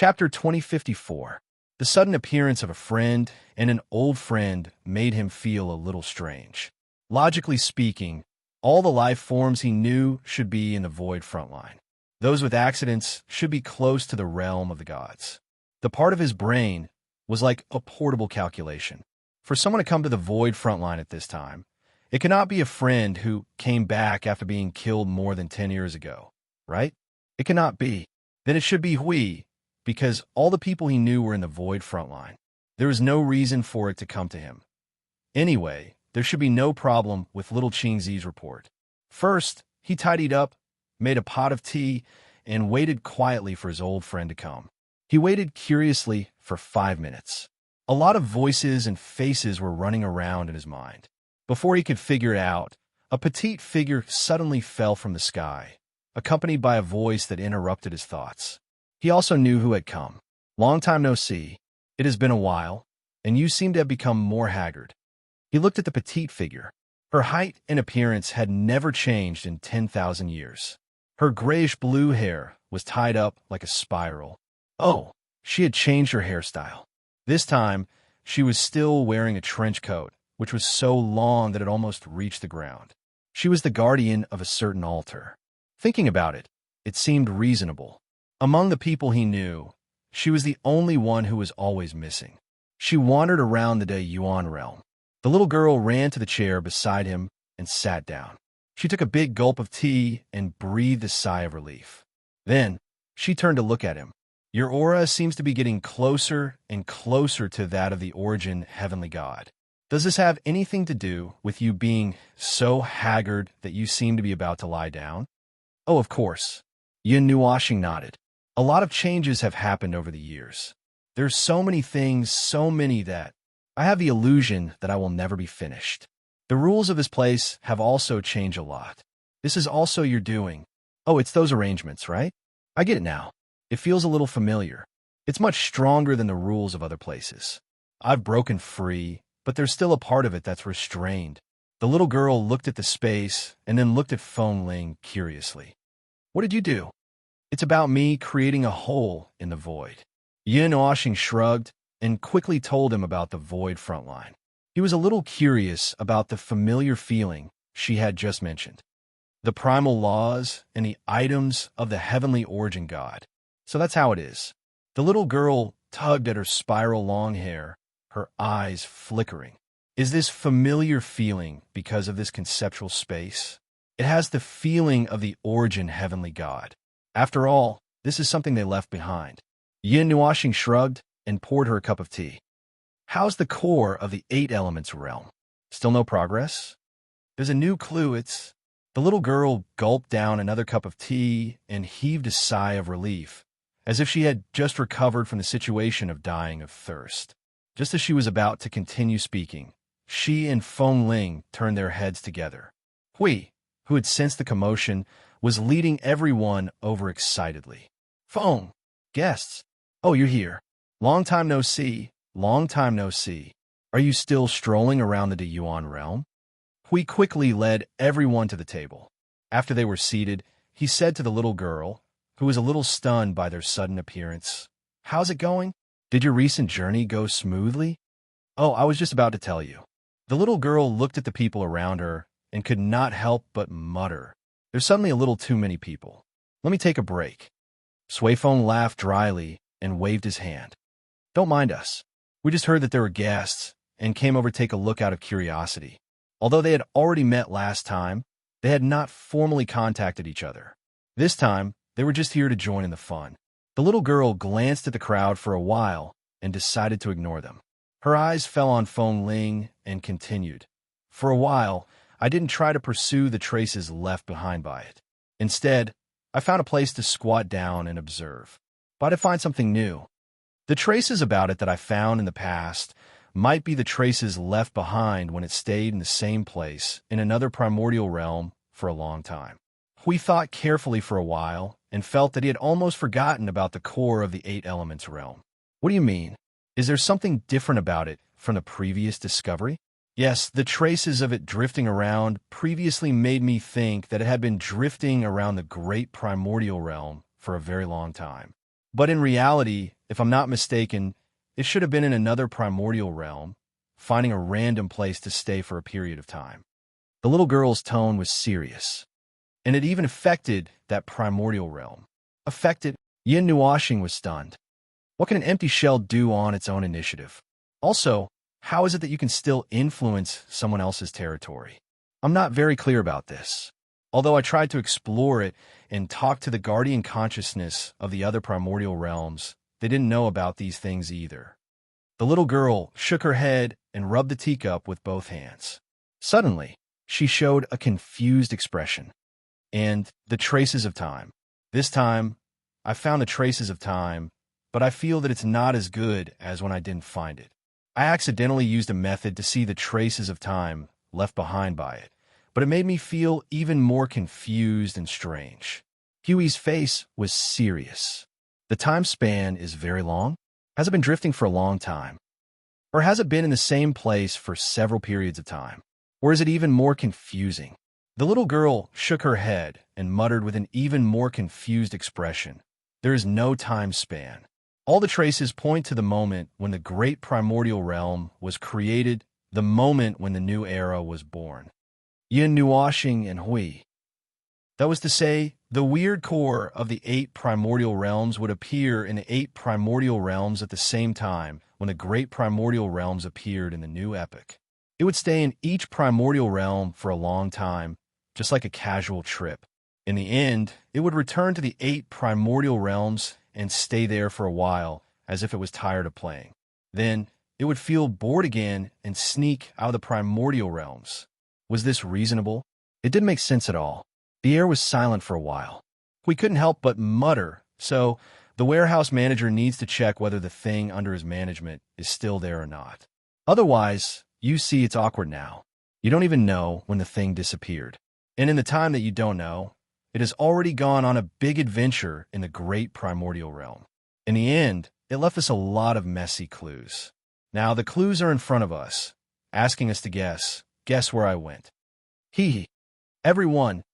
Chapter 2054. The sudden appearance of a friend and an old friend made him feel a little strange. Logically speaking, all the life forms he knew should be in the void frontline. Those with accidents should be close to the realm of the gods. The part of his brain was like a portable calculation. For someone to come to the void frontline at this time, it cannot be a friend who came back after being killed more than 10 years ago, right? It cannot be. Then it should be Hui, because all the people he knew were in the void frontline. There was no reason for it to come to him. Anyway, there should be no problem with little Qingzi's report. First, he tidied up, made a pot of tea, and waited quietly for his old friend to come. He waited curiously for 5 minutes. A lot of voices and faces were running around in his mind. Before he could figure it out, a petite figure suddenly fell from the sky, accompanied by a voice that interrupted his thoughts. He also knew who had come. Long time no see. It has been a while, and you seem to have become more haggard. He looked at the petite figure. Her height and appearance had never changed in 10,000 years. Her grayish-blue hair was tied up like a spiral. Oh, she had changed her hairstyle. This time, she was still wearing a trench coat, which was so long that it almost reached the ground. She was the guardian of a certain altar. Thinking about it, it seemed reasonable. Among the people he knew, she was the only one who was always missing. She wandered around the Yuan realm. The little girl ran to the chair beside him and sat down. She took a big gulp of tea and breathed a sigh of relief. Then, she turned to look at him. Your aura seems to be getting closer and closer to that of the origin heavenly god. Does this have anything to do with you being so haggard that you seem to be about to lie down? Oh, of course. Yin Nuashing nodded. A lot of changes have happened over the years. There's so many things, so many that I have the illusion that I will never be finished. The rules of this place have also changed a lot. This is also your doing. Oh, it's those arrangements, right? I get it now. It feels a little familiar. It's much stronger than the rules of other places. I've broken free, but there's still a part of it that's restrained. The little girl looked at the space and then looked at Feng Ling curiously. What did you do? It's about me creating a hole in the void. Yin Oshing shrugged and quickly told him about the void frontline. He was a little curious about the familiar feeling she had just mentioned. The primal laws and the items of the heavenly origin god. So that's how it is. The little girl tugged at her spiral long hair, her eyes flickering. Is this familiar feeling because of this conceptual space? It has the feeling of the origin heavenly god. After all, this is something they left behind. Yin Nuashing shrugged and poured her a cup of tea. How's the core of the 8 elements realm? Still no progress? There's a new clue. The little girl gulped down another cup of tea and heaved a sigh of relief, as if she had just recovered from the situation of dying of thirst. Just as she was about to continue speaking, she and Feng Ling turned their heads together. Hui, who had sensed the commotion, was leading everyone over excitedly. Feng, guests. Oh, you're here. Long time no see. Long time no see. Are you still strolling around the Yuan realm? Hui quickly led everyone to the table. After they were seated, he said to the little girl, who was a little stunned by their sudden appearance, How's it going? Did your recent journey go smoothly? Oh, I was just about to tell you. The little girl looked at the people around her and could not help but mutter, There's suddenly a little too many people. Let me take a break. Sui Feng laughed dryly and waved his hand. Don't mind us. We just heard that there were guests and came over to take a look out of curiosity. Although they had already met last time, they had not formally contacted each other. This time, they were just here to join in the fun. The little girl glanced at the crowd for a while and decided to ignore them. Her eyes fell on Feng Ling and continued. For a while, I didn't try to pursue the traces left behind by it. Instead, I found a place to squat down and observe. But to find something new. The traces about it that I found in the past might be the traces left behind when it stayed in the same place in another primordial realm for a long time. Hui thought carefully for a while and felt that he had almost forgotten about the core of the 8 elements realm. What do you mean? Is there something different about it from the previous discovery? Yes, the traces of it drifting around previously made me think that it had been drifting around the great primordial realm for a very long time. But in reality, if I'm not mistaken, it should have been in another primordial realm, finding a random place to stay for a period of time. The little girl's tone was serious, and it even affected that primordial realm. Affected? Yin Nuashing was stunned. What can an empty shell do on its own initiative? Also, how is it that you can still influence someone else's territory? I'm not very clear about this. Although I tried to explore it and talk to the guardian consciousness of the other primordial realms, they didn't know about these things either. The little girl shook her head and rubbed the teacup with both hands. Suddenly, she showed a confused expression. And the traces of time. This time, I found the traces of time, but I feel that it's not as good as when I didn't find it. I accidentally used a method to see the traces of time left behind by it, but it made me feel even more confused and strange. Huey's face was serious. The time span is very long? Has it been drifting for a long time? Or has it been in the same place for several periods of time? Or is it even more confusing? The little girl shook her head and muttered with an even more confused expression. There is no time span. All the traces point to the moment when the great primordial realm was created, the moment when the new era was born. Yin Nuashing and Hui. That was to say, the weird core of the 8 primordial realms would appear in the 8 primordial realms at the same time when the great primordial realms appeared in the new epoch. It would stay in each primordial realm for a long time, just like a casual trip. In the end, it would return to the 8 primordial realms and stay there for a while, as if it was tired of playing. Then, it would feel bored again and sneak out of the primordial realms. Was this reasonable? It didn't make sense at all. The air was silent for a while. We couldn't help but mutter, so the warehouse manager needs to check whether the thing under his management is still there or not. Otherwise, you see it's awkward now. You don't even know when the thing disappeared. And in the time that you don't know, it has already gone on a big adventure in the great primordial realm. In the end, it left us a lot of messy clues. Now the clues are in front of us, asking us to guess where I went. Hee. Everyone.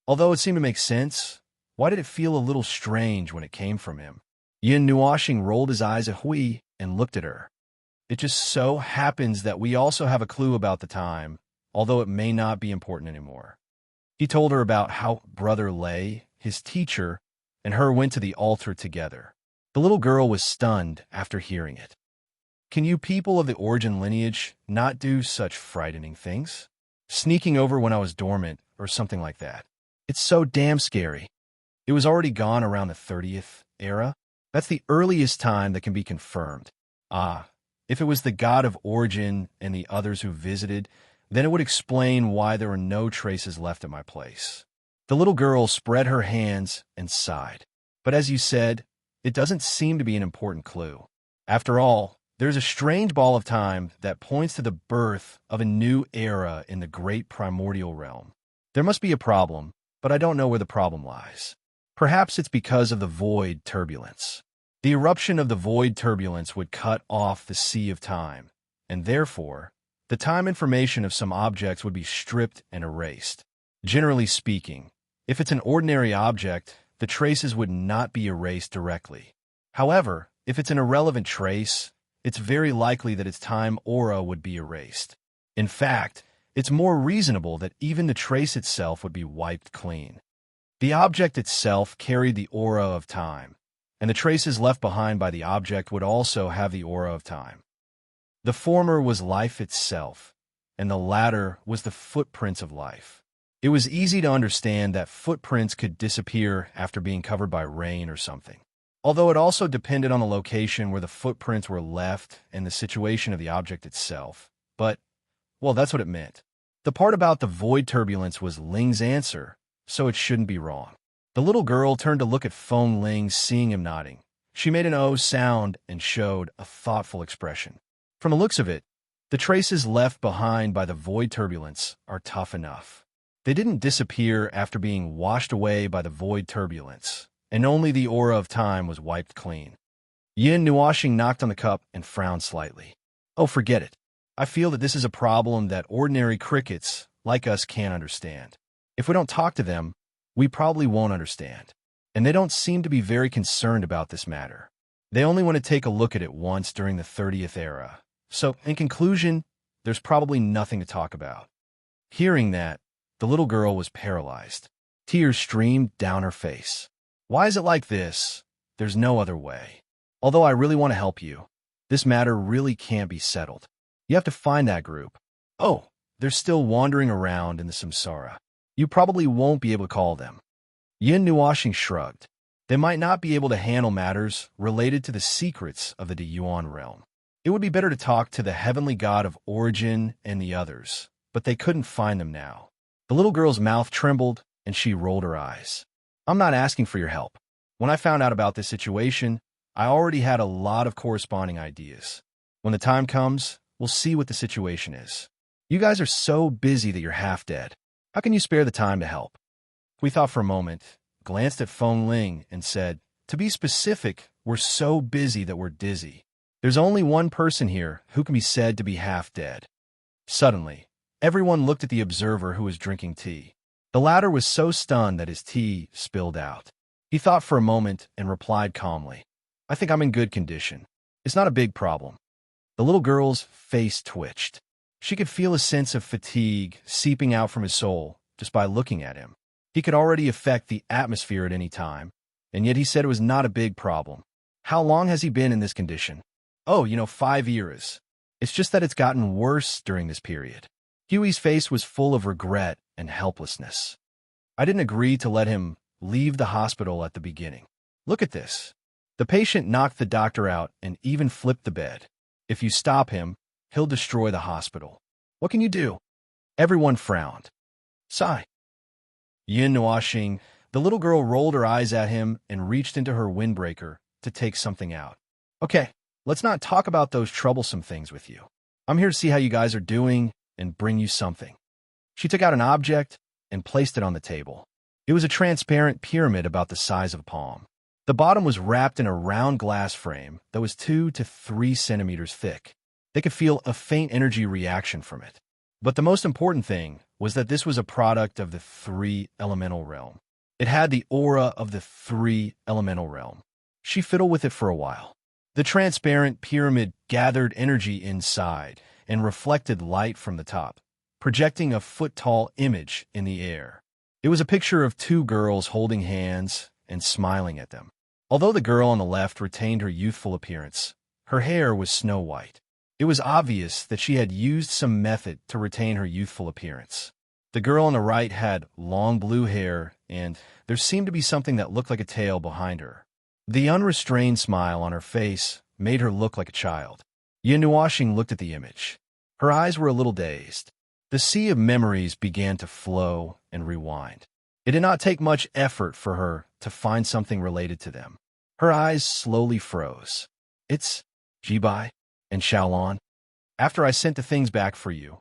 Although it seemed to make sense, why did it feel a little strange when it came from him? Yin Nuashing rolled his eyes at Hui and looked at her. It just so happens that we also have a clue about the time, although it may not be important anymore. He told her about how Brother Lei, his teacher, and her went to the altar together. The little girl was stunned after hearing it. Can you people of the origin lineage not do such frightening things? Sneaking over when I was dormant or something like that. It's so damn scary. It was already gone around the 30th era. That's the earliest time that can be confirmed. If it was the god of origin and the others who visited, then it would explain why there were no traces left at my place. The little girl spread her hands and sighed. But as you said, it doesn't seem to be an important clue. After all, there's a strange ball of time that points to the birth of a new era in the great primordial realm. There must be a problem, but I don't know where the problem lies. Perhaps it's because of the void turbulence. The eruption of the void turbulence would cut off the sea of time, and therefore, the time information of some objects would be stripped and erased. Generally speaking, if it's an ordinary object, the traces would not be erased directly. However, if it's an irrelevant trace, it's very likely that its time aura would be erased. In fact, it's more reasonable that even the trace itself would be wiped clean. The object itself carried the aura of time, and the traces left behind by the object would also have the aura of time. The former was life itself, and the latter was the footprints of life. It was easy to understand that footprints could disappear after being covered by rain or something, although it also depended on the location where the footprints were left and the situation of the object itself. But, well, that's what it meant. The part about the void turbulence was Ling's answer, so it shouldn't be wrong. The little girl turned to look at Feng Ling, seeing him nodding. She made an O sound and showed a thoughtful expression. From the looks of it, the traces left behind by the void turbulence are tough enough. They didn't disappear after being washed away by the void turbulence, and only the aura of time was wiped clean. Yin Nuashing knocked on the cup and frowned slightly. Oh, forget it. I feel that this is a problem that ordinary crickets like us can't understand. If we don't talk to them, we probably won't understand. and they don't seem to be very concerned about this matter. They only want to take a look at it once during the 30th era. So, in conclusion, there's probably nothing to talk about. Hearing that, the little girl was paralyzed. Tears streamed down her face. Why is it like this? There's no other way. Although I really want to help you, this matter really can't be settled. You have to find that group. Oh, they're still wandering around in the samsara. You probably won't be able to call them. Yin Nuashing shrugged. They might not be able to handle matters related to the secrets of the Yuan realm. It would be better to talk to the heavenly god of origin and the others, but they couldn't find them now. The little girl's mouth trembled, and she rolled her eyes. I'm not asking for your help. When I found out about this situation, I already had a lot of corresponding ideas. When the time comes, we'll see what the situation is. You guys are so busy that you're half dead. How can you spare the time to help? We thought for a moment, glanced at Feng Ling, and said, to be specific, we're so busy that we're dizzy. There's only one person here who can be said to be half dead. Suddenly, everyone looked at the observer who was drinking tea. The latter was so stunned that his tea spilled out. He thought for a moment and replied calmly, I think I'm in good condition. It's not a big problem. The little girl's face twitched. She could feel a sense of fatigue seeping out from his soul just by looking at him. He could already affect the atmosphere at any time, and yet he said it was not a big problem. How long has he been in this condition? Oh, 5 years. It's just that it's gotten worse during this period. Huey's face was full of regret and helplessness. I didn't agree to let him leave the hospital at the beginning. Look at this. The patient knocked the doctor out and even flipped the bed. If you stop him, he'll destroy the hospital. What can you do? Everyone frowned. Sigh. Yin Nuashing, the little girl rolled her eyes at him and reached into her windbreaker to take something out. Okay, let's not talk about those troublesome things with you. I'm here to see how you guys are doing and bring you something. She took out an object and placed it on the table. It was a transparent pyramid about the size of a palm. The bottom was wrapped in a round glass frame that was 2 to 3 centimeters thick. They could feel a faint energy reaction from it. But the most important thing was that this was a product of the 3 elemental realm. It had the aura of the 3 elemental realm. She fiddled with it for a while. The transparent pyramid gathered energy inside and reflected light from the top, projecting a foot-tall image in the air. It was a picture of 2 girls holding hands and smiling at them. Although the girl on the left retained her youthful appearance, her hair was snow white. It was obvious that she had used some method to retain her youthful appearance. The girl on the right had long blue hair, and there seemed to be something that looked like a tail behind her. The unrestrained smile on her face made her look like a child. Yin Nuashing looked at the image. Her eyes were a little dazed. The sea of memories began to flow and rewind. It did not take much effort for her to find something related to them. Her eyes slowly froze. It's Jibai and Xiaolon. After I sent the things back for you,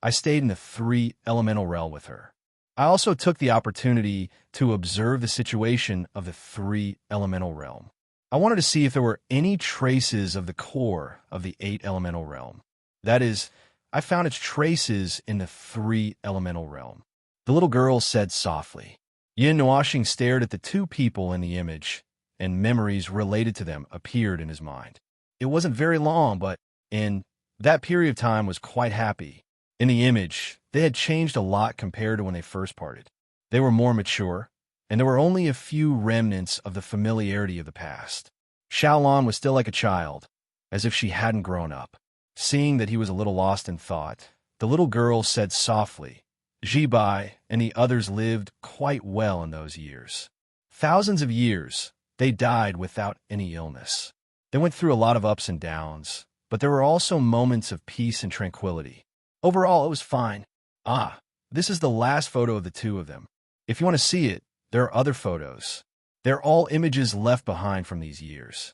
I stayed in the 3 elemental realm with her. I also took the opportunity to observe the situation of the 3 elemental realm. I wanted to see if there were any traces of the core of the 8 elemental realm. That is, I found its traces in the 3 elemental realm. The little girl said softly. Yin Nuashing stared at the 2 people in the image, and memories related to them appeared in his mind. It wasn't very long, but in that period of time was quite happy. In the image, they had changed a lot compared to when they first parted. They were more mature, and there were only a few remnants of the familiarity of the past. Xiaolon was still like a child, as if she hadn't grown up. Seeing that he was a little lost in thought, the little girl said softly, Jibai and the others lived quite well in those years. Thousands of years, they died without any illness. They went through a lot of ups and downs, but there were also moments of peace and tranquility. Overall, it was fine. Ah, this is the last photo of the 2 of them. If you want to see it, there are other photos. They're all images left behind from these years.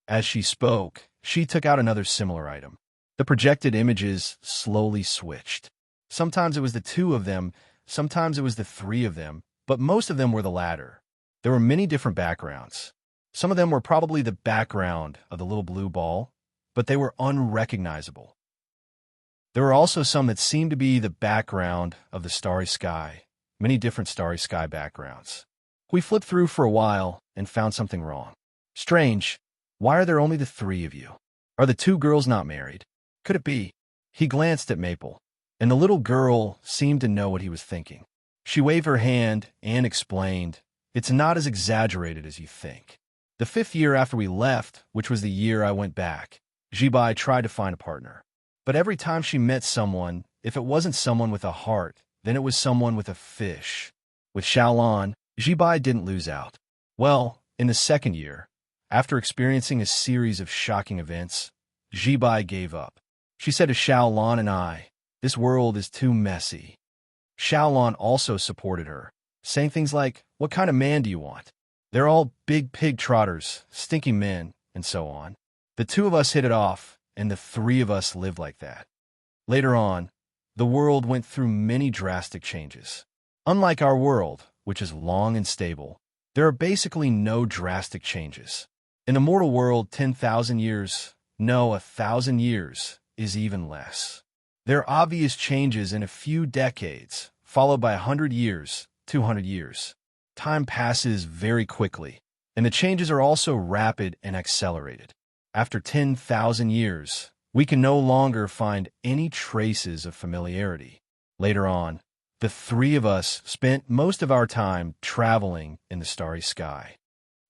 As she spoke, she took out another similar item. The projected images slowly switched. Sometimes it was the 2 of them, sometimes it was the 3 of them, but most of them were the latter. There were many different backgrounds. Some of them were probably the background of the little blue ball, but they were unrecognizable. There were also some that seemed to be the background of the starry sky, many different starry sky backgrounds. We flipped through for a while and found something wrong. Strange. Why are there only the three of you? Are the two girls not married? Could it be? He glanced at Maple, and the little girl seemed to know what he was thinking. She waved her hand and explained, "It's not as exaggerated as you think. The 5th year after we left, which was the year I went back, Jibai tried to find a partner. But every time she met someone, if it wasn't someone with a heart, then it was someone with a fish. With Xiaolan, Jibai didn't lose out. Well, in the 2nd year, after experiencing a series of shocking events, Jibai gave up. She said to Xiaolan and I, 'This world is too messy.' Xiaolan also supported her, saying things like, 'What kind of man do you want? They're all big pig trotters, stinky men,' and so on. The two of us hit it off, and the three of us lived like that. Later on, the world went through many drastic changes. Unlike our world, which is long and stable, there are basically no drastic changes. In the mortal world, 10,000 years, no, 1,000 years, is even less. There are obvious changes in a few decades, followed by 100 years, 200 years. Time passes very quickly, and the changes are also rapid and accelerated. After 10,000 years, we can no longer find any traces of familiarity. Later on, the three of us spent most of our time traveling in the starry sky.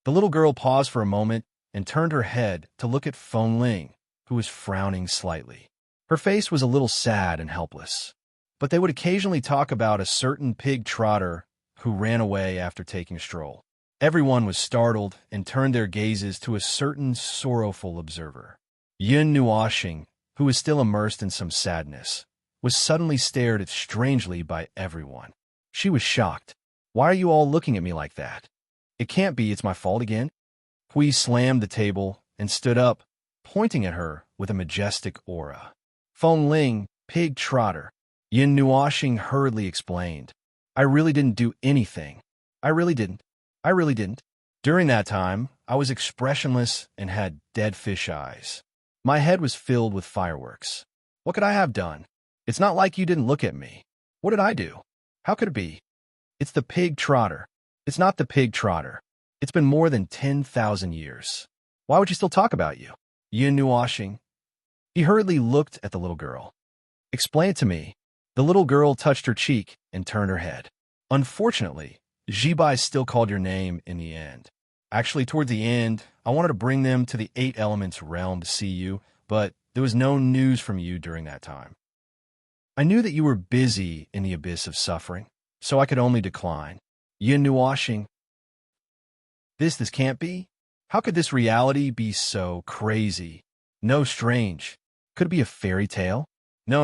The little girl paused for a moment and turned her head to look at Fengling, who was frowning slightly. Her face was a little sad and helpless, but they would occasionally talk about a certain pig trotter who ran away after taking a stroll. Everyone was startled and turned their gazes to a certain sorrowful observer. Yun Nuoxing, who was still immersed in some sadness, was suddenly stared at strangely by everyone. She was shocked. "Why are you all looking at me like that? It can't be it's my fault again?" Hui slammed the table and stood up, pointing at her with a majestic aura. "Fengling, pig trotter," Yun Nuoxing hurriedly explained. "I really didn't do anything. I really didn't. I really didn't. During that time, I was expressionless and had dead fish eyes. My head was filled with fireworks. What could I have done? It's not like you didn't look at me. What did I do? How could it be? It's the pig trotter. It's not the pig trotter. It's been more than 10,000 years. Why would you still talk about you?" Yun Nuoxing. He hurriedly looked at the little girl. "Explain it to me." The little girl touched her cheek and turned her head. "Unfortunately, Jibai still called your name in the end. Actually, toward the end, I wanted to bring them to the 8 Elements realm to see you, but there was no news from you during that time. I knew that you were busy in the abyss of suffering, so I could only decline." Yun Nuoxing. This can't be? How could this reality be so crazy? No, strange. Could it be a fairy tale? No,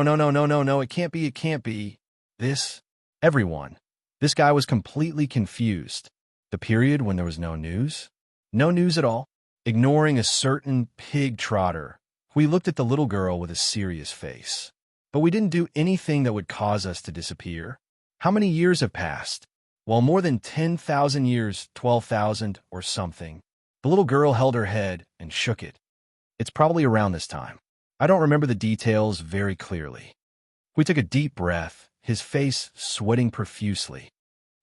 it can't be. This? Everyone. This guy was completely confused. The period when there was no news? No news at all? Ignoring a certain pig trotter, we looked at the little girl with a serious face. But we didn't do anything that would cause us to disappear. How many years have passed? Well, more than 10,000 years, 12,000 or something. The little girl held her head and shook it. It's probably around this time. I don't remember the details very clearly. We took a deep breath, his face sweating profusely.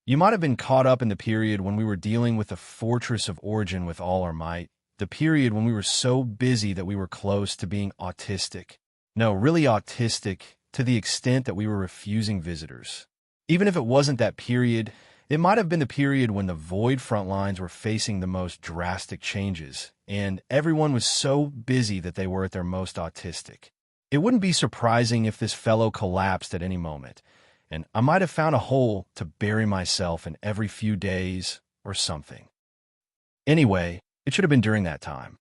You might have been caught up in the period when we were dealing with the Fortress of Origin with all our might, the period when we were so busy that we were close to being autistic. No, really autistic, to the extent that we were refusing visitors. Even if it wasn't that period, it might have been the period when the Void front lines were facing the most drastic changes, and everyone was so busy that they were at their most autistic. It wouldn't be surprising if this fellow collapsed at any moment, and I might have found a hole to bury myself in every few days or something. Anyway, it should have been during that time.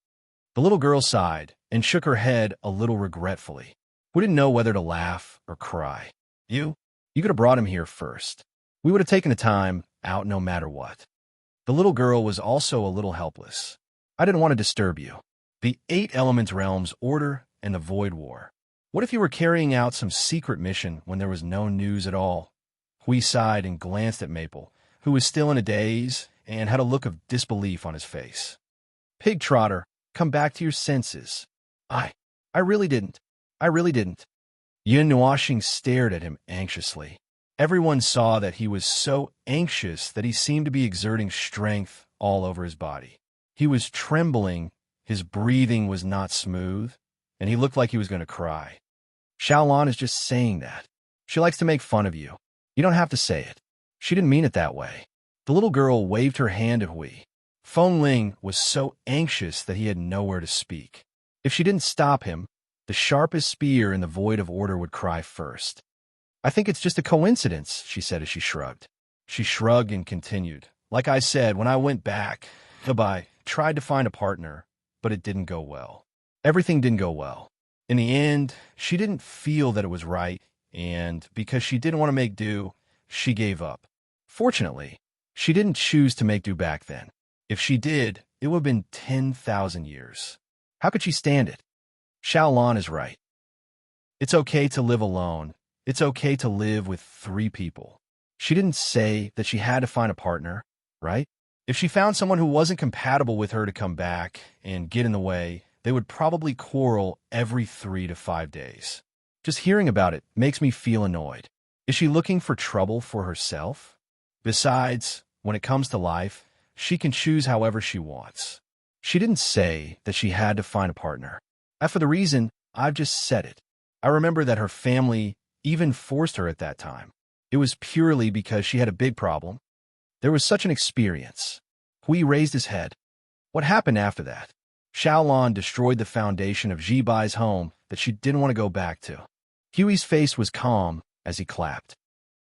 The little girl sighed and shook her head a little regretfully. We didn't know whether to laugh or cry. You could have brought him here first. We would have taken the time out no matter what. The little girl was also a little helpless. I didn't want to disturb you. The 8 Elements realms order and the Void War. What if you were carrying out some secret mission when there was no news at all? Hui sighed and glanced at Maple, who was still in a daze and had a look of disbelief on his face. Pig trotter, come back to your senses. I really didn't. Yun Nuoxing stared at him anxiously. Everyone saw that he was so anxious that he seemed to be exerting strength all over his body. He was trembling, his breathing was not smooth, and he looked like he was going to cry. Xiaolan is just saying that. She likes to make fun of you. You don't have to say it. She didn't mean it that way. The little girl waved her hand at Hui. Feng Ling was so anxious that he had nowhere to speak. If she didn't stop him, the sharpest spear in the void of order would cry first. I think it's just a coincidence, she said as she shrugged. She shrugged and continued. Like I said, when I went back, I tried to find a partner, but it didn't go well. Everything didn't go well. In the end, she didn't feel that it was right, and because she didn't want to make do, she gave up. Fortunately, she didn't choose to make do back then. If she did, it would have been 10,000 years. How could she stand it? Xiaolan is right. It's okay to live alone. It's okay to live with 3 people. She didn't say that she had to find a partner, right? If she found someone who wasn't compatible with her to come back and get in the way, they would probably quarrel every 3 to 5 days. Just hearing about it makes me feel annoyed. Is she looking for trouble for herself? Besides, when it comes to life, she can choose however she wants. She didn't say that she had to find a partner. As for the reason, I've just said it. I remember that her family even forced her at that time. It was purely because she had a big problem. There was such an experience. Hui raised his head. What happened after that? Xiaolan destroyed the foundation of Jibai's home that she didn't want to go back to. Huey's face was calm as he clapped.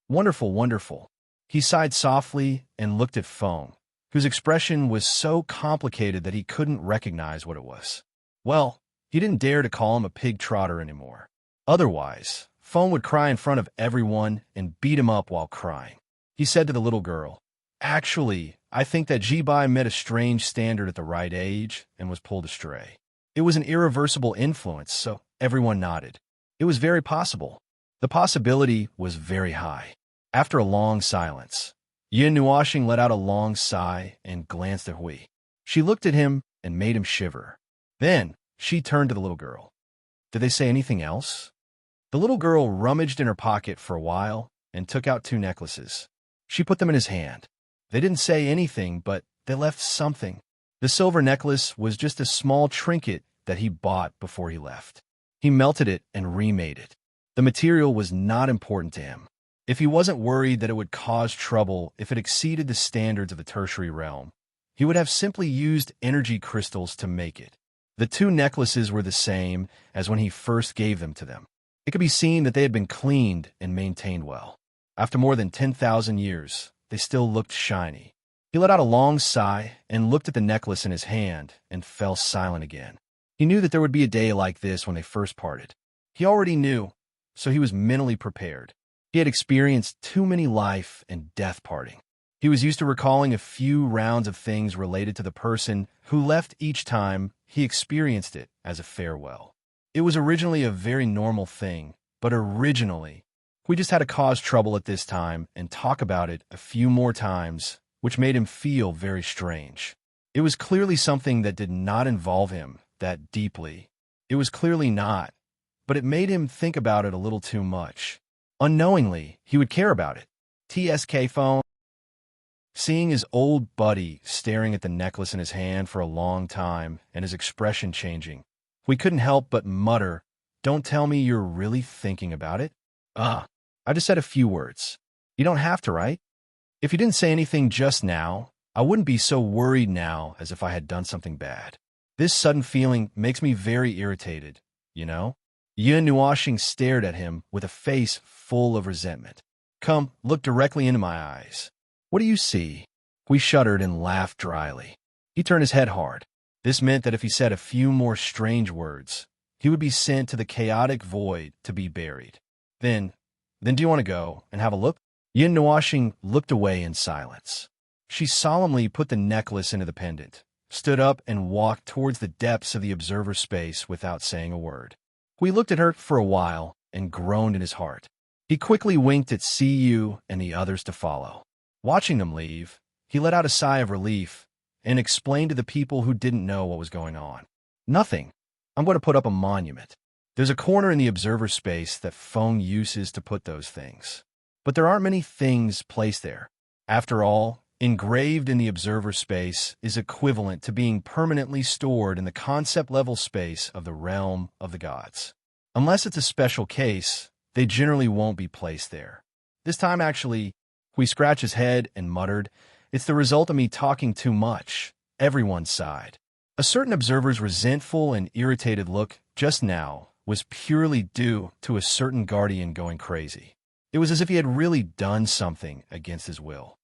Wonderful, wonderful. He sighed softly and looked at Feng, whose expression was so complicated that he couldn't recognize what it was. Well, he didn't dare to call him a pig trotter anymore. Otherwise, Feng would cry in front of everyone and beat him up while crying. He said to the little girl, "Actually, I think that Jibai met a strange standard at the right age and was pulled astray. It was an irreversible influence, so everyone nodded. It was very possible. The possibility was very high." After a long silence, Yin Nuoxing let out a long sigh and glanced at Hui. She looked at him and made him shiver. Then she turned to the little girl. Did they say anything else? The little girl rummaged in her pocket for a while and took out 2 necklaces. She put them in his hand. They didn't say anything, but they left something. The silver necklace was just a small trinket that he bought before he left. He melted it and remade it. The material was not important to him. If he wasn't worried that it would cause trouble if it exceeded the standards of the tertiary realm, he would have simply used energy crystals to make it. The 2 necklaces were the same as when he first gave them to them. It could be seen that they had been cleaned and maintained well. After more than 10,000 years, they still looked shiny. He let out a long sigh and looked at the necklace in his hand and fell silent again. He knew that there would be a day like this when they first parted. He already knew, so he was mentally prepared. He had experienced too many life and death parting. He was used to recalling a few rounds of things related to the person who left each time he experienced it as a farewell. It was originally a very normal thing, but originally, we just had to cause trouble at this time and talk about it a few more times, which made him feel very strange. It was clearly something that did not involve him that deeply. It was clearly not, but it made him think about it a little too much. Unknowingly, he would care about it. TSK phone. Seeing his old buddy staring at the necklace in his hand for a long time and his expression changing, we couldn't help but mutter, "Don't tell me you're really thinking about it?" I just said a few words. You don't have to, right? If you didn't say anything just now, I wouldn't be so worried now as if I had done something bad. This sudden feeling makes me very irritated, you know? Yin Nuoxing stared at him with a face full of resentment. Come, look directly into my eyes. What do you see? We shuddered and laughed dryly. He turned his head hard. This meant that if he said a few more strange words, he would be sent to the chaotic void to be buried. Then do you want to go and have a look? Yin Nuoxing looked away in silence. She solemnly put the necklace into the pendant, stood up and walked towards the depths of the observer space without saying a word. We looked at her for a while and groaned in his heart. He quickly winked at CU and the others to follow. Watching them leave, he let out a sigh of relief and explained to the people who didn't know what was going on. Nothing. I'm going to put up a monument. There's a corner in the observer space that Feng uses to put those things. But there aren't many things placed there. After all, engraved in the observer space is equivalent to being permanently stored in the concept-level space of the realm of the gods. Unless it's a special case, they generally won't be placed there. This time, actually, he scratched his head and muttered, "It's the result of me talking too much." Everyone sighed. A certain observer's resentful and irritated look just now was purely due to a certain guardian going crazy. It was as if he had really done something against his will.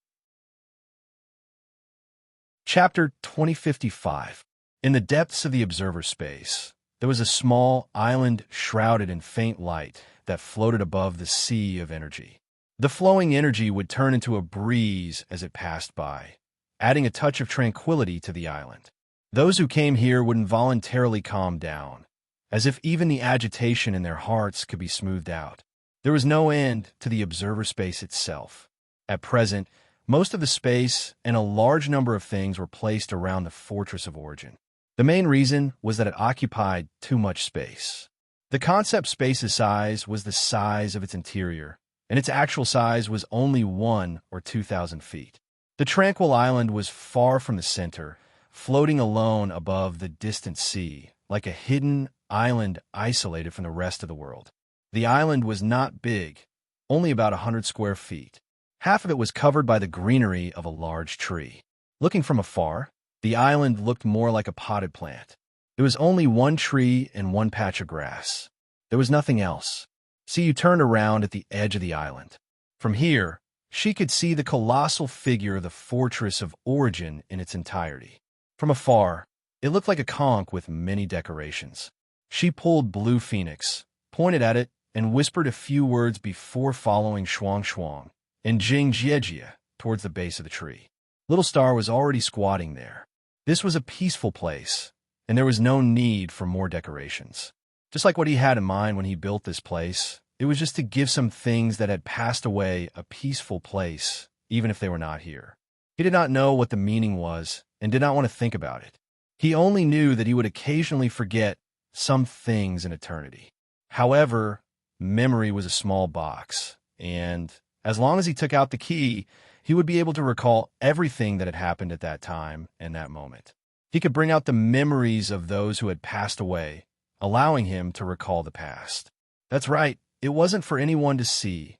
Chapter 2055. In the depths of the observer space, there was a small island shrouded in faint light that floated above the sea of energy. The flowing energy would turn into a breeze as it passed by, adding a touch of tranquility to the island. Those who came here would involuntarily calm down, as if even the agitation in their hearts could be smoothed out. There was no end to the observer space itself. At present, most of the space and a large number of things were placed around the Fortress of Origin. The main reason was that it occupied too much space. The concept space's size was the size of its interior, and its actual size was only 1,000 or 2,000 feet. The tranquil island was far from the center, floating alone above the distant sea, like a hidden island isolated from the rest of the world. The island was not big, only about 100 square feet. Half of it was covered by the greenery of a large tree. Looking from afar, the island looked more like a potted plant. There was only one tree and one patch of grass. There was nothing else. You turned around at the edge of the island. From here, she could see the colossal figure of the Fortress of Origin in its entirety. From afar, it looked like a conch with many decorations. She pulled Blue Phoenix, pointed at it, and whispered a few words before following Shuang Shuang and Jing Jiejie towards the base of the tree. Little Star was already squatting there. This was a peaceful place, and there was no need for more decorations. Just like what he had in mind when he built this place, it was just to give some things that had passed away a peaceful place, even if they were not here. He did not know what the meaning was and did not want to think about it. He only knew that he would occasionally forget some things in eternity. However, memory was a small box, and as long as he took out the key, he would be able to recall everything that had happened at that time and that moment. He could bring out the memories of those who had passed away, allowing him to recall the past. That's right, it wasn't for anyone to see,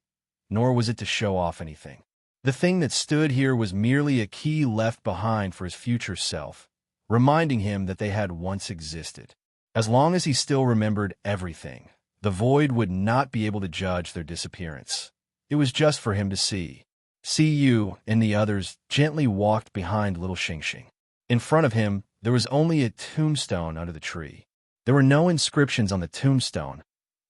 nor was it to show off anything. The thing that stood here was merely a key left behind for his future self, reminding him that they had once existed. As long as he still remembered everything, the void would not be able to judge their disappearance. It was just for him to see. You and the others gently walked behind little Xingxing. In front of him, there was only a tombstone under the tree. There were no inscriptions on the tombstone,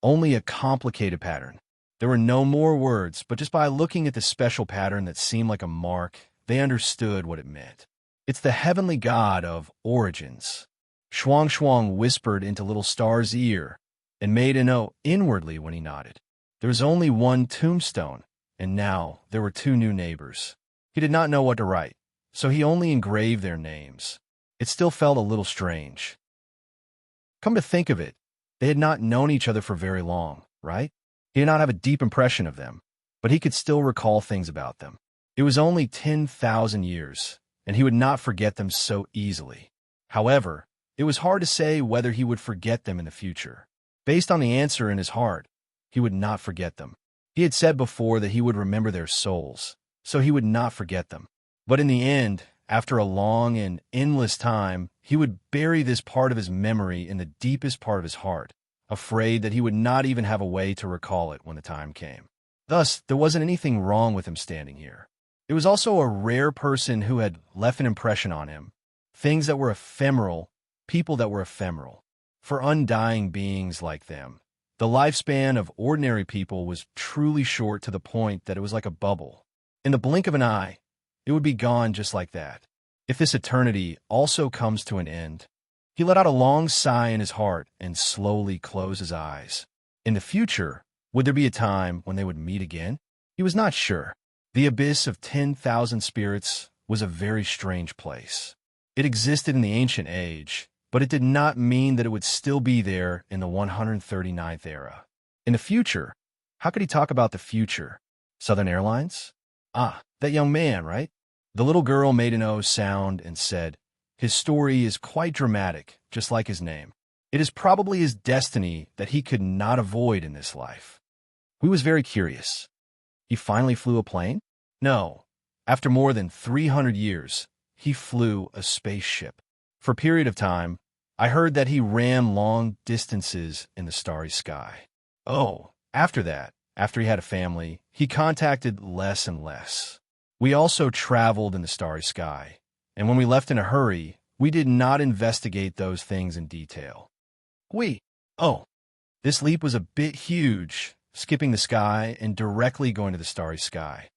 only a complicated pattern. There were no more words, but just by looking at the special pattern that seemed like a mark, they understood what it meant. It's the heavenly god of origins. Shuang Shuang whispered into Little Star's ear and made an O inwardly when he nodded. There was only one tombstone, and now there were two new neighbors. He did not know what to write, so he only engraved their names. It still felt a little strange. Come to think of it, they had not known each other for very long, right? He did not have a deep impression of them, but he could still recall things about them. It was only 10,000 years, and he would not forget them so easily. However, it was hard to say whether he would forget them in the future. Based on the answer in his heart, he would not forget them. He had said before that he would remember their souls, so he would not forget them. But in the end, after a long and endless time, he would bury this part of his memory in the deepest part of his heart, afraid that he would not even have a way to recall it when the time came. Thus, there wasn't anything wrong with him standing here. It was also a rare person who had left an impression on him, things that were ephemeral, people that were ephemeral. For undying beings like them, the lifespan of ordinary people was truly short to the point that it was like a bubble. In the blink of an eye, it would be gone just like that. If this eternity also comes to an end, he let out a long sigh in his heart and slowly closed his eyes. In the future, would there be a time when they would meet again? He was not sure. The abyss of 10,000 spirits was a very strange place. It existed in the ancient age, but it did not mean that it would still be there in the 139th era. In the future, how could he talk about the future? Southern Airlines? Ah, that young man, right? The little girl made an O sound and said, his story is quite dramatic, just like his name. It is probably his destiny that he could not avoid in this life. We was very curious. He finally flew a plane? No. After more than 300 years, he flew a spaceship. For a period of time, I heard that he ran long distances in the starry sky. Oh, after that, after he had a family, he contacted less and less. We also traveled in the starry sky, and when we left in a hurry, we did not investigate those things in detail. Oh, this leap was a bit huge, skipping the sky and directly going to the starry sky.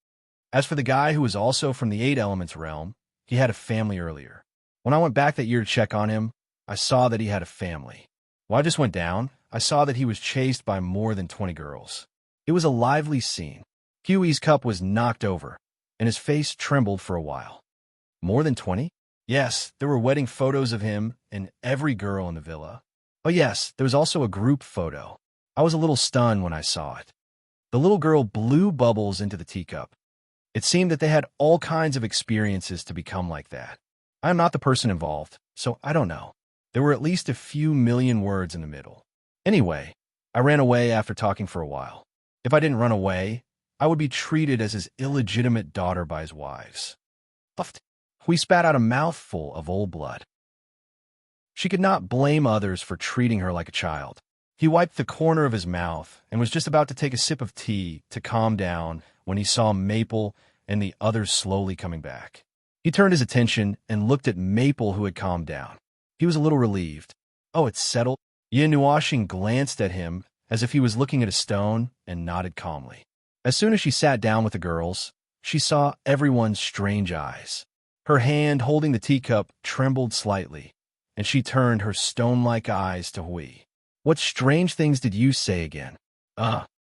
As for the guy who was also from the Eight Elements realm, he had a family earlier. When I went back that year to check on him, I saw that he had a family. When I just went down, I saw that he was chased by more than 20 girls. It was a lively scene. Huey's cup was knocked over, and his face trembled for a while. More than 20? Yes, there were wedding photos of him and every girl in the villa. Oh yes, there was also a group photo. I was a little stunned when I saw it. The little girl blew bubbles into the teacup. It seemed that they had all kinds of experiences to become like that. I am not the person involved, so I don't know. There were at least a few million words in the middle. Anyway, I ran away after talking for a while. If I didn't run away, I would be treated as his illegitimate daughter by his wives. Puffed. We spat out a mouthful of old blood. She could not blame others for treating her like a child. He wiped the corner of his mouth and was just about to take a sip of tea to calm down when he saw Maple and the others slowly coming back. He turned his attention and looked at Maple, who had calmed down. He was a little relieved. Oh, it's settled? Yin Nuashing glanced at him as if he was looking at a stone and nodded calmly. As soon as she sat down with the girls, she saw everyone's strange eyes. Her hand holding the teacup trembled slightly, and she turned her stone-like eyes to Hui. What strange things did you say again?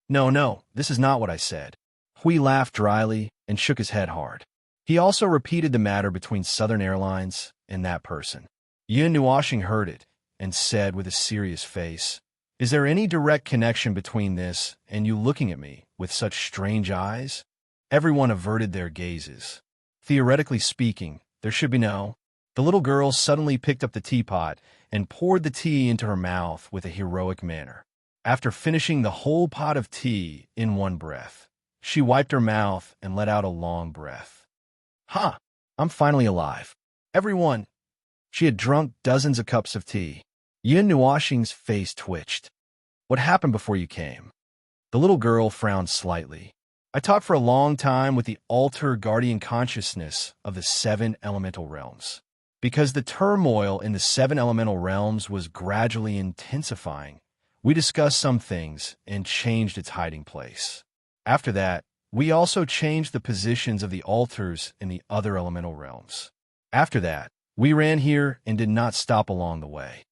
No, this is not what I said. Hui laughed dryly and shook his head hard. He also repeated the matter between Southern Airlines and that person. Yin Nuashing heard it and said with a serious face, "Is there any direct connection between this and you looking at me with such strange eyes?" Everyone averted their gazes. Theoretically speaking, there should be no. The little girl suddenly picked up the teapot and poured the tea into her mouth with a heroic manner. After finishing the whole pot of tea in one breath, she wiped her mouth and let out a long breath. I'm finally alive. Everyone. She had drunk dozens of cups of tea. Yin Nuashing's face twitched. What happened before you came? The little girl frowned slightly. I talked for a long time with the alter guardian consciousness of the 7 elemental realms. Because the turmoil in the 7 elemental realms was gradually intensifying, we discussed some things and changed its hiding place. After that, we also changed the positions of the altars in the other elemental realms. After that, we ran here and did not stop along the way.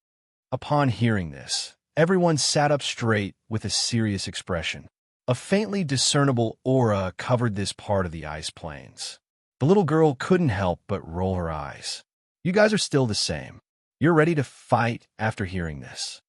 Upon hearing this, everyone sat up straight with a serious expression. A faintly discernible aura covered this part of the ice plains. The little girl couldn't help but roll her eyes. You guys are still the same. You're ready to fight after hearing this.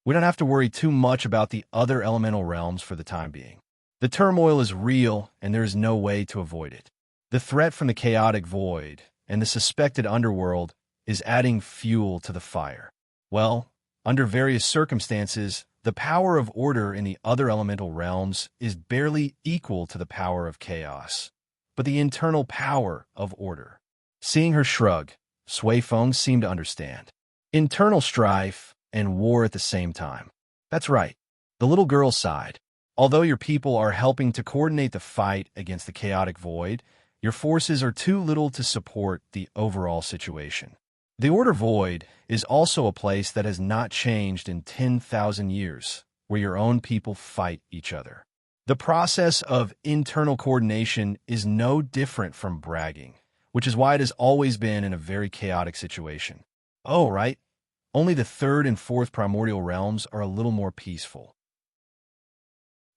We don't have to worry too much about the other elemental realms for the time being. The turmoil is real, and there is no way to avoid it. The threat from the chaotic void and the suspected underworld is adding fuel to the fire. Well, under various circumstances, the power of order in the other elemental realms is barely equal to the power of chaos, but the internal power of order. Seeing her shrug, Sui Feng seemed to understand. Internal strife and war at the same time. That's right. The little girl sighed. Although your people are helping to coordinate the fight against the chaotic void, your forces are too little to support the overall situation. The Order Void is also a place that has not changed in 10,000 years, where your own people fight each other. The process of internal coordination is no different from bragging, which is why it has always been in a very chaotic situation. Oh, right. Only the 3rd and 4th primordial realms are a little more peaceful.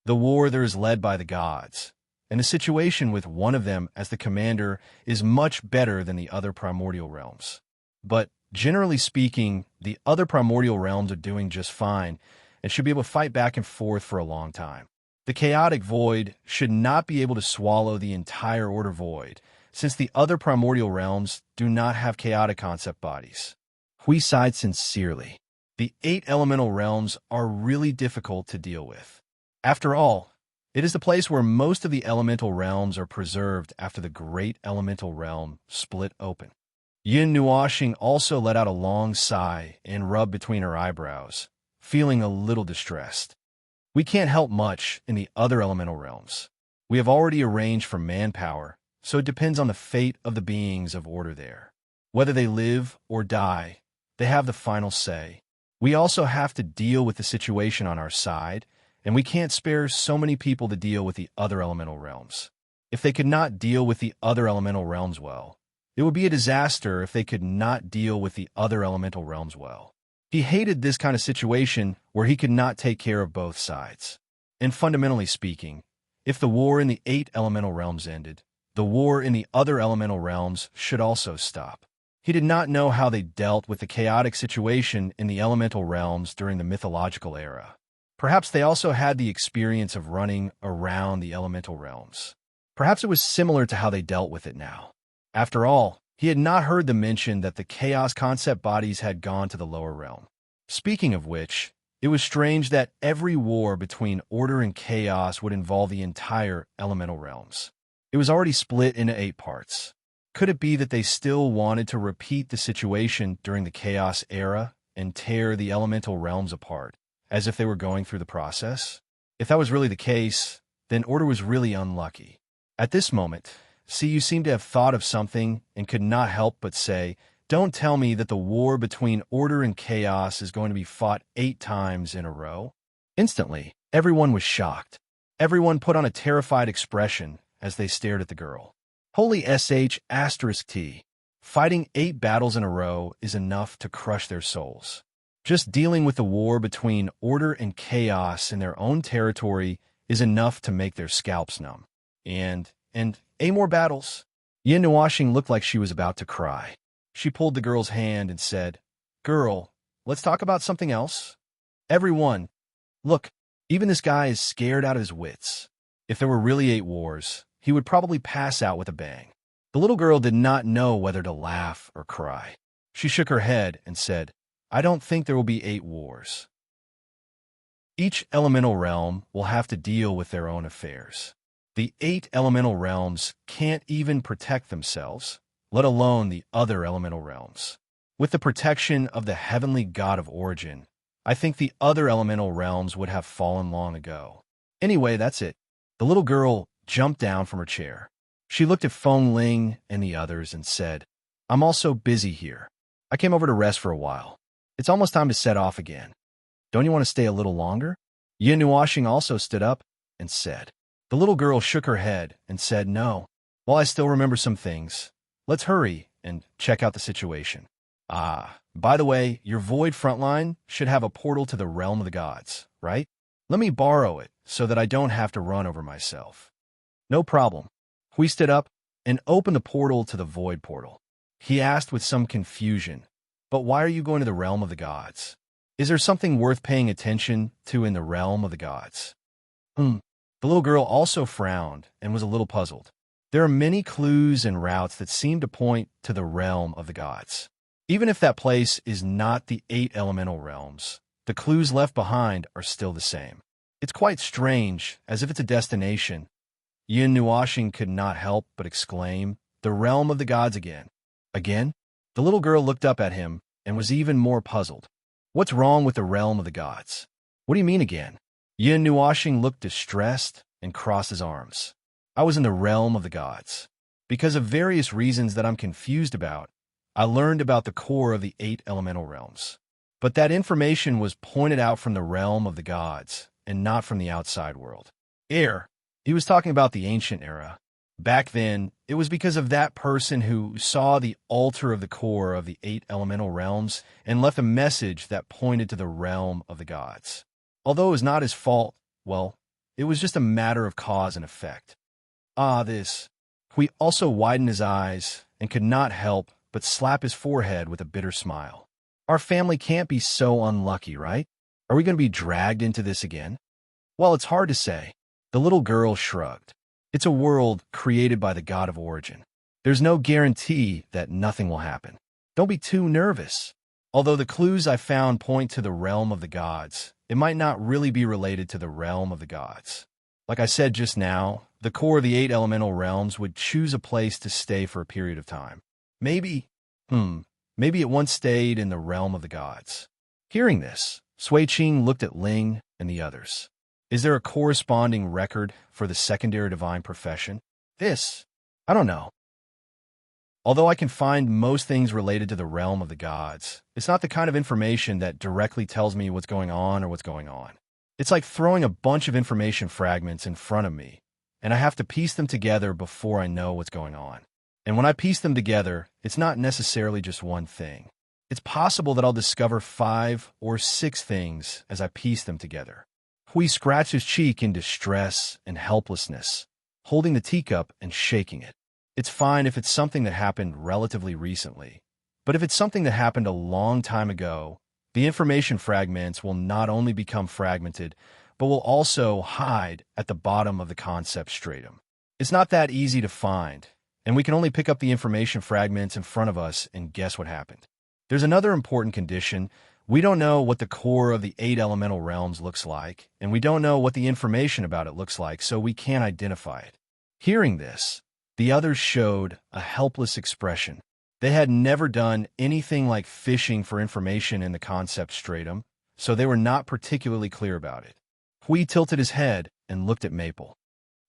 The war there is led by the gods, and the situation with one of them as the commander is much better than the other primordial realms. But, generally speaking, the other primordial realms are doing just fine and should be able to fight back and forth for a long time. The chaotic void should not be able to swallow the entire order void, since the other primordial realms do not have chaotic concept bodies. Hui sighed sincerely. The 8 elemental realms are really difficult to deal with. After all, it is the place where most of the elemental realms are preserved after the great elemental realm split open. Yin Nuoxing also let out a long sigh and rubbed between her eyebrows, feeling a little distressed. We can't help much in the other elemental realms. We have already arranged for manpower, so it depends on the fate of the beings of order there. Whether they live or die, they have the final say. We also have to deal with the situation on our side, and we can't spare so many people to deal with the other elemental realms. If they could not deal with the other elemental realms well, it would be a disaster if they could not deal with the other elemental realms well. He hated this kind of situation where he could not take care of both sides. And fundamentally speaking, if the war in the 8 elemental realms ended, the war in the other elemental realms should also stop. He did not know how they dealt with the chaotic situation in the elemental realms during the mythological era. Perhaps they also had the experience of running around the elemental realms. Perhaps it was similar to how they dealt with it now. After all, he had not heard them mention that the chaos concept bodies had gone to the lower realm. Speaking of which, it was strange that every war between order and chaos would involve the entire elemental realms. It was already split into 8 parts. Could it be that they still wanted to repeat the situation during the chaos era and tear the elemental realms apart, as if they were going through the process? If that was really the case, then order was really unlucky. At this moment, you seem to have thought of something and could not help but say, "Don't tell me that the war between order and chaos is going to be fought 8 times in a row." Instantly, everyone was shocked. Everyone put on a terrified expression as they stared at the girl. Holy **T. Fighting 8 battles in a row is enough to crush their souls. Just dealing with the war between order and chaos in their own territory is enough to make their scalps numb. And 8 more battles. Yin Nuoxing looked like she was about to cry. She pulled the girl's hand and said, "Girl, let's talk about something else." Everyone, look, even this guy is scared out of his wits. If there were really 8 wars, he would probably pass out with a bang. The little girl did not know whether to laugh or cry. She shook her head and said, "I don't think there will be 8 wars. Each elemental realm will have to deal with their own affairs. The 8 elemental realms can't even protect themselves, let alone the other elemental realms. With the protection of the heavenly god of origin, I think the other elemental realms would have fallen long ago. Anyway, that's it." The little girl jumped down from her chair. She looked at Feng Ling and the others and said, "I'm also busy here. I came over to rest for a while. It's almost time to set off again. Don't you want to stay a little longer?" Yin Nuoxing also stood up and said. The little girl shook her head and said, "No. While I still remember some things, let's hurry and check out the situation. By the way, your void frontline should have a portal to the realm of the gods, right? Let me borrow it so that I don't have to run over myself." "No problem." Hui stood up and opened the portal to the void portal. He asked with some confusion, "But why are you going to the realm of the gods? Is there something worth paying attention to in the realm of the gods?" The little girl also frowned and was a little puzzled. There are many clues and routes that seem to point to the realm of the gods. Even if that place is not the 8 elemental realms, the clues left behind are still the same. It's quite strange, as if it's a destination. Yin Nuoxing could not help but exclaim, "The realm of the gods again." "Again?" The little girl looked up at him and was even more puzzled. "What's wrong with the realm of the gods? What do you mean again?" Yin Nuoxing looked distressed and crossed his arms. "I was in the realm of the gods. Because of various reasons that I'm confused about, I learned about the core of the 8 elemental realms. But that information was pointed out from the realm of the gods, and not from the outside world." He was talking about the ancient era. Back then, it was because of that person who saw the altar of the core of the 8 elemental realms and left a message that pointed to the realm of the gods. Although it was not his fault, well, it was just a matter of cause and effect. This. Hui also widened his eyes and could not help but slap his forehead with a bitter smile. Our family can't be so unlucky, right? Are we going to be dragged into this again? Well, it's hard to say. The little girl shrugged. It's a world created by the god of origin. There's no guarantee that nothing will happen. Don't be too nervous. Although the clues I found point to the realm of the gods, it might not really be related to the realm of the gods. Like I said just now, the core of the 8 elemental realms would choose a place to stay for a period of time. Maybe it once stayed in the realm of the gods. Hearing this, Sui Qing looked at Ling and the others. Is there a corresponding record for the secondary divine profession? I don't know. Although I can find most things related to the realm of the gods, it's not the kind of information that directly tells me what's going on or what's going on. It's like throwing a bunch of information fragments in front of me, and I have to piece them together before I know what's going on. And when I piece them together, it's not necessarily just one thing. It's possible that I'll discover 5 or 6 things as I piece them together. Hui scratched his cheek in distress and helplessness, holding the teacup and shaking it. It's fine if it's something that happened relatively recently, but if it's something that happened a long time ago, the information fragments will not only become fragmented, but will also hide at the bottom of the concept stratum. It's not that easy to find, and we can only pick up the information fragments in front of us and guess what happened. There's another important condition. We don't know what the core of the 8 elemental realms looks like, and we don't know what the information about it looks like, so we can't identify it. Hearing this, the others showed a helpless expression. They had never done anything like fishing for information in the concept stratum, so they were not particularly clear about it. Hui tilted his head and looked at Maple.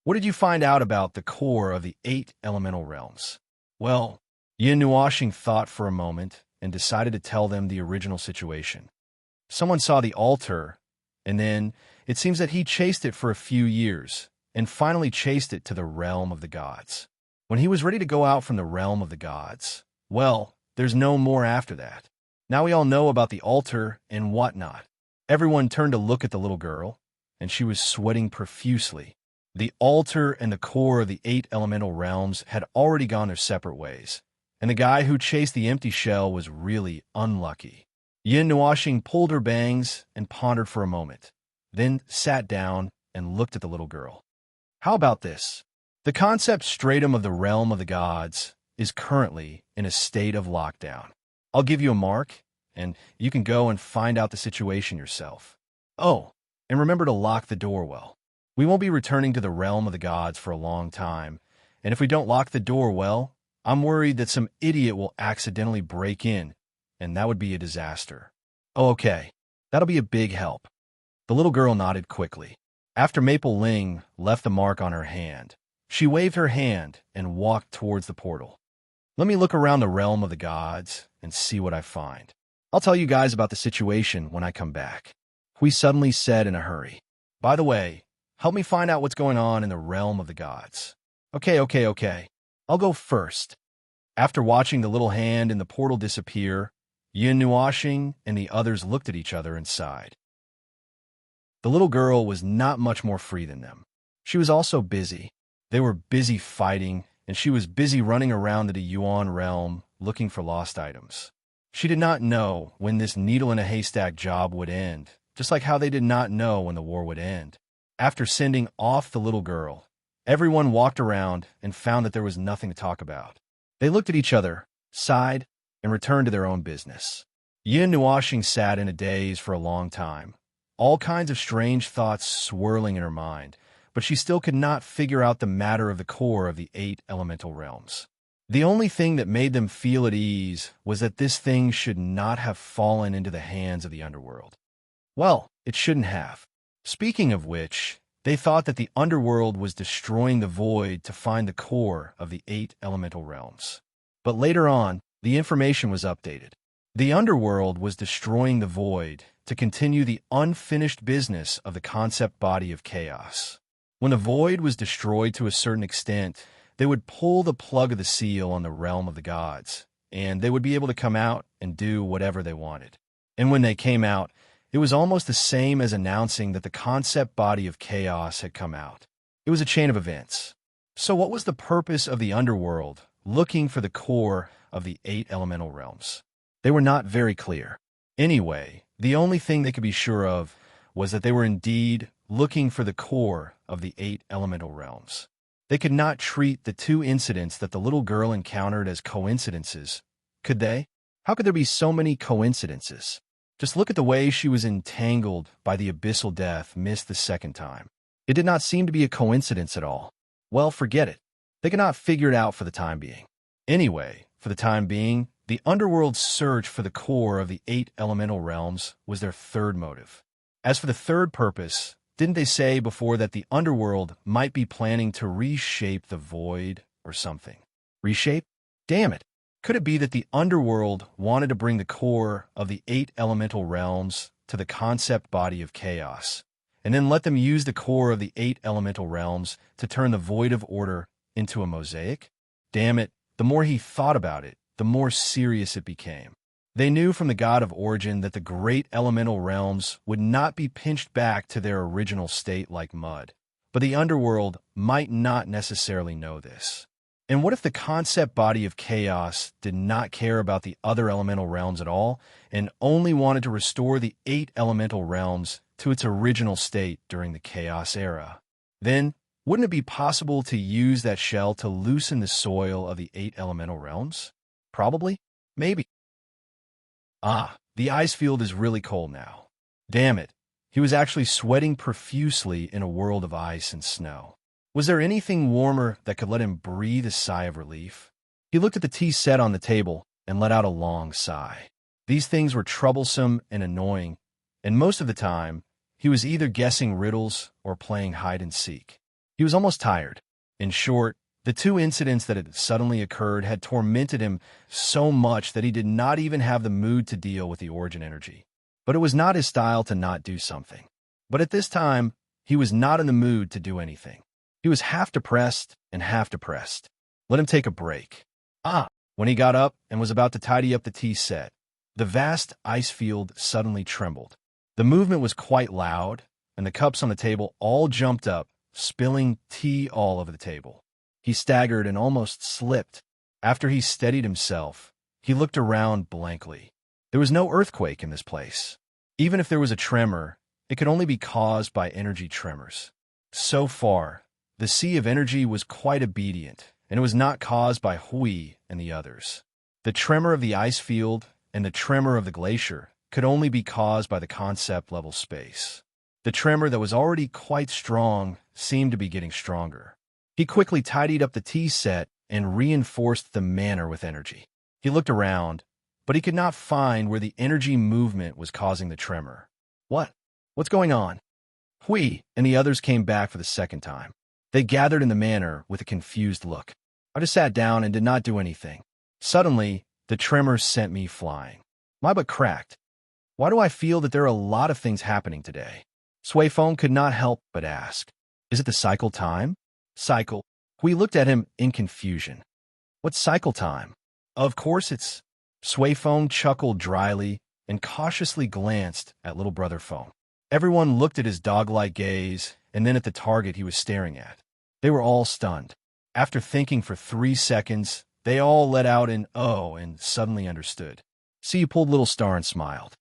What did you find out about the core of the 8 elemental realms? Well, Yin Nuashing thought for a moment and decided to tell them the original situation. Someone saw the altar, and then it seems that he chased it for a few years, and finally chased it to the realm of the gods. When he was ready to go out from the realm of the gods, well, there's no more after that. Now we all know about the altar and whatnot. Everyone turned to look at the little girl, and she was sweating profusely. The altar and the core of the 8 elemental realms had already gone their separate ways, and the guy who chased the empty shell was really unlucky. Yin Nuashing pulled her bangs and pondered for a moment, then sat down and looked at the little girl. How about this? The concept stratum of the realm of the gods is currently in a state of lockdown. I'll give you a mark, and you can go and find out the situation yourself. Oh, and remember to lock the door well. We won't be returning to the realm of the gods for a long time, and if we don't lock the door well, I'm worried that some idiot will accidentally break in, and that would be a disaster. Oh, okay. That'll be a big help. The little girl nodded quickly. After Maple Ling left the mark on her hand, she waved her hand and walked towards the portal. Let me look around the realm of the gods and see what I find. I'll tell you guys about the situation when I come back. Hui suddenly said in a hurry. By the way, help me find out what's going on in the realm of the gods. Okay. I'll go first. After watching the little hand in the portal disappear, Yin Nuashing and the others looked at each other and sighed. The little girl was not much more free than them. She was also busy. They were busy fighting, and she was busy running around the Yuan realm looking for lost items. She did not know when this needle-in-a-haystack job would end, just like how they did not know when the war would end. After sending off the little girl, everyone walked around and found that there was nothing to talk about. They looked at each other, sighed, and returned to their own business. Yin Nuashing sat in a daze for a long time, all kinds of strange thoughts swirling in her mind, but she still could not figure out the matter of the core of the 8 elemental realms. The only thing that made them feel at ease was that this thing should not have fallen into the hands of the underworld. Well, it shouldn't have. Speaking of which, they thought that the underworld was destroying the void to find the core of the 8 elemental realms. But later on, the information was updated. The underworld was destroying the void to continue the unfinished business of the concept body of chaos. When the void was destroyed to a certain extent, they would pull the plug of the seal on the realm of the gods, and they would be able to come out and do whatever they wanted. And when they came out, it was almost the same as announcing that the concept body of chaos had come out. It was a chain of events. So what was the purpose of the underworld looking for the core of the 8 elemental realms? They were not very clear. Anyway, the only thing they could be sure of was that they were indeed looking for the core of the 8 elemental realms. They could not treat the two incidents that the little girl encountered as coincidences, could they? How could there be so many coincidences? Just look at the way she was entangled by the abyssal death missed the second time. It did not seem to be a coincidence at all. Well, forget it. They could not figure it out for the time being. Anyway, for the time being, the underworld's search for the core of the 8 elemental realms was their third motive. As for the third purpose, didn't they say before that the underworld might be planning to reshape the void or something? Reshape? Damn it. Could it be that the underworld wanted to bring the core of the 8 elemental realms to the concept body of chaos, and then let them use the core of the 8 elemental realms to turn the void of order into a mosaic? Damn it, the more he thought about it, the more serious it became. They knew from the god of origin that the great elemental realms would not be pinched back to their original state like mud, but the underworld might not necessarily know this. And what if the concept body of chaos did not care about the other elemental realms at all and only wanted to restore the 8 elemental realms to its original state during the chaos era? Then, wouldn't it be possible to use that shell to loosen the soil of the 8 elemental realms? Probably. Maybe. Ah, the ice field is really cold now. Damn it. He was actually sweating profusely in a world of ice and snow. Was there anything warmer that could let him breathe a sigh of relief? He looked at the tea set on the table and let out a long sigh. These things were troublesome and annoying, and most of the time, he was either guessing riddles or playing hide-and-seek. He was almost tired. In short, the two incidents that had suddenly occurred had tormented him so much that he did not even have the mood to deal with the origin energy. But it was not his style to not do something. But at this time, he was not in the mood to do anything. He was half depressed and half depressed. Let him take a break. When he got up and was about to tidy up the tea set, the vast ice field suddenly trembled. The movement was quite loud, and the cups on the table all jumped up, spilling tea all over the table. He staggered and almost slipped. After he steadied himself, he looked around blankly. There was no earthquake in this place. Even if there was a tremor, it could only be caused by energy tremors. So far, the sea of energy was quite obedient, and it was not caused by Hui and the others. The tremor of the ice field and the tremor of the glacier could only be caused by the concept-level space. The tremor that was already quite strong seemed to be getting stronger. He quickly tidied up the tea set and reinforced the manor with energy. He looked around, but he could not find where the energy movement was causing the tremor. What's going on? Hui and the others came back for the second time. They gathered in the manor with a confused look. I just sat down and did not do anything. Suddenly, the tremor sent me flying. My butt cracked. Why do I feel that there are a lot of things happening today? Sui Feng could not help but ask. Is it the cycle time? Cycle. Hui looked at him in confusion. What's cycle time? Of course it's... Sui Feng chuckled dryly and cautiously glanced at little brother Feng. Everyone looked at his dog-like gaze and then at the target he was staring at. They were all stunned. After thinking for 3 seconds, they all let out an "oh" and suddenly understood. See, you pulled Little Star and smiled.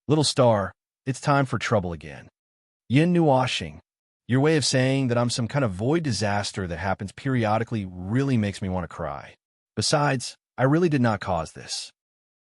Little Star, it's time for trouble again. Yin Nuashing, your way of saying that I'm some kind of void disaster that happens periodically really makes me want to cry. Besides, I really did not cause this.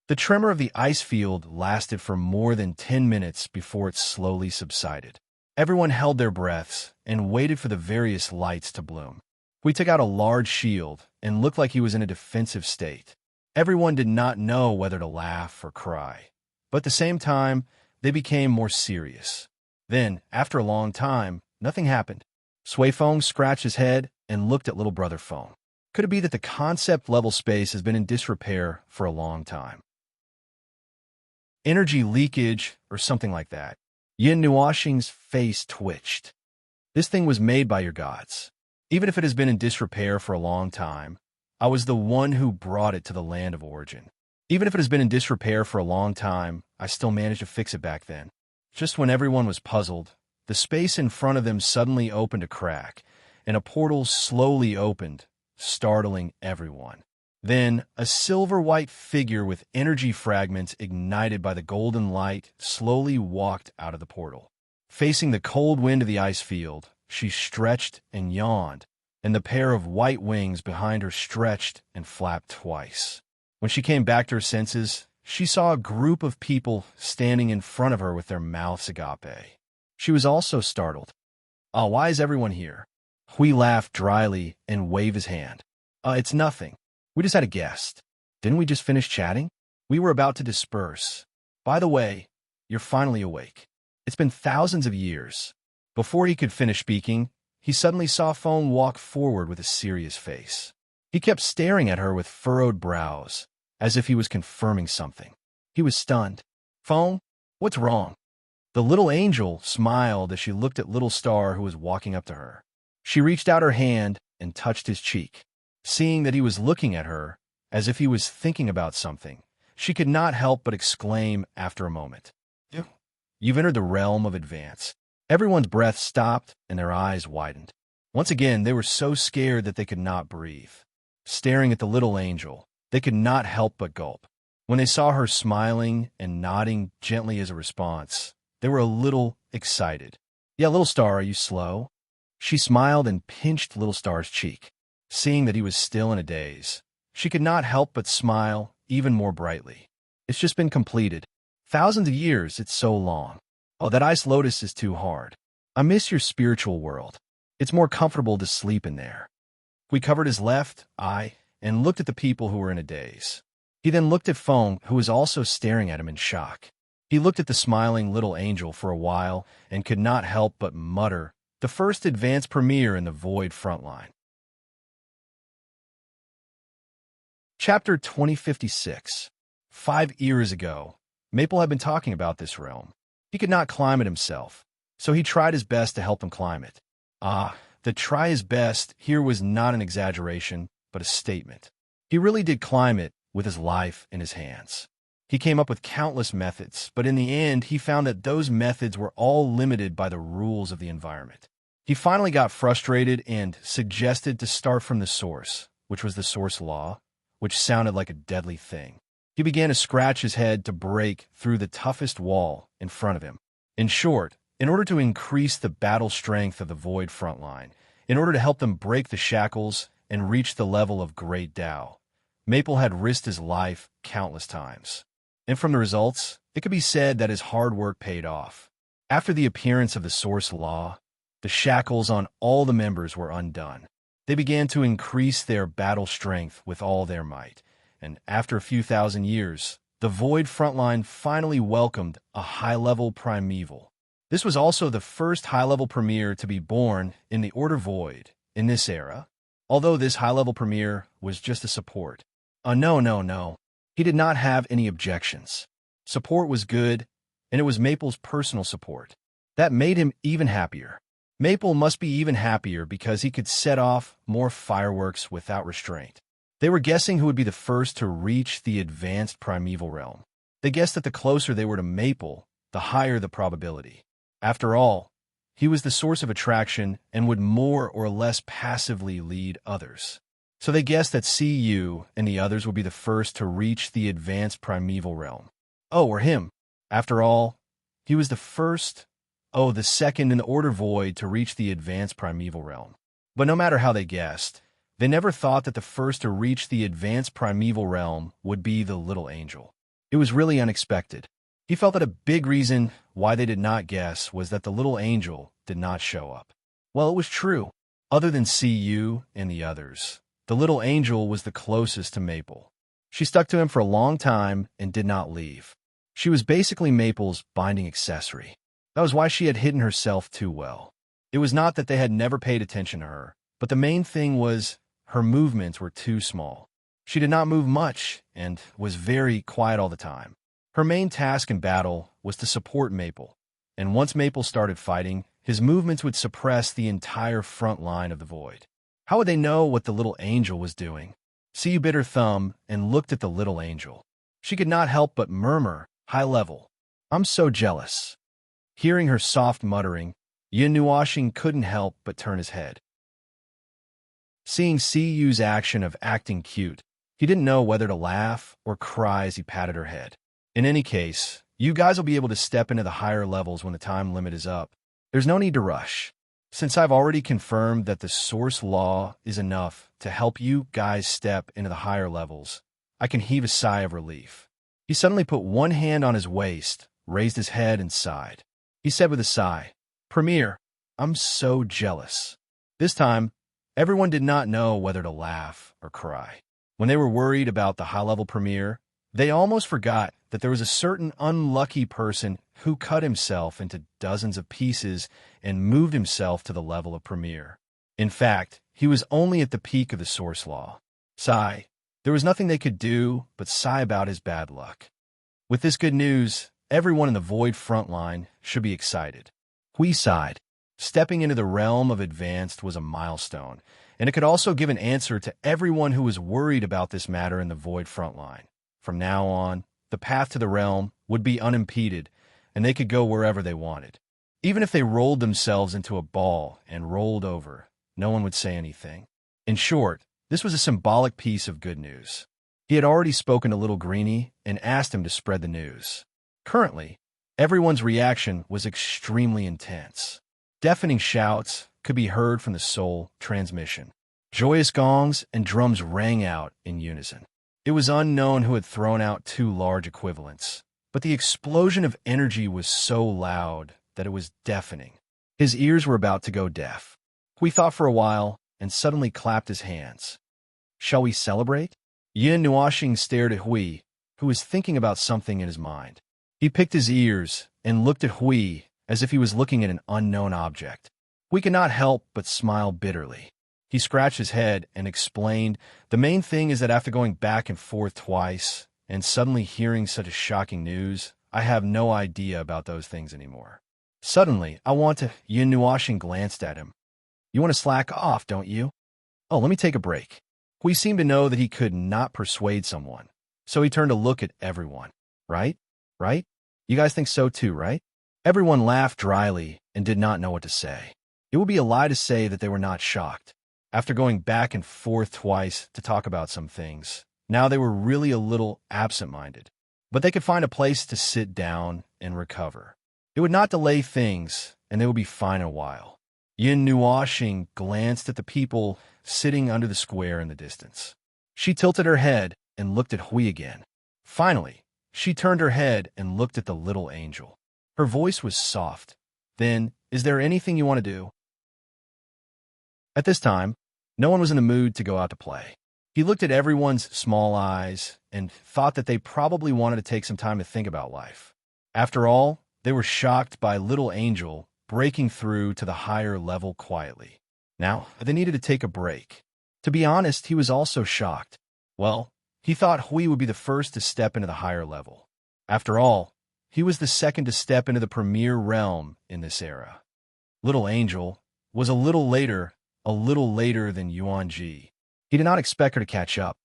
The tremor of the ice field lasted for more than 10 minutes before it slowly subsided. Everyone held their breaths and waited for the various lights to bloom. We took out a large shield and looked like he was in a defensive state. Everyone did not know whether to laugh or cry, but at the same time, they became more serious. Then, after a long time, nothing happened. Sui Feng scratched his head and looked at little brother Feng. Could it be that the concept-level space has been in disrepair for a long time? Energy leakage or something like that. Yin Nuashing's face twitched. This thing was made by your gods. Even if it has been in disrepair for a long time, I was the one who brought it to the land of origin. Even if it has been in disrepair for a long time, I still managed to fix it back then. Just when everyone was puzzled, the space in front of them suddenly opened a crack, and a portal slowly opened, startling everyone. Then, a silver-white figure with energy fragments ignited by the golden light slowly walked out of the portal. Facing the cold wind of the ice field, she stretched and yawned, and the pair of white wings behind her stretched and flapped twice. When she came back to her senses, she saw a group of people standing in front of her with their mouths agape. She was also startled. "Oh, why is everyone here?" Hui laughed dryly and waved his hand. It's nothing. We just had a guest. Didn't we just finish chatting? We were about to disperse. By the way, you're finally awake. It's been thousands of years." Before he could finish speaking, he suddenly saw Feng walk forward with a serious face. He kept staring at her with furrowed brows, as if he was confirming something. He was stunned. "Feng, what's wrong?" The little angel smiled as she looked at Little Star, who was walking up to her. She reached out her hand and touched his cheek. Seeing that he was looking at her, as if he was thinking about something, she could not help but exclaim after a moment, "You've entered the realm of advance." Everyone's breath stopped and their eyes widened. Once again, they were so scared that they could not breathe. Staring at the little angel, they could not help but gulp. When they saw her smiling and nodding gently as a response, they were a little excited. "Yeah, Little Star, are you slow?" She smiled and pinched Little Star's cheek. Seeing that he was still in a daze, she could not help but smile even more brightly. "It's just been completed. Thousands of years, it's so long. Oh, that ice lotus is too hard. I miss your spiritual world. It's more comfortable to sleep in there." We covered his left eye and looked at the people who were in a daze. He then looked at Feng, who was also staring at him in shock. He looked at the smiling little angel for a while and could not help but mutter, "The first advanced premier in the Void Frontline." Chapter 2056. 5 years ago, Maple had been talking about this realm. He could not climb it himself, so he tried his best to help him climb it. The try his best here was not an exaggeration, but a statement. He really did climb it with his life in his hands. He came up with countless methods, but in the end, he found that those methods were all limited by the rules of the environment. He finally got frustrated and suggested to start from the source, which was the source law, which sounded like a deadly thing. He began to scratch his head to break through the toughest wall in front of him. In short, in order to increase the battle strength of the Void Frontline, in order to help them break the shackles and reach the level of Great Tao, Maple had risked his life countless times. And from the results, it could be said that his hard work paid off. After the appearance of the Source Law, the shackles on all the members were undone. They began to increase their battle strength with all their might, and after a few thousand years, the Void Frontline finally welcomed a high-level primeval. This was also the first high-level premier to be born in the Order Void in this era, although this high-level premier was just a support. No. He did not have any objections. Support was good, and it was Maple's personal support. That made him even happier. Maple must be even happier because he could set off more fireworks without restraint. They were guessing who would be the first to reach the advanced primeval realm. They guessed that the closer they were to Maple, the higher the probability. After all, he was the source of attraction and would more or less passively lead others. So they guessed that CU and the others would be the first to reach the advanced primeval realm. Or him. After all, he was the second in the Order Void to reach the advanced primeval realm. But no matter how they guessed, they never thought that the first to reach the advanced primeval realm would be the little angel. It was really unexpected. He felt that a big reason why they did not guess was that the little angel did not show up. Well, it was true. Other than CU and the others, the little angel was the closest to Maple. She stuck to him for a long time and did not leave. She was basically Maple's binding accessory. That was why she had hidden herself too well. It was not that they had never paid attention to her, but the main thing was her movements were too small. She did not move much and was very quiet all the time. Her main task in battle was to support Maple, and once Maple started fighting, his movements would suppress the entire front line of the Void. How would they know what the little angel was doing? CU bit her thumb and looked at the little angel. She could not help but murmur, "High level. I'm so jealous." Hearing her soft muttering, Yin Nuashing couldn't help but turn his head. Seeing CU's action of acting cute, he didn't know whether to laugh or cry as he patted her head. In any case, you guys will be able to step into the higher levels when the time limit is up. There's no need to rush. Since I've already confirmed that the source law is enough to help you guys step into the higher levels, I can heave a sigh of relief. He suddenly put one hand on his waist, raised his head, and sighed. He said with a sigh, "Premier, I'm so jealous." This time, everyone did not know whether to laugh or cry. When they were worried about the high-level premier, they almost forgot that there was a certain unlucky person who cut himself into dozens of pieces and moved himself to the level of premier. In fact, he was only at the peak of the source law. Sigh. There was nothing they could do but sigh about his bad luck. With this good news, everyone in the Void front line should be excited. Hui sighed. Stepping into the realm of advanced was a milestone, and it could also give an answer to everyone who was worried about this matter in the Void front line. From now on, the path to the realm would be unimpeded, and they could go wherever they wanted. Even if they rolled themselves into a ball and rolled over, no one would say anything. In short, this was a symbolic piece of good news. He had already spoken to Little Greenie and asked him to spread the news. Currently, everyone's reaction was extremely intense. Deafening shouts could be heard from the Soul transmission. Joyous gongs and drums rang out in unison. It was unknown who had thrown out two large equivalents, but the explosion of energy was so loud that it was deafening. His ears were about to go deaf. Hui thought for a while and suddenly clapped his hands. "Shall we celebrate?" Yin Nuoxing stared at Hui, who was thinking about something in his mind. He picked his ears and looked at Hui as if he was looking at an unknown object. Hui could not help but smile bitterly. He scratched his head and explained, "The main thing is that after going back and forth twice and suddenly hearing such a shocking news, I have no idea about those things anymore. Suddenly, I want to—" Yin Nuoxing glanced at him. "You want to slack off, don't you? Oh, let me take a break." Hui seemed to know that he could not persuade someone, so he turned to look at everyone. Right? Right? You guys think so too, right? Everyone laughed dryly and did not know what to say. It would be a lie to say that they were not shocked. After going back and forth twice to talk about some things, now they were really a little absent-minded. But they could find a place to sit down and recover. It would not delay things, and they would be fine in a while. Yin Nuoxing glanced at the people sitting under the square in the distance. She tilted her head and looked at Hui again. Finally, she turned her head and looked at the little angel. Her voice was soft. "Then, is there anything you want to do?" At this time, no one was in the mood to go out to play. He looked at everyone's small eyes and thought that they probably wanted to take some time to think about life. After all, they were shocked by Little Angel breaking through to the higher level quietly. Now, they needed to take a break. To be honest, he was also shocked. Well, he thought Hui would be the first to step into the higher level. After all, he was the second to step into the premier realm in this era. Little Angel was a little later than Yuan Ji. He did not expect her to catch up.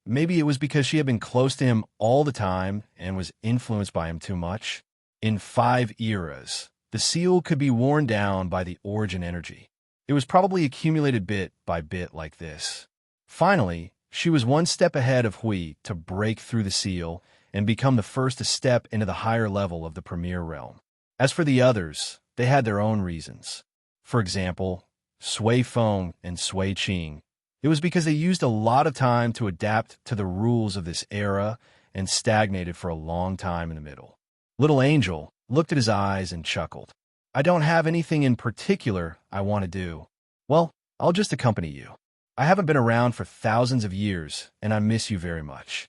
Maybe it was because she had been close to him all the time and was influenced by him too much. In 5 eras, the seal could be worn down by the origin energy. It was probably accumulated bit by bit like this. Finally, she was one step ahead of Hui to break through the seal and become the first to step into the higher level of the premier realm. As for the others, they had their own reasons. For example, Sui Feng and Sui Qing. It was because they used a lot of time to adapt to the rules of this era and stagnated for a long time in the middle. Little Angel looked at his eyes and chuckled. "I don't have anything in particular I want to do. Well, I'll just accompany you. I haven't been around for thousands of years, and I miss you very much."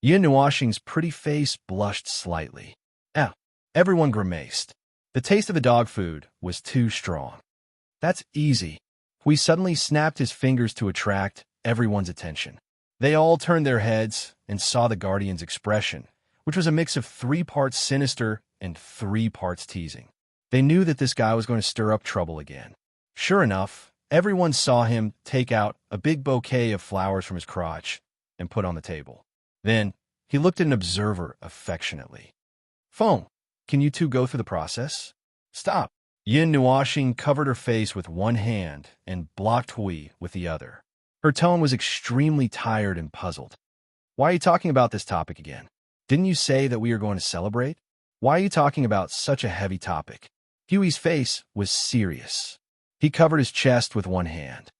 Yin Nuoxing's pretty face blushed slightly. Everyone grimaced. The taste of the dog food was too strong. "That's easy." Hui suddenly snapped his fingers to attract everyone's attention. They all turned their heads and saw the Guardian's expression, which was a mix of 3 parts sinister and 3 parts teasing. They knew that this guy was going to stir up trouble again. Sure enough, everyone saw him take out a big bouquet of flowers from his crotch and put on the table. Then, he looked at an observer affectionately. "Feng, can you two go through the process?" "Stop." Yin Nuoxing covered her face with one hand and blocked Hui with the other. Her tone was extremely tired and puzzled. "Why are you talking about this topic again? Didn't you say that we are going to celebrate? Why are you talking about such a heavy topic?" Huey's face was serious. He covered his chest with one hand.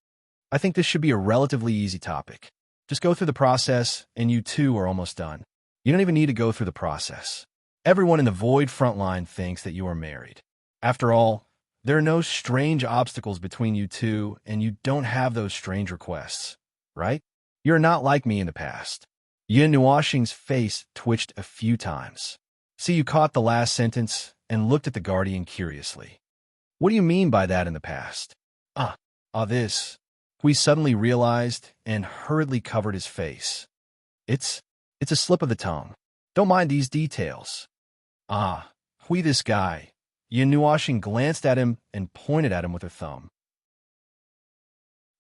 I think this should be a relatively easy topic. Just go through the process, and you two are almost done. You don't even need to go through the process. Everyone in the Void frontline thinks that you are married. After all, there are no strange obstacles between you two, and you don't have those strange requests, right? You're not like me in the past. Yin Nuoxing's face twitched a few times. See, you caught the last sentence and looked at the Guardian curiously. What do you mean by that in the past? This. Hui suddenly realized and hurriedly covered his face. It's a slip of the tongue. Don't mind these details. Hui, this guy. Yin Nuoxing glanced at him and pointed at him with her thumb.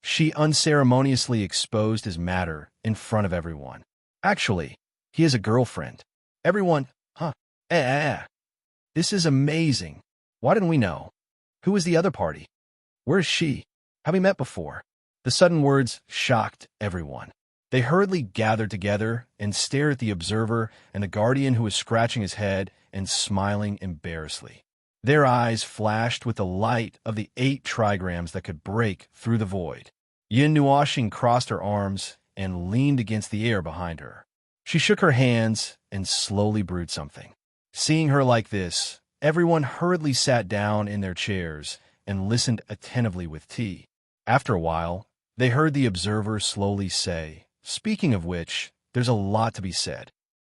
She unceremoniously exposed his matter in front of everyone. Actually, he has a girlfriend. Everyone, This is amazing. Why didn't we know? Who is the other party? Where is she? Have we met before? The sudden words shocked everyone. They hurriedly gathered together and stared at the observer and the Guardian, who was scratching his head and smiling embarrassedly. Their eyes flashed with the light of the 8 trigrams that could break through the void. Yin Nuoxing crossed her arms and leaned against the air behind her. She shook her hands and slowly brewed something. Seeing her like this, everyone hurriedly sat down in their chairs and listened attentively with tea. After a while, they heard the observer slowly say, "Speaking of which, there's a lot to be said.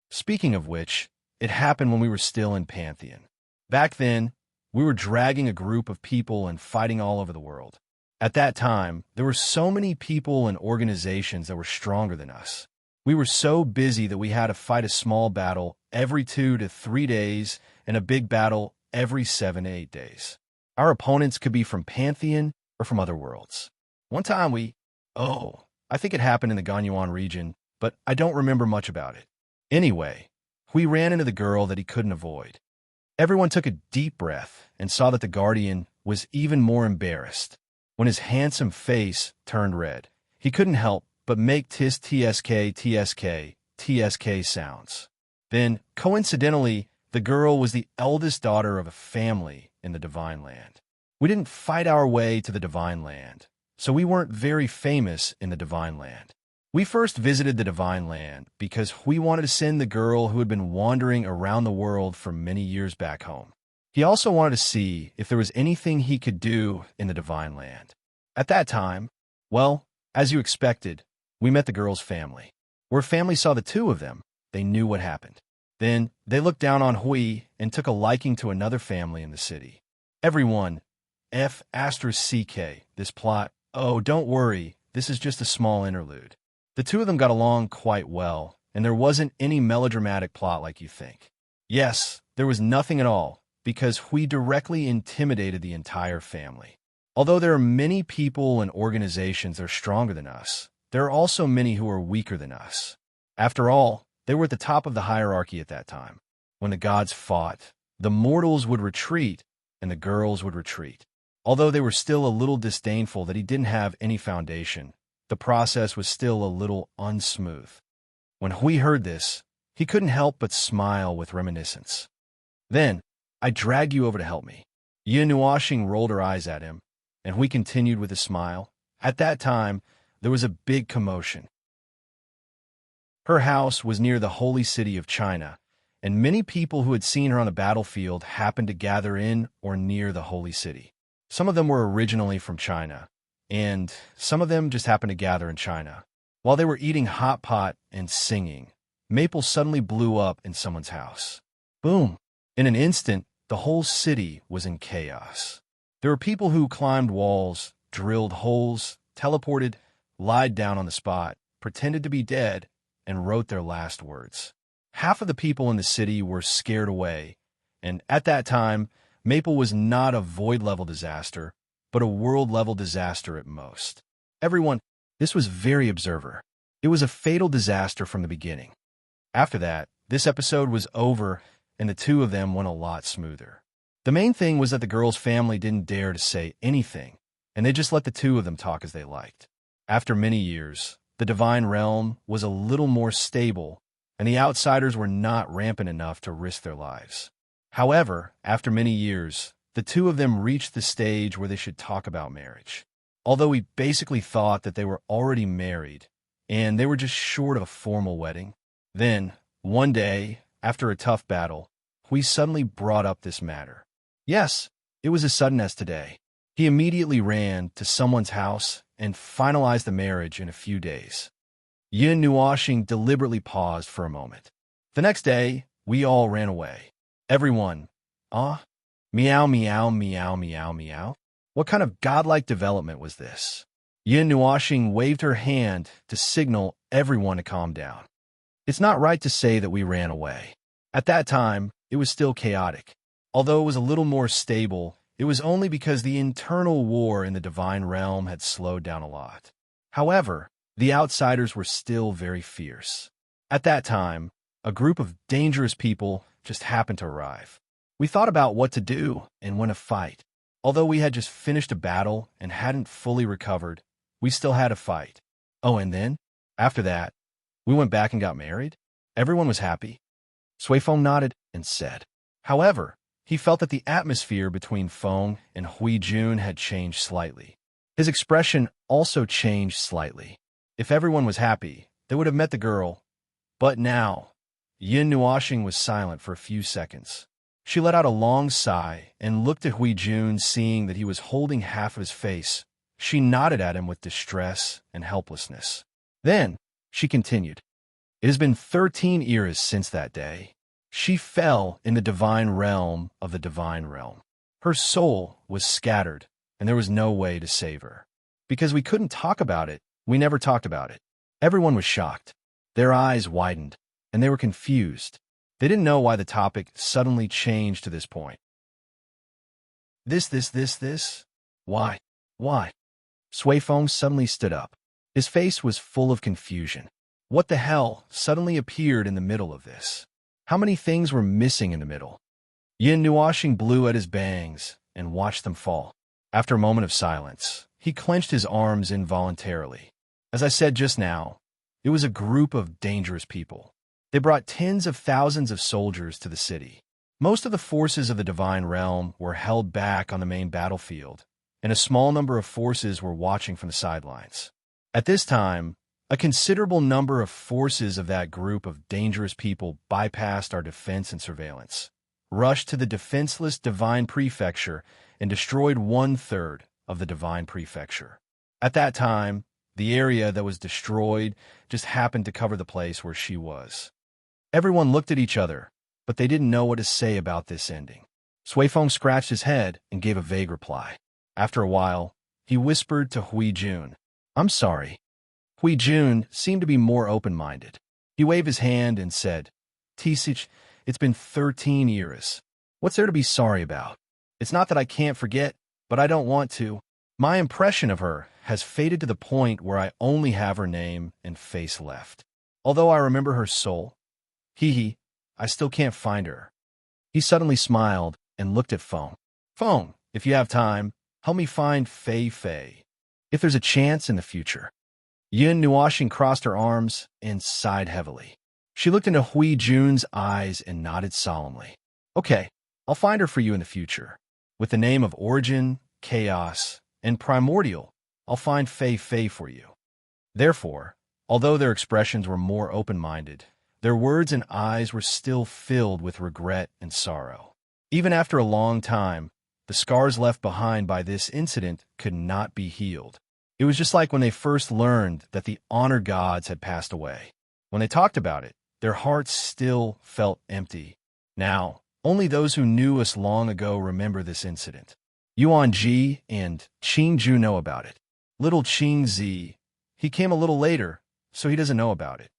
Speaking of which, it happened when we were still in Pantheon. Back then, we were dragging a group of people and fighting all over the world. At that time, there were so many people and organizations that were stronger than us. We were so busy that we had to fight a small battle every 2 to 3 days and a big battle every 7 to 8 days. Our opponents could be from Pantheon or from other worlds. One time I think it happened in the Ganyuan region, but I don't remember much about it. Anyway, we ran into the girl that he couldn't avoid. Everyone took a deep breath and saw that the Guardian was even more embarrassed. When his handsome face turned red, he couldn't help but make TSK sounds. Then, coincidentally, the girl was the eldest daughter of a family in the Divine Land. We didn't fight our way to the Divine Land, so we weren't very famous in the Divine Land. We first visited the Divine Land because we wanted to send the girl who had been wandering around the world for many years back home. He also wanted to see if there was anything he could do in the Divine Land. At that time, well, as you expected, we met the girl's family. Where family saw the two of them, they knew what happened. Then they looked down on Hui and took a liking to another family in the city. Everyone, F***CK, this plot, don't worry, this is just a small interlude. The two of them got along quite well, and there wasn't any melodramatic plot like you think. Yes, there was nothing at all, because Hui directly intimidated the entire family. Although there are many people and organizations that are stronger than us, there are also many who are weaker than us. After all, they were at the top of the hierarchy at that time. When the gods fought, the mortals would retreat, and the girls would retreat. Although they were still a little disdainful that he didn't have any foundation, the process was still a little unsmooth. When Hui heard this, he couldn't help but smile with reminiscence. Then, I dragged you over to help me. Yin Nuoxing rolled her eyes at him, and Hui continued with a smile. At that time, there was a big commotion. Her house was near the holy city of China, and many people who had seen her on the battlefield happened to gather in or near the holy city. Some of them were originally from China, and some of them just happened to gather in China. While they were eating hot pot and singing, Maple suddenly blew up in someone's house. Boom! In an instant, the whole city was in chaos. There were people who climbed walls, drilled holes, teleported, lied down on the spot, pretended to be dead, and wrote their last words. Half of the people in the city were scared away, and at that time, Maple was not a void-level disaster, but a world-level disaster at most. This was very observer. It was a fatal disaster from the beginning. After that, this episode was over, and the two of them went a lot smoother. The main thing was that the girl's family didn't dare to say anything, and they just let the two of them talk as they liked. After many years, the Divine Realm was a little more stable, and the outsiders were not rampant enough to risk their lives. However, after many years, the two of them reached the stage where they should talk about marriage. Although we basically thought that they were already married, and they were just short of a formal wedding. Then, one day, after a tough battle, we suddenly brought up this matter. Yes, it was as sudden as today. He immediately ran to someone's house and finalized the marriage in a few days. Yin Nuoxing deliberately paused for a moment. The next day, we all ran away. Everyone, meow, meow, meow, meow, meow. What kind of godlike development was this? Yin Nuoxing waved her hand to signal everyone to calm down. It's not right to say that we ran away. At that time, it was still chaotic. Although it was a little more stable, it was only because the internal war in the divine realm had slowed down a lot. However, the outsiders were still very fierce. At that time, a group of dangerous people just happened to arrive. We thought about what to do and when to fight. Although we had just finished a battle and hadn't fully recovered, we still had a fight. Oh, and then, after that, we went back and got married? Everyone was happy. Sui Feng nodded and said. However, he felt that the atmosphere between Feng and Hui Jun had changed slightly. His expression also changed slightly. If everyone was happy, they would have met the girl. But now, Yin Nuoxing was silent for a few seconds. She let out a long sigh and looked at Hui Jun, seeing that he was holding half of his face. She nodded at him with distress and helplessness. Then, she continued. It has been 13 eras since that day. She fell in the divine realm of the divine realm. Her soul was scattered, and there was no way to save her. Because we couldn't talk about it, we never talked about it. Everyone was shocked. Their eyes widened, and they were confused. They didn't know why the topic suddenly changed to this point. This? Why? Sui Feng suddenly stood up. His face was full of confusion. What the hell suddenly appeared in the middle of this? How many things were missing in the middle? Yin Nuoxing blew at his bangs and watched them fall. After a moment of silence, he clenched his arms involuntarily. As I said just now, it was a group of dangerous people. They brought tens of thousands of soldiers to the city. Most of the forces of the divine realm were held back on the main battlefield, and a small number of forces were watching from the sidelines. At this time, a considerable number of forces of that group of dangerous people bypassed our defense and surveillance, rushed to the defenseless divine prefecture, and destroyed 1/3 of the divine prefecture. At that time, the area that was destroyed just happened to cover the place where she was. Everyone looked at each other, but they didn't know what to say about this ending. Sui Feng scratched his head and gave a vague reply. After a while, he whispered to Hui Jun, "I'm sorry." Hui Jun seemed to be more open-minded. He waved his hand and said, "Tisich, it's been 13 years. What's there to be sorry about? It's not that I can't forget, but I don't want to. My impression of her has faded to the point where I only have her name and face left. Although I remember her soul, I still can't find her." He suddenly smiled and looked at Feng. "Feng, if you have time, help me find Fei Fei, if there's a chance in the future." Yin Nuoxing crossed her arms and sighed heavily. She looked into Hui Jun's eyes and nodded solemnly. "Okay, I'll find her for you in the future. With the name of Origin, Chaos, and Primordial, I'll find Fei Fei for you." Therefore, although their expressions were more open-minded, their words and eyes were still filled with regret and sorrow. Even after a long time, the scars left behind by this incident could not be healed. It was just like when they first learned that the honor gods had passed away. When they talked about it, their hearts still felt empty. Now, only those who knew us long ago remember this incident. Yuan Ji and Qing Ju know about it. Little Qing Zi, he came a little later, so he doesn't know about it.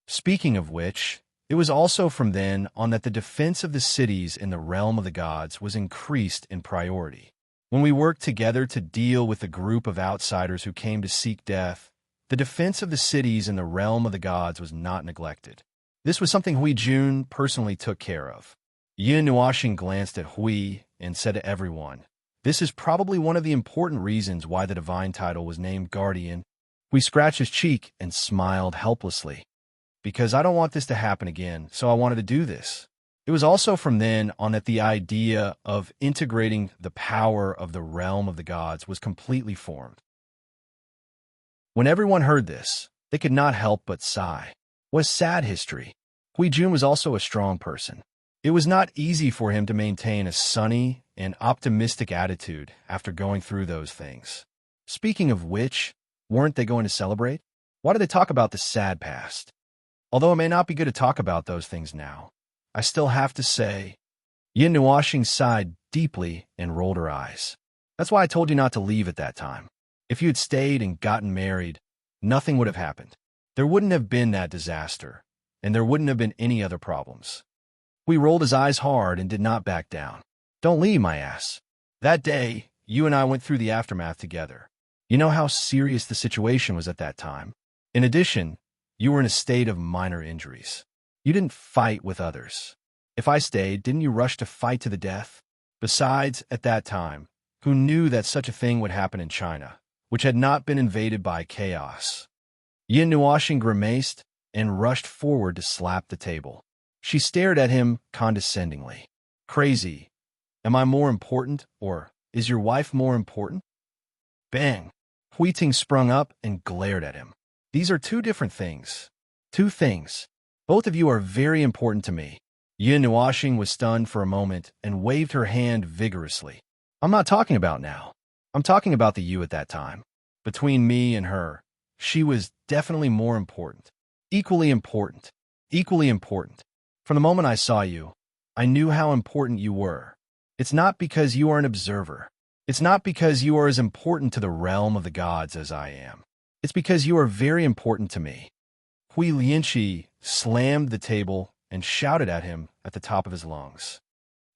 Speaking of which, it was also from then on that the defense of the cities in the realm of the gods was increased in priority. When we worked together to deal with the group of outsiders who came to seek death, the defense of the cities in the realm of the gods was not neglected. This was something Hui Jun personally took care of. Yin Nuoxing glanced at Hui and said to everyone, "This is probably one of the important reasons why the divine title was named Guardian." Hui scratched his cheek and smiled helplessly. "Because I don't want this to happen again, so I wanted to do this." It was also from then on that the idea of integrating the power of the realm of the gods was completely formed. When everyone heard this, they could not help but sigh. What a sad history. Hui Jun was also a strong person. It was not easy for him to maintain a sunny and optimistic attitude after going through those things. Speaking of which, weren't they going to celebrate? Why do they talk about the sad past? Although it may not be good to talk about those things now, I still have to say, Yin Nuoxing sighed deeply and rolled her eyes. That's why I told you not to leave at that time. If you had stayed and gotten married, nothing would have happened. There wouldn't have been that disaster, and there wouldn't have been any other problems. We rolled his eyes hard and did not back down. Don't leave, my ass. That day, you and I went through the aftermath together. You know how serious the situation was at that time. In addition, you were in a state of minor injuries. You didn't fight with others. If I stayed, didn't you rush to fight to the death? Besides, at that time, who knew that such a thing would happen in China, which had not been invaded by chaos? Yin Nuoxing grimaced and rushed forward to slap the table. She stared at him condescendingly. Crazy. Am I more important, or is your wife more important? Bang! Hui Ting sprung up and glared at him. These are two different things. Two things. Both of you are very important to me. Yin Nuoxing was stunned for a moment and waved her hand vigorously. I'm not talking about now. I'm talking about the you at that time. Between me and her, she was definitely more important. Equally important. Equally important. From the moment I saw you, I knew how important you were. It's not because you are an observer. It's not because you are as important to the realm of the gods as I am. It's because you are very important to me. Hui Lianqi slammed the table and shouted at him at the top of his lungs.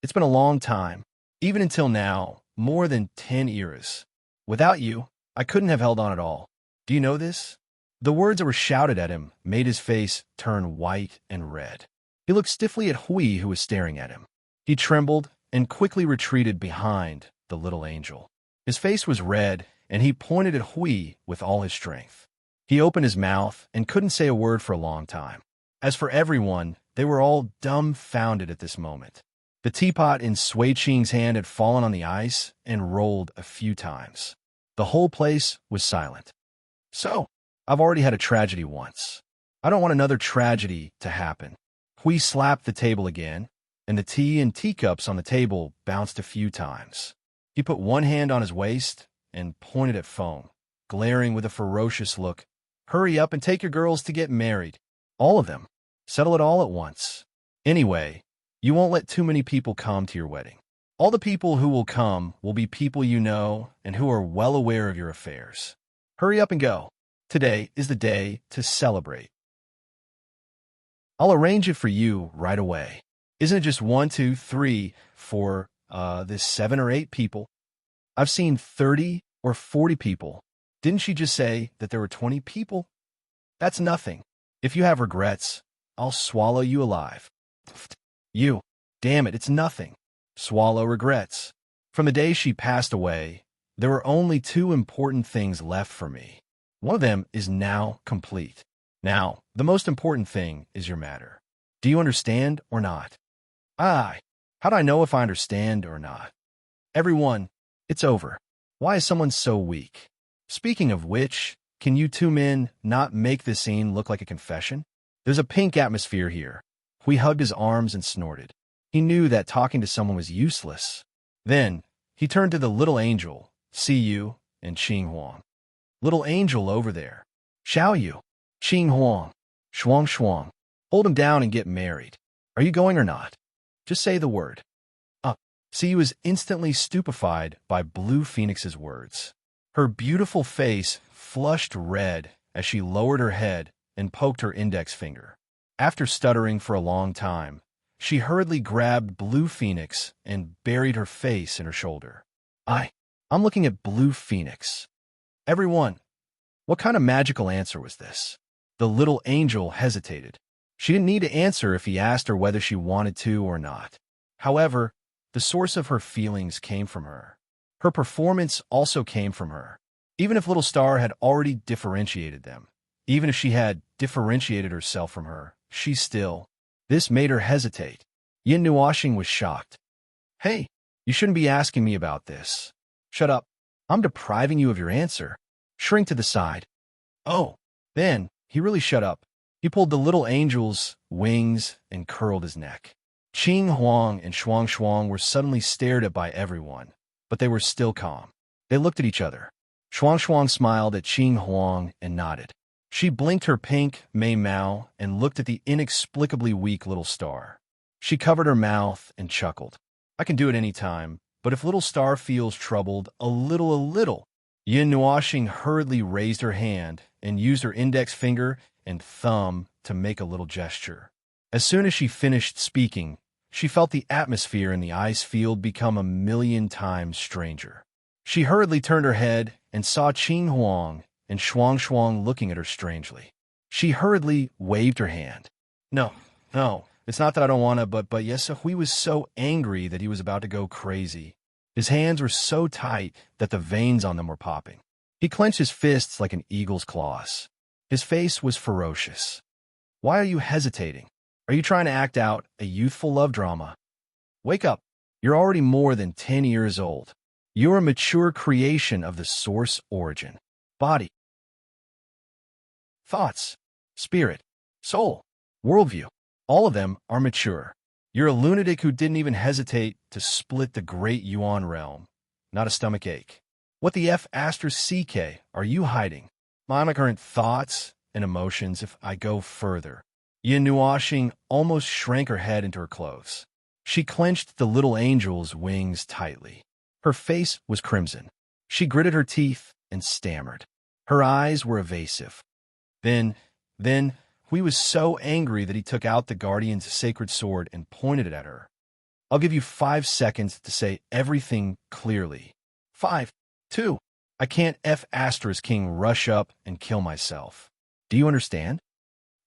It's been a long time, even until now, more than 10 eras. Without you, I couldn't have held on at all. Do you know this? The words that were shouted at him made his face turn white and red. He looked stiffly at Hui, who was staring at him. He trembled and quickly retreated behind the little angel. His face was red, and he pointed at Hui with all his strength. He opened his mouth and couldn't say a word for a long time. As for everyone, they were all dumbfounded at this moment. The teapot in Sui Qing's hand had fallen on the ice and rolled a few times. The whole place was silent. So, I've already had a tragedy once. I don't want another tragedy to happen. Hui slapped the table again, and the tea and teacups on the table bounced a few times. He put one hand on his waist and pointed at Feng, glaring with a ferocious look. Hurry up and take your girls to get married. All of them. Settle it all at once. Anyway, you won't let too many people come to your wedding. All the people who will come will be people you know and who are well aware of your affairs. Hurry up and go. Today is the day to celebrate. I'll arrange it for you right away. Isn't it just 1, 2, 3, 4, this 7 or 8 people? I've seen 30 or 40 people. Didn't she just say that there were 20 people? That's nothing. If you have regrets, I'll swallow you alive. You. Damn it, it's nothing. Swallow regrets. From the day she passed away, there were only 2 important things left for me. One of them is now complete. Now, the most important thing is your matter. Do you understand or not? How do I know if I understand or not? Everyone, it's over. Why is someone so weak? Speaking of which, can you 2 men not make this scene look like a confession? There's a pink atmosphere here. Hui hugged his arms and snorted. He knew that talking to someone was useless. Then, he turned to the little angel, Siyu, and Qing Huang. Little angel over there. Xiao Yu. Qing Huang. Shuang Shuang. Hold him down and get married. Are you going or not? Just say the word. Siyu was instantly stupefied by Blue Phoenix's words. Her beautiful face flushed red as she lowered her head and poked her index finger. After stuttering for a long time, she hurriedly grabbed Blue Phoenix and buried her face in her shoulder. I'm looking at Blue Phoenix. Everyone, what kind of magical answer was this? The little angel hesitated. She didn't need to answer if he asked her whether she wanted to or not. However, the source of her feelings came from her. Her performance also came from her. Even if Little Star had already differentiated them, even if she had differentiated herself from her, she still. This made her hesitate. Yin Nuashing was shocked. Hey, you shouldn't be asking me about this. Shut up. I'm depriving you of your answer. Shrink to the side. Oh, then, he really shut up. He pulled the little angel's wings and curled his neck. Qing Huang and Shuang Shuang were suddenly stared at by everyone, but they were still calm. They looked at each other. Shuang Shuang smiled at Qing Huang and nodded. She blinked her pink Mei Mao and looked at the inexplicably weak little star. She covered her mouth and chuckled. I can do it any time, but if little star feels troubled, a little. Yin Nuashing hurriedly raised her hand and used her index finger and thumb to make a little gesture. As soon as she finished speaking, she felt the atmosphere in the ice field become 1,000,000 times stranger. She hurriedly turned her head and saw Qing Huang and Shuang Shuang looking at her strangely. She hurriedly waved her hand. No, it's not that I don't want to, but yes, Hui was so angry that he was about to go crazy. His hands were so tight that the veins on them were popping. He clenched his fists like an eagle's claws. His face was ferocious. Why are you hesitating? Are you trying to act out a youthful love drama? Wake up. You're already more than 10 years old. You're a mature creation of the source origin. Body, thoughts, spirit, soul, worldview. All of them are mature. You're a lunatic who didn't even hesitate to split the great Yuan realm. Not a stomach ache. What the F*** are you hiding? My current thoughts and emotions if I go further. Yin Nuashing almost shrank her head into her clothes. She clenched the little angel's wings tightly. Her face was crimson. She gritted her teeth and stammered. Her eyes were evasive. Then, Hui was so angry that he took out the guardian's sacred sword and pointed it at her. I'll give you 5 seconds to say everything clearly. 5, 2, I can't King rush up and kill myself. Do you understand?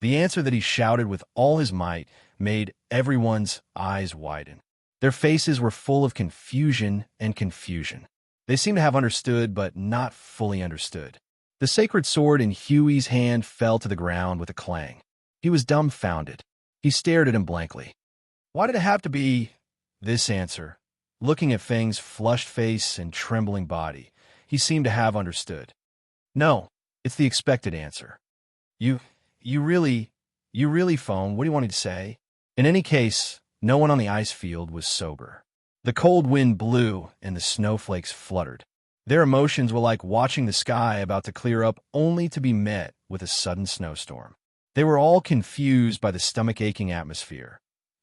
The answer that he shouted with all his might made everyone's eyes widen. Their faces were full of confusion and confusion. They seemed to have understood, but not fully understood. The sacred sword in Huey's hand fell to the ground with a clang. He was dumbfounded. He stared at him blankly. Why did it have to be this answer? Looking at Feng's flushed face and trembling body, he seemed to have understood. No, it's the expected answer. You really, Feng, what do you want me to say? In any case, no one on the ice field was sober. The cold wind blew and the snowflakes fluttered. Their emotions were like watching the sky about to clear up only to be met with a sudden snowstorm. They were all confused by the stomach-aching atmosphere,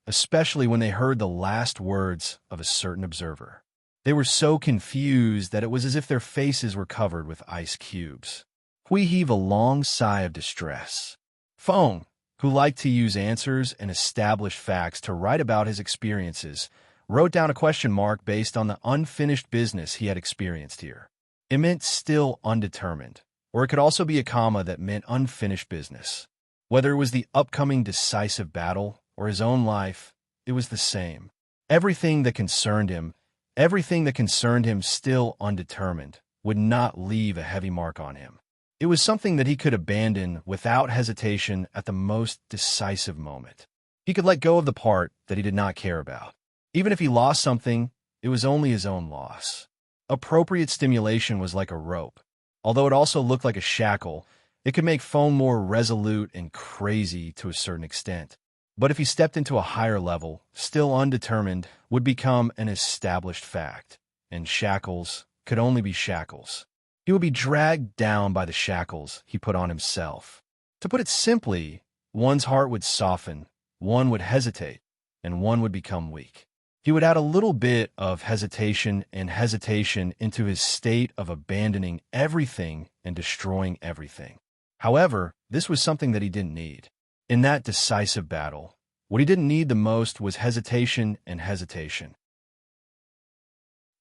especially when they heard the last words of a certain observer. They were so confused that it was as if their faces were covered with ice cubes. Hui heaved a long sigh of distress. Feng, who liked to use answers and established facts to write about his experiences, wrote down a question mark based on the unfinished business he had experienced here. It meant still undetermined, or it could also be a comma that meant unfinished business. Whether it was the upcoming decisive battle or his own life, it was the same. Everything that concerned him still undetermined, would not leave a heavy mark on him. It was something that he could abandon without hesitation at the most decisive moment. He could let go of the part that he did not care about. Even if he lost something, it was only his own loss. Appropriate stimulation was like a rope. Although it also looked like a shackle, it could make Feng more resolute and crazy to a certain extent. But if he stepped into a higher level, still undetermined, would become an established fact. And shackles could only be shackles. He would be dragged down by the shackles he put on himself. To put it simply, one's heart would soften, one would hesitate, and one would become weak. He would add a little bit of hesitation into his state of abandoning everything and destroying everything. However, this was something that he didn't need. In that decisive battle, what he didn't need the most was hesitation.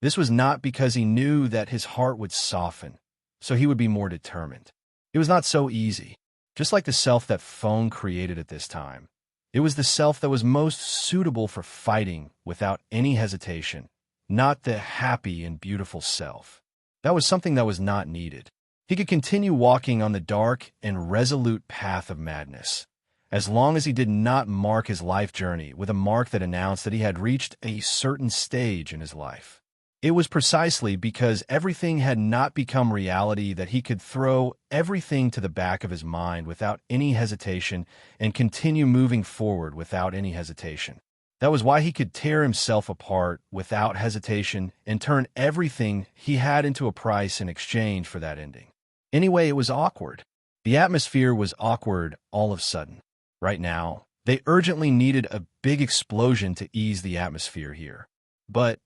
This was not because he knew that his heart would soften, so he would be more determined. It was not so easy. Just like the self that Feng created at this time, it was the self that was most suitable for fighting without any hesitation, not the happy and beautiful self. That was something that was not needed. He could continue walking on the dark and resolute path of madness, as long as he did not mark his life journey with a mark that announced that he had reached a certain stage in his life. It was precisely because everything had not become reality that he could throw everything to the back of his mind without any hesitation and continue moving forward without any hesitation. That was why he could tear himself apart without hesitation and turn everything he had into a price in exchange for that ending. Anyway, it was awkward. The atmosphere was awkward all of a sudden. Right now, they urgently needed a big explosion to ease the atmosphere here. But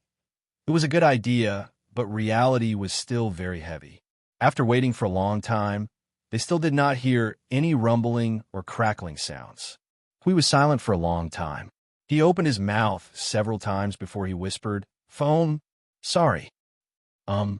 it was a good idea, but reality was still very heavy. After waiting for a long time, they still did not hear any rumbling or crackling sounds. Hui was silent for a long time. He opened his mouth several times before he whispered, "Phone? Sorry." Yin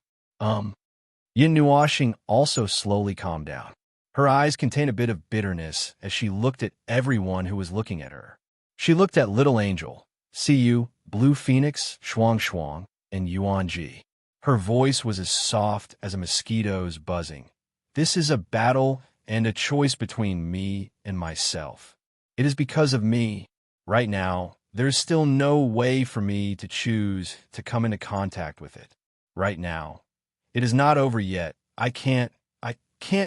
Nuoxing also slowly calmed down. Her eyes contained a bit of bitterness as she looked at everyone who was looking at her. She looked at Little Angel, Siyu, Blue Phoenix, Shuang Shuang, and Yuan Ji. Her voice was as soft as a mosquito's buzzing. "This is a battle and a choice between me and myself. It is because of me. Right now, there is still no way for me to choose to come into contact with it. Right now, it is not over yet. I can't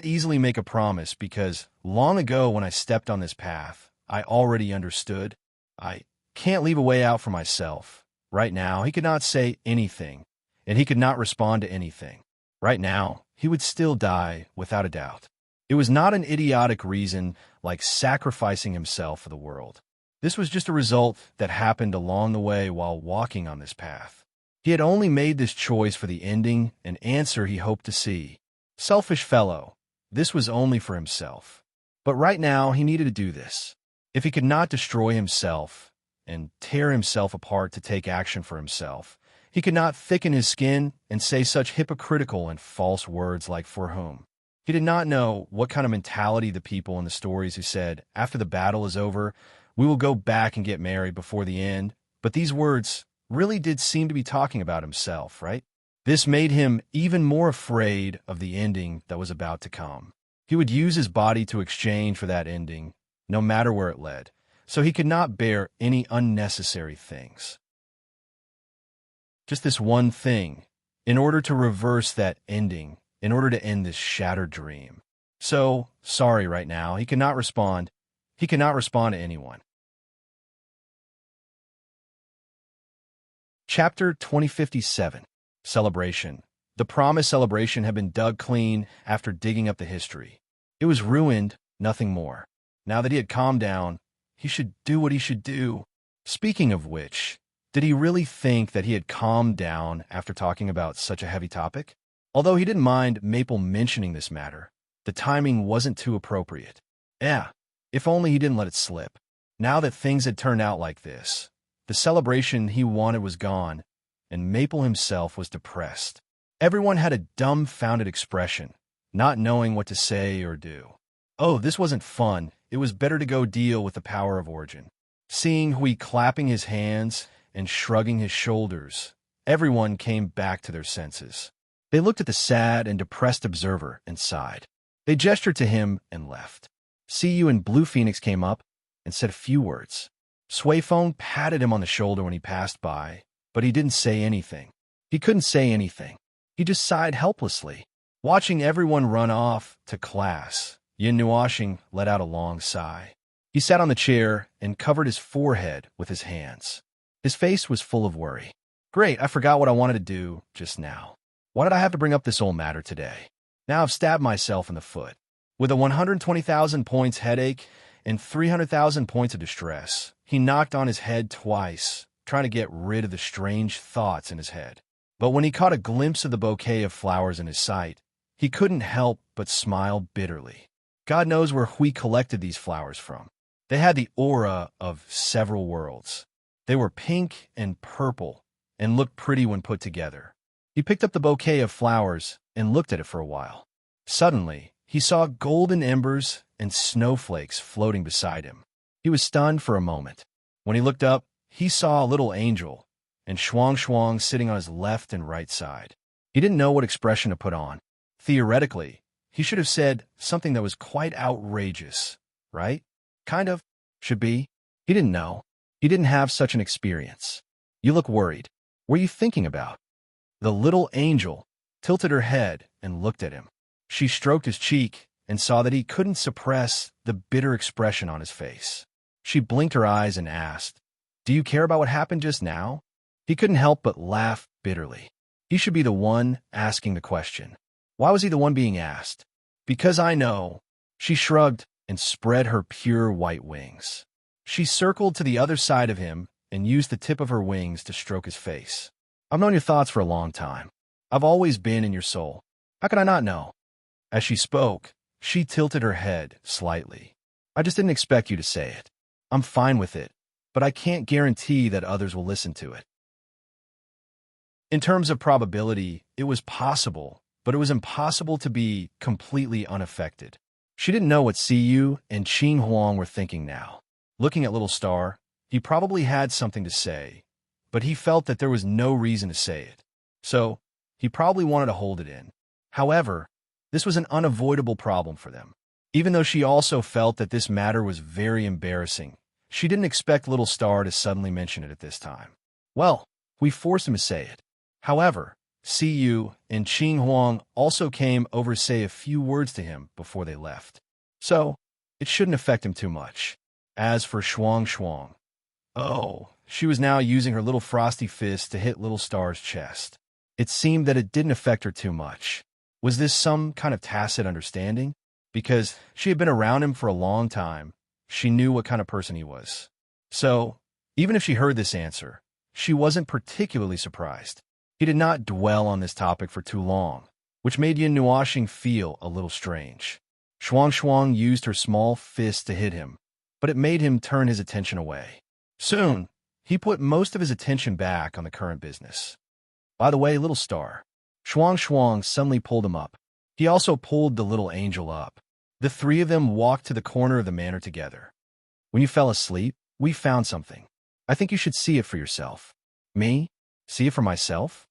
easily make a promise because long ago when I stepped on this path, I already understood. I can't leave a way out for myself. Right now, he could not say anything, and he could not respond to anything. Right now, he would still die without a doubt. It was not an idiotic reason like sacrificing himself for the world. This was just a result that happened along the way while walking on this path. He had only made this choice for the ending and answer he hoped to see. Selfish fellow, this was only for himself. But right now, he needed to do this. If he could not destroy himself and tear himself apart to take action for himself, he could not thicken his skin and say such hypocritical and false words like "for whom." He did not know what kind of mentality the people in the stories who said, "After the battle is over, we will go back and get married before the end," but these words really did seem to be talking about himself, right? This made him even more afraid of the ending that was about to come. He would use his body to exchange for that ending, no matter where it led, so he could not bear any unnecessary things. Just this one thing, in order to reverse that ending, in order to end this shattered dream. So, sorry right now, he cannot respond. He cannot respond to anyone. Chapter 2057. Celebration. The promised celebration had been dug clean after digging up the history. It was ruined, nothing more. Now that he had calmed down, he should do what he should do. Speaking of which, did he really think that he had calmed down after talking about such a heavy topic? Although he didn't mind Maple mentioning this matter, the timing wasn't too appropriate. If only he didn't let it slip. Now that things had turned out like this, the celebration he wanted was gone, and Maple himself was depressed. Everyone had a dumbfounded expression, not knowing what to say or do. Oh, this wasn't fun. It was better to go deal with the power of origin. Seeing Hui clapping his hands and shrugging his shoulders, everyone came back to their senses. They looked at the sad and depressed observer and sighed. They gestured to him and left. Siyu and Blue Phoenix came up and said a few words. Suifeng patted him on the shoulder when he passed by, but he didn't say anything. He couldn't say anything. He just sighed helplessly. Watching everyone run off to class, Yin Nuoxing let out a long sigh. He sat on the chair and covered his forehead with his hands. His face was full of worry. Great, I forgot what I wanted to do just now. Why did I have to bring up this old matter today? Now I've stabbed myself in the foot. With a 120,000 points headache and 300,000 points of distress, he knocked on his head twice, trying to get rid of the strange thoughts in his head. But when he caught a glimpse of the bouquet of flowers in his sight, he couldn't help but smile bitterly. God knows where Hui collected these flowers from. They had the aura of several worlds. They were pink and purple and looked pretty when put together. He picked up the bouquet of flowers and looked at it for a while. Suddenly, he saw golden embers and snowflakes floating beside him. He was stunned for a moment. When he looked up, he saw a little angel and Shuang Shuang sitting on his left and right side. He didn't know what expression to put on. Theoretically, he should have said something that was quite outrageous, right? Kind of. Should be. He didn't know. He didn't have such an experience. You look worried. What are you thinking about? The little angel tilted her head and looked at him. She stroked his cheek and saw that he couldn't suppress the bitter expression on his face. She blinked her eyes and asked, "Do you care about what happened just now?" He couldn't help but laugh bitterly. He should be the one asking the question. Why was he the one being asked? Because I know. She shrugged and spread her pure white wings. She circled to the other side of him and used the tip of her wings to stroke his face. I've known your thoughts for a long time. I've always been in your soul. How could I not know? As she spoke, she tilted her head slightly. I just didn't expect you to say it. I'm fine with it, but I can't guarantee that others will listen to it. In terms of probability, it was possible, but it was impossible to be completely unaffected. She didn't know what Siyu and Qing Huang were thinking now. Looking at Little Star, he probably had something to say, but he felt that there was no reason to say it. So, he probably wanted to hold it in. However, this was an unavoidable problem for them. Even though she also felt that this matter was very embarrassing, she didn't expect Little Star to suddenly mention it at this time. Well, we forced him to say it. However, Siyu and Qing Huang also came over to say a few words to him before they left. So, it shouldn't affect him too much. As for Shuang, she was now using her little frosty fist to hit Little Star's chest. It seemed that it didn't affect her too much. Was this some kind of tacit understanding? Because she had been around him for a long time, she knew what kind of person he was. So, even if she heard this answer, she wasn't particularly surprised. He did not dwell on this topic for too long, which made Yin Nuoxing feel a little strange. Shuang used her small fist to hit him, but it made him turn his attention away. Soon, he put most of his attention back on the current business. By the way, Little Star, Shuang suddenly pulled him up. He also pulled the little angel up. The three of them walked to the corner of the manor together. When you fell asleep, we found something. I think you should see it for yourself. Me? See it for myself?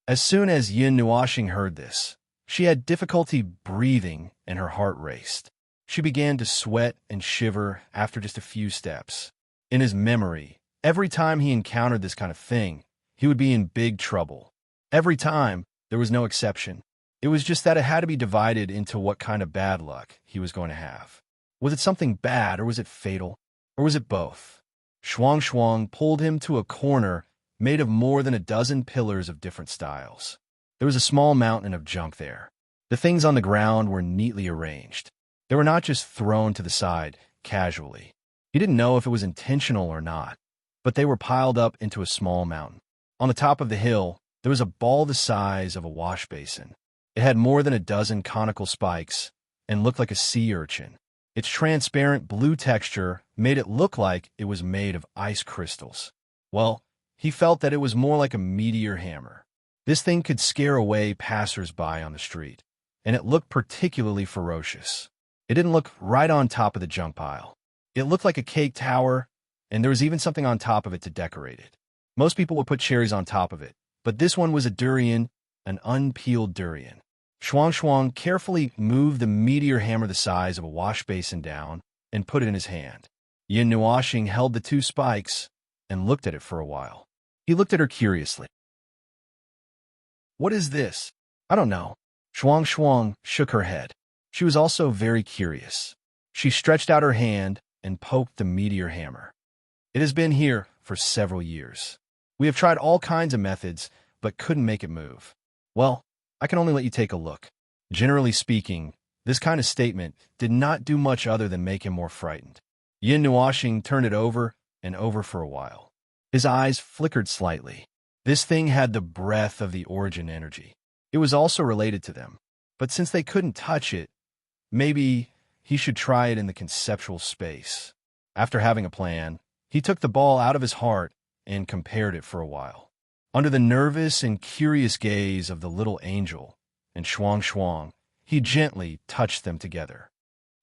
As soon as Yin Nuoxing heard this, she had difficulty breathing and her heart raced. She began to sweat and shiver after just a few steps. In his memory, every time he encountered this kind of thing, he would be in big trouble. Every time, there was no exception. It was just that it had to be divided into what kind of bad luck he was going to have. Was it something bad, or was it fatal? Or was it both? Shuang pulled him to a corner made of more than a dozen pillars of different styles. There was a small mountain of junk there. The things on the ground were neatly arranged. They were not just thrown to the side, casually. He didn't know if it was intentional or not, but they were piled up into a small mountain. On the top of the hill, there was a ball the size of a wash basin. It had more than a dozen conical spikes and looked like a sea urchin. Its transparent blue texture made it look like it was made of ice crystals. Well, he felt that it was more like a meteor hammer. This thing could scare away passers-by on the street, and it looked particularly ferocious. It didn't look right on top of the junk pile. It looked like a cake tower, and there was even something on top of it to decorate it. Most people would put cherries on top of it, but this one was a durian, an unpeeled durian. Shuang carefully moved the meteor hammer the size of a wash basin down and put it in his hand. Yin Nuoxing held the two spikes and looked at it for a while. He looked at her curiously. What is this? I don't know. Shuang shook her head. She was also very curious. She stretched out her hand and poked the meteor hammer. It has been here for several years. We have tried all kinds of methods, but couldn't make it move. Well, I can only let you take a look. Generally speaking, this kind of statement did not do much other than make him more frightened. Yin Nuoxing turned it over and over for a while. His eyes flickered slightly. This thing had the breath of the origin energy. It was also related to them. But since they couldn't touch it, maybe he should try it in the conceptual space. After having a plan, he took the ball out of his heart and compared it for a while. Under the nervous and curious gaze of the little angel and Shuang, he gently touched them together.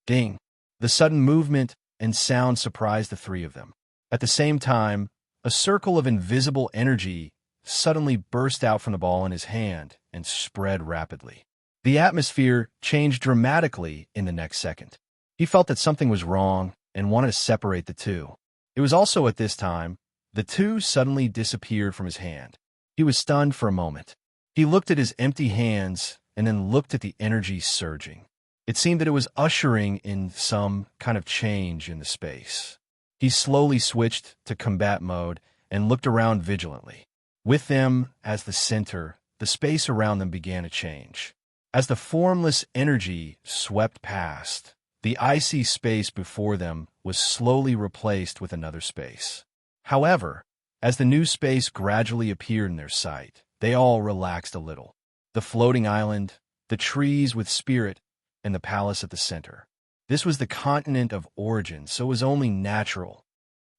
Ding! The sudden movement and sound surprised the three of them. At the same time, a circle of invisible energy suddenly burst out from the ball in his hand and spread rapidly. The atmosphere changed dramatically in the next second. He felt that something was wrong, and wanted to separate the two. It was also at this time, the two suddenly disappeared from his hand. He was stunned for a moment. He looked at his empty hands and then looked at the energy surging. It seemed that it was ushering in some kind of change in the space. He slowly switched to combat mode and looked around vigilantly. With them as the center, the space around them began to change. As the formless energy swept past, the icy space before them was slowly replaced with another space. However, as the new space gradually appeared in their sight, they all relaxed a little. The floating island, the trees with spirit, and the palace at the center. This was the continent of origin, so it was only natural.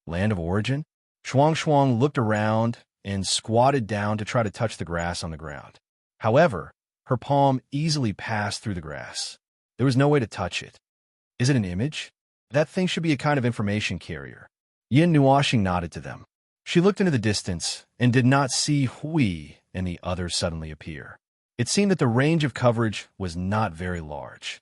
Land of origin? Shuang looked around and squatted down to try to touch the grass on the ground. However, her palm easily passed through the grass. There was no way to touch it. Is it an image? That thing should be a kind of information carrier. Yin Nuoxing nodded to them. She looked into the distance and did not see Hui and the other suddenly appear. It seemed that the range of coverage was not very large.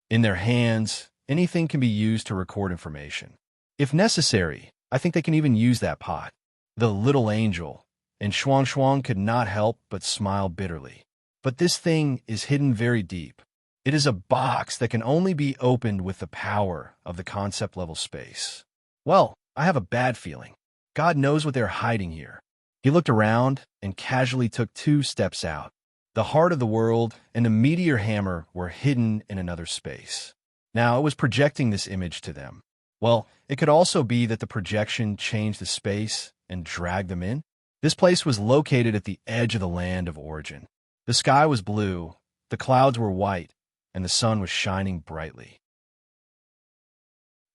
In their hands, anything can be used to record information. If necessary, I think they can even use that pot. The little angel, and Shuang could not help but smile bitterly. But this thing is hidden very deep. It is a box that can only be opened with the power of the concept level space. Well, I have a bad feeling. God knows what they're hiding here. He looked around and casually took 2 steps out. The heart of the world and the meteor hammer were hidden in another space. Now, it was projecting this image to them. Well, it could also be that the projection changed the space and dragged them in. This place was located at the edge of the land of origin. The sky was blue, the clouds were white, and the sun was shining brightly.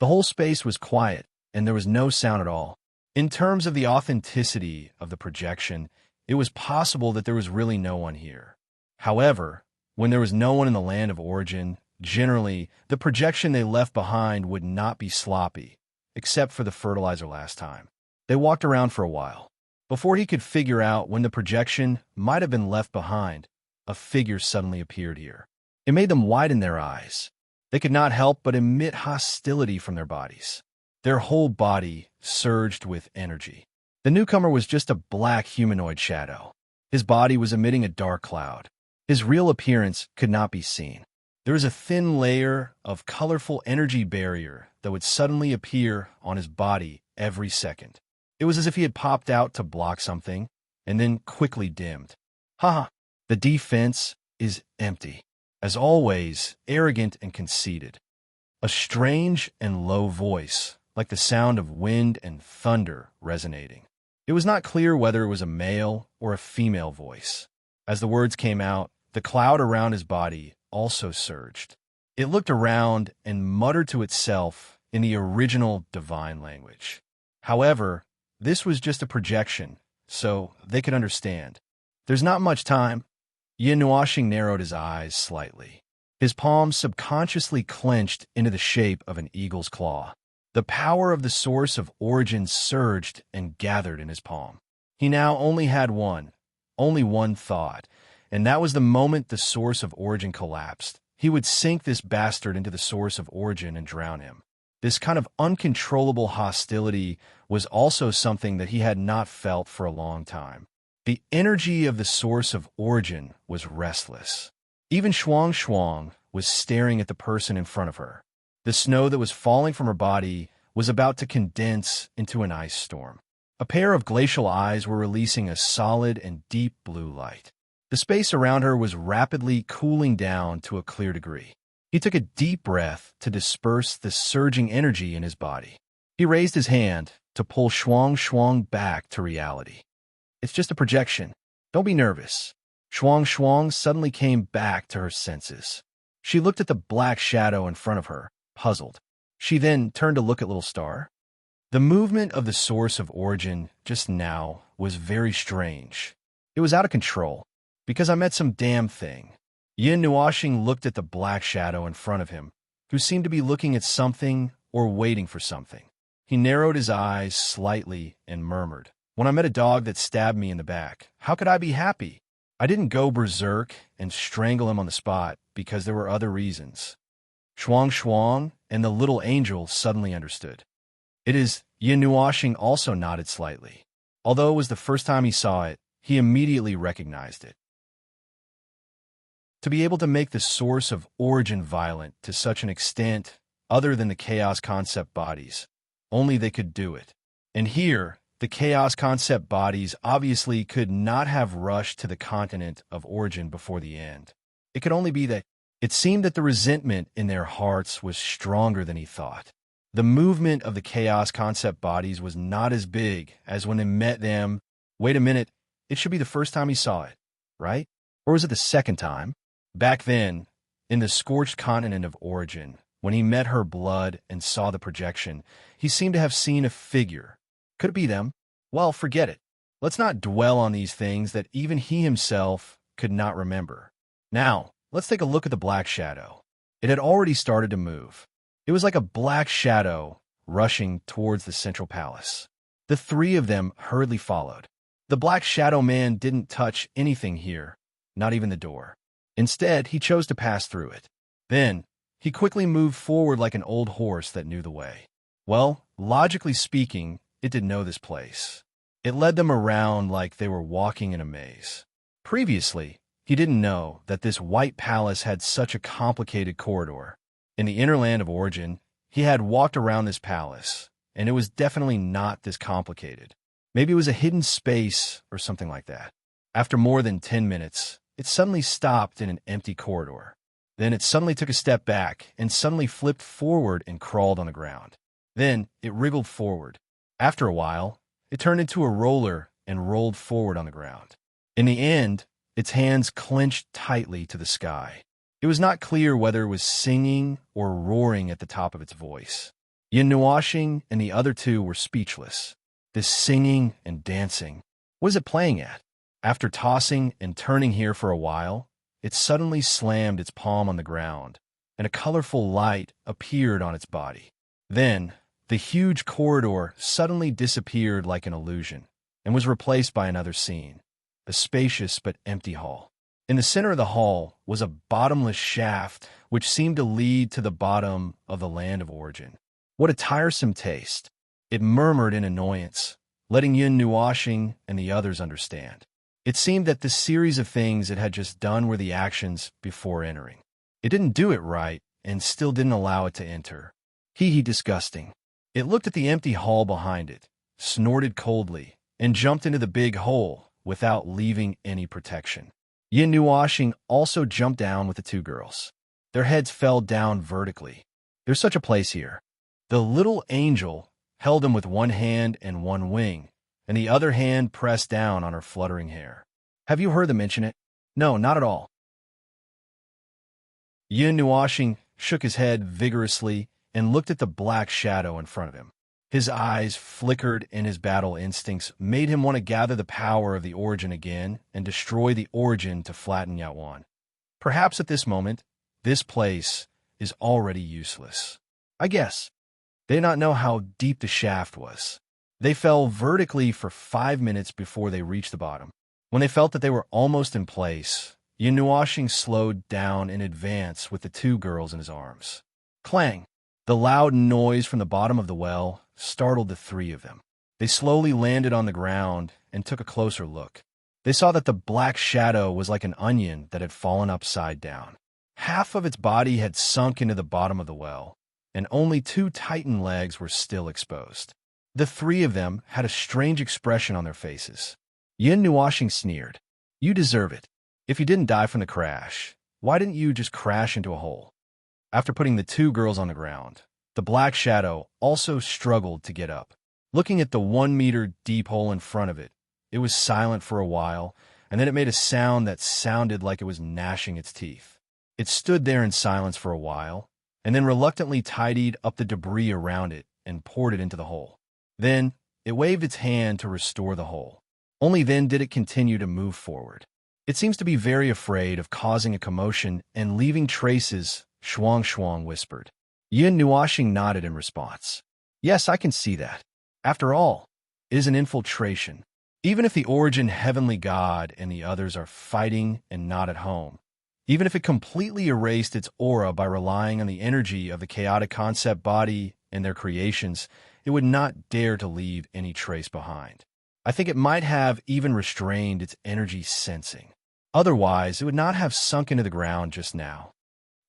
The whole space was quiet, and there was no sound at all. In terms of the authenticity of the projection, it was possible that there was really no one here. However, when there was no one in the land of origin, generally, the projection they left behind would not be sloppy, except for the fertilizer last time. They walked around for a while. Before he could figure out when the projection might have been left behind, a figure suddenly appeared here. It made them widen their eyes. They could not help but emit hostility from their bodies. Their whole body surged with energy. The newcomer was just a black humanoid shadow. His body was emitting a dark cloud. His real appearance could not be seen. There was a thin layer of colorful energy barrier that would suddenly appear on his body every second. It was as if he had popped out to block something and then quickly dimmed. Haha, the defense is empty. As always, arrogant and conceited. A strange and low voice, like the sound of wind and thunder resonating. It was not clear whether it was a male or a female voice. As the words came out, the cloud around his body also surged. It looked around and muttered to itself in the original divine language. However, this was just a projection, so they could understand. There's not much time. Yin Nuoxing narrowed his eyes slightly. His palms subconsciously clenched into the shape of an eagle's claw. The power of the source of origin surged and gathered in his palm. He now only had only one thought, and that was the moment the source of origin collapsed. He would sink this bastard into the source of origin and drown him. This kind of uncontrollable hostility was also something that he had not felt for a long time. The energy of the source of origin was restless. Even Shuang was staring at the person in front of her. The snow that was falling from her body was about to condense into an ice storm. A pair of glacial eyes were releasing a solid and deep blue light. The space around her was rapidly cooling down to a clear degree. He took a deep breath to disperse the surging energy in his body. He raised his hand to pull Shuang back to reality. It's just a projection. Don't be nervous. Shuang suddenly came back to her senses. She looked at the black shadow in front of her, puzzled. She then turned to look at Little Star. The movement of the source of origin just now was very strange. It was out of control, because I met some damn thing. Yin Nuoxing looked at the black shadow in front of him, who seemed to be looking at something or waiting for something. He narrowed his eyes slightly and murmured, "When I met a dog that stabbed me in the back, how could I be happy? I didn't go berserk and strangle him on the spot because there were other reasons." Shuang and the little angel suddenly understood. It is, Yin Nuashing also nodded slightly. Although it was the first time he saw it, he immediately recognized it. To be able to make the source of origin violent to such an extent, other than the chaos concept bodies, only they could do it. And here, the chaos concept bodies obviously could not have rushed to the continent of origin before the end. It could only be that it seemed that the resentment in their hearts was stronger than he thought. The movement of the chaos concept bodies was not as big as when he met them. Wait a minute, it should be the first time he saw it, right? Or was it the second time? Back then, in the scorched continent of origin, when he met her blood and saw the projection, he seemed to have seen a figure. Could it be them? Well, forget it. Let's not dwell on these things that even he himself could not remember. Now, let's take a look at the black shadow. It had already started to move. It was like a black shadow rushing towards the central palace. The three of them hurriedly followed. The black shadow man didn't touch anything here, not even the door. Instead, he chose to pass through it. Then, he quickly moved forward like an old horse that knew the way. Well, logically speaking, it did know this place. It led them around like they were walking in a maze. Previously, he didn't know that this white palace had such a complicated corridor. In the inner land of origin, he had walked around this palace, and it was definitely not this complicated. Maybe it was a hidden space or something like that. After more than 10 minutes, it suddenly stopped in an empty corridor. Then it suddenly took a step back and suddenly flipped forward and crawled on the ground. Then it wriggled forward. After a while, it turned into a roller and rolled forward on the ground. In the end, its hands clenched tightly to the sky. It was not clear whether it was singing or roaring at the top of its voice. Yin Nuashing and the other two were speechless. This singing and dancing, what is it playing at? After tossing and turning here for a while, it suddenly slammed its palm on the ground, and a colorful light appeared on its body. Then, the huge corridor suddenly disappeared like an illusion, and was replaced by another scene, a spacious but empty hall. In the center of the hall was a bottomless shaft which seemed to lead to the bottom of the land of origin. What a tiresome taste! It murmured in annoyance, letting Yin Nuashing and the others understand. It seemed that the series of things it had just done were the actions before entering. It didn't do it right, and still didn't allow it to enter. Hee disgusting. It looked at the empty hall behind it, snorted coldly, and jumped into the big hole without leaving any protection. Yin Nuashing also jumped down with the two girls. Their heads fell down vertically. There's such a place here. The little angel held him with one hand and one wing, and the other hand pressed down on her fluttering hair. Have you heard them mention it? No, not at all. Yin Nuashing shook his head vigorously and looked at the black shadow in front of him. His eyes flickered, and his battle instincts made him want to gather the power of the origin again and destroy the origin to flatten Yaoan. Perhaps at this moment, this place is already useless. I guess. They did not know how deep the shaft was. They fell vertically for 5 minutes before they reached the bottom. When they felt that they were almost in place, Yin Nuashing slowed down in advance with the two girls in his arms. Clang! The loud noise from the bottom of the well startled the three of them. They slowly landed on the ground and took a closer look. They saw that the black shadow was like an onion that had fallen upside down. Half of its body had sunk into the bottom of the well, and only 2 titan legs were still exposed. The three of them had a strange expression on their faces. Yin Nuashing sneered. You deserve it. If you didn't die from the crash, why didn't you just crash into a hole? After putting the two girls on the ground, the black shadow also struggled to get up. Looking at the 1-meter deep hole in front of it, it was silent for a while, and then it made a sound that sounded like it was gnashing its teeth. It stood there in silence for a while, and then reluctantly tidied up the debris around it and poured it into the hole. Then, it waved its hand to restore the hole. Only then did it continue to move forward. It seems to be very afraid of causing a commotion and leaving traces, Shuang whispered. Yin Nuashing nodded in response. Yes, I can see that. After all, it is an infiltration. Even if the origin heavenly god and the others are fighting and not at home, Even if it completely erased its aura by relying on the energy of the chaotic concept body and their creations, it would not dare to leave any trace behind. I think it might have even restrained its energy sensing. Otherwise, it would not have sunk into the ground just now.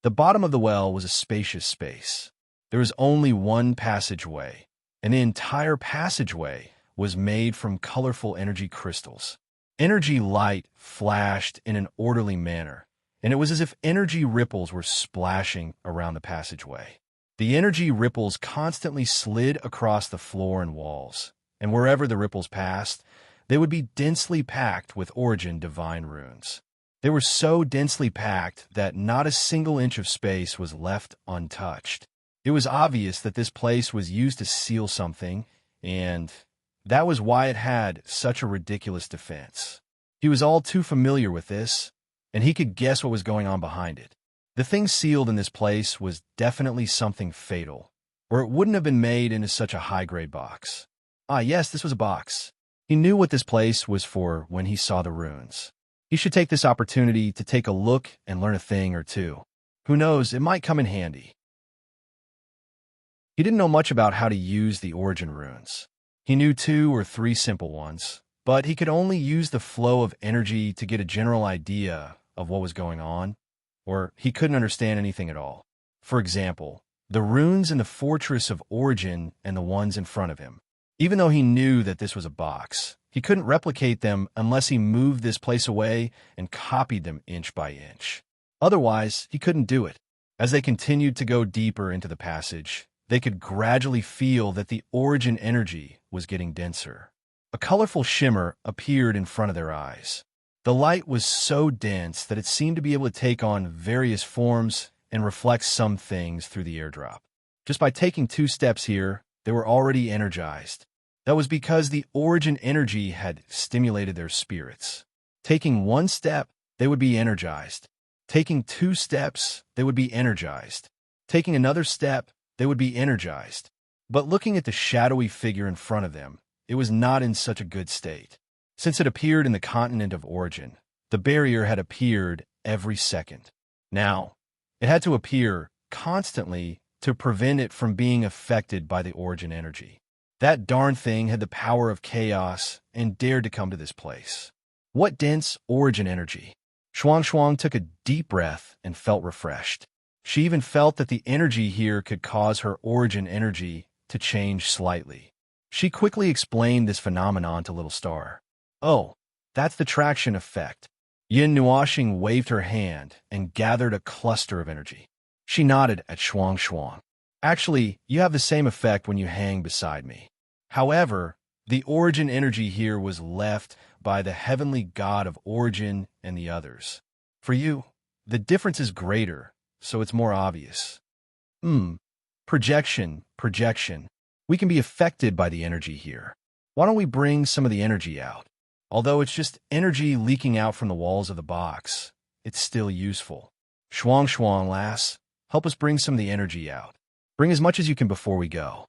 The bottom of the well was a spacious space. There was only one passageway, and the entire passageway was made from colorful energy crystals. Energy light flashed in an orderly manner, and it was as if energy ripples were splashing around the passageway. The energy ripples constantly slid across the floor and walls, and wherever the ripples passed, they would be densely packed with origin divine runes. They were so densely packed that not a single inch of space was left untouched. It was obvious that this place was used to seal something, and that was why it had such a ridiculous defense. He was all too familiar with this, and he could guess what was going on behind it. The thing sealed in this place was definitely something fatal, or it wouldn't have been made into such a high-grade box. Ah, yes, this was a box. He knew what this place was for when he saw the runes. He should take this opportunity to take a look and learn a thing or two. Who knows, it might come in handy. He didn't know much about how to use the origin runes. He knew 2 or 3 simple ones, but he could only use the flow of energy to get a general idea of what was going on, or he couldn't understand anything at all. For example, the runes in the Fortress of Origin and the ones in front of him. Even though he knew that this was a box, he couldn't replicate them unless he moved this place away and copied them inch by inch. Otherwise, he couldn't do it. As they continued to go deeper into the passage, they could gradually feel that the origin energy was getting denser. A colorful shimmer appeared in front of their eyes. The light was so dense that it seemed to be able to take on various forms and reflect some things through the airdrop. Just by taking 2 steps here, they were already energized. That was because the origin energy had stimulated their spirits. Taking 1 step, they would be energized. Taking 2 steps, they would be energized. Taking another step, they would be energized. But looking at the shadowy figure in front of them, it was not in such a good state. Since it appeared in the continent of origin, the barrier had appeared every second. Now, it had to appear constantly to prevent it from being affected by the origin energy. That darn thing had the power of chaos and dared to come to this place. What dense origin energy! Shuang Shuang took a deep breath and felt refreshed. She even felt that the energy here could cause her origin energy to change slightly. She quickly explained this phenomenon to Little Star. Oh, that's the traction effect. Yin Nuoxing waved her hand and gathered a cluster of energy. She nodded at Shuang Shuang. Actually, you have the same effect when you hang beside me. However, the origin energy here was left by the heavenly god of origin and the others. For you, the difference is greater, so it's more obvious. Projection. We can be affected by the energy here. Why don't we bring some of the energy out? Although it's just energy leaking out from the walls of the box, it's still useful. Shuang Shuang, lass, help us bring some of the energy out. Bring as much as you can before we go.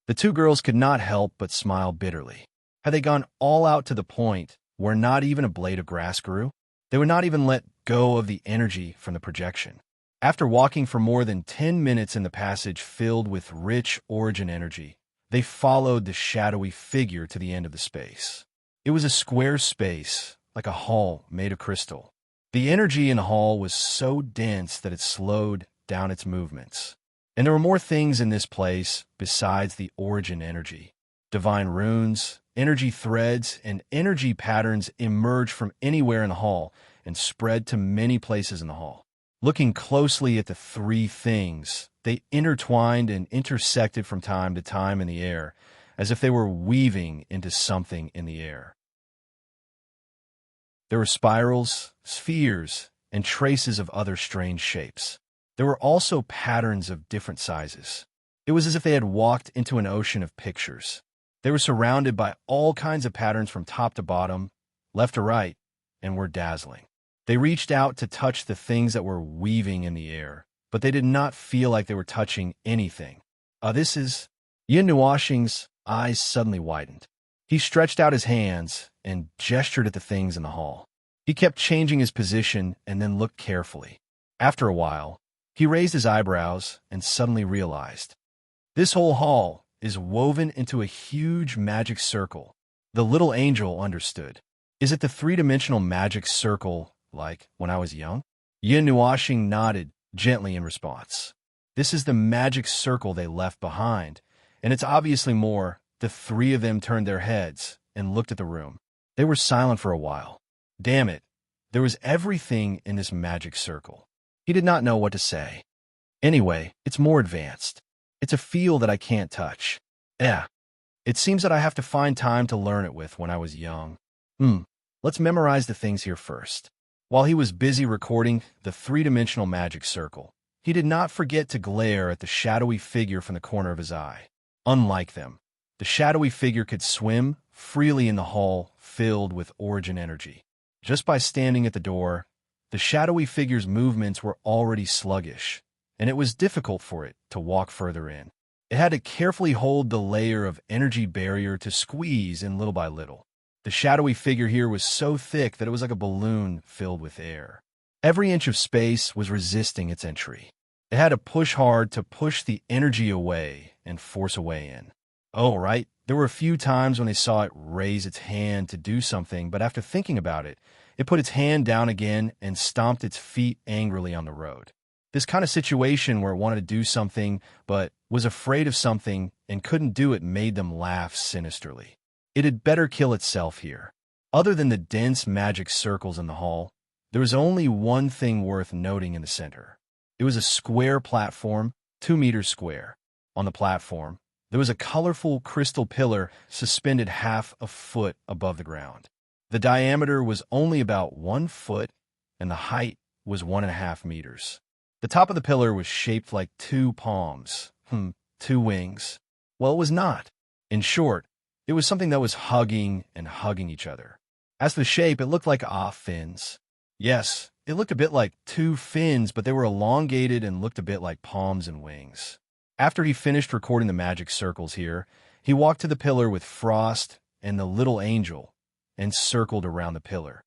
The 2 girls could not help but smile bitterly. Had they gone all out to the point where not even a blade of grass grew? They would not even let go of the energy from the projection. After walking for more than 10 minutes in the passage filled with rich origin energy, they followed the shadowy figure to the end of the space. It was a square space, like a hall made of crystal. The energy in the hall was so dense that it slowed down its movements. And there were more things in this place besides the origin energy. Divine runes, energy threads, and energy patterns emerged from anywhere in the hall and spread to many places in the hall. Looking closely at the 3 things, they intertwined and intersected from time to time in the air, as if they were weaving into something in the air. There were spirals, spheres, and traces of other strange shapes. There were also patterns of different sizes. It was as if they had walked into an ocean of pictures. They were surrounded by all kinds of patterns from top to bottom, left to right, and were dazzling. They reached out to touch the things that were weaving in the air, but they did not feel like they were touching anything. This is... Yin Nuoxing's eyes suddenly widened. He stretched out his hands and gestured at the things in the hall. He kept changing his position and then looked carefully. After a while, he raised his eyebrows and suddenly realized. This whole hall is woven into a huge magic circle. The little angel understood. Is it the three-dimensional magic circle like when I was young? Yin Nuashing nodded gently in response. This is the magic circle they left behind, and it's obviously more. The three of them turned their heads and looked at the room. They were silent for a while. Damn it, there was everything in this magic circle. He did not know what to say. Anyway, it's more advanced. It's a feel that I can't touch. It seems that I have to find time to learn it with when I was young. Let's memorize the things here first. While he was busy recording the three-dimensional magic circle, he did not forget to glare at the shadowy figure from the corner of his eye. Unlike them, the shadowy figure could swim freely in the hall filled with origin energy. Just by standing at the door, the shadowy figure's movements were already sluggish, and it was difficult for it to walk further in. It had to carefully hold the layer of energy barrier to squeeze in little by little. The shadowy figure here was so thick that it was like a balloon filled with air. Every inch of space was resisting its entry. It had to push hard to push the energy away and force a way in. Oh, right, there were a few times when they saw it raise its hand to do something, but after thinking about it, it put its hand down again and stomped its feet angrily on the road. This kind of situation where it wanted to do something but was afraid of something and couldn't do it made them laugh sinisterly. It had better kill itself here. Other than the dense magic circles in the hall, there was only one thing worth noting in the center. It was a square platform, 2 meters square. On the platform, there was a colorful crystal pillar suspended half a foot above the ground. The diameter was only about 1 foot, and the height was 1.5 meters. The top of the pillar was shaped like 2 palms. 2 wings. Well, it was not. In short, it was something that was hugging and hugging each other. As for the shape, it looked like fins. Yes, it looked a bit like 2 fins, but they were elongated and looked a bit like palms and wings. After he finished recording the magic circles here, he walked to the pillar with Frost and the little angel and circled around the pillar.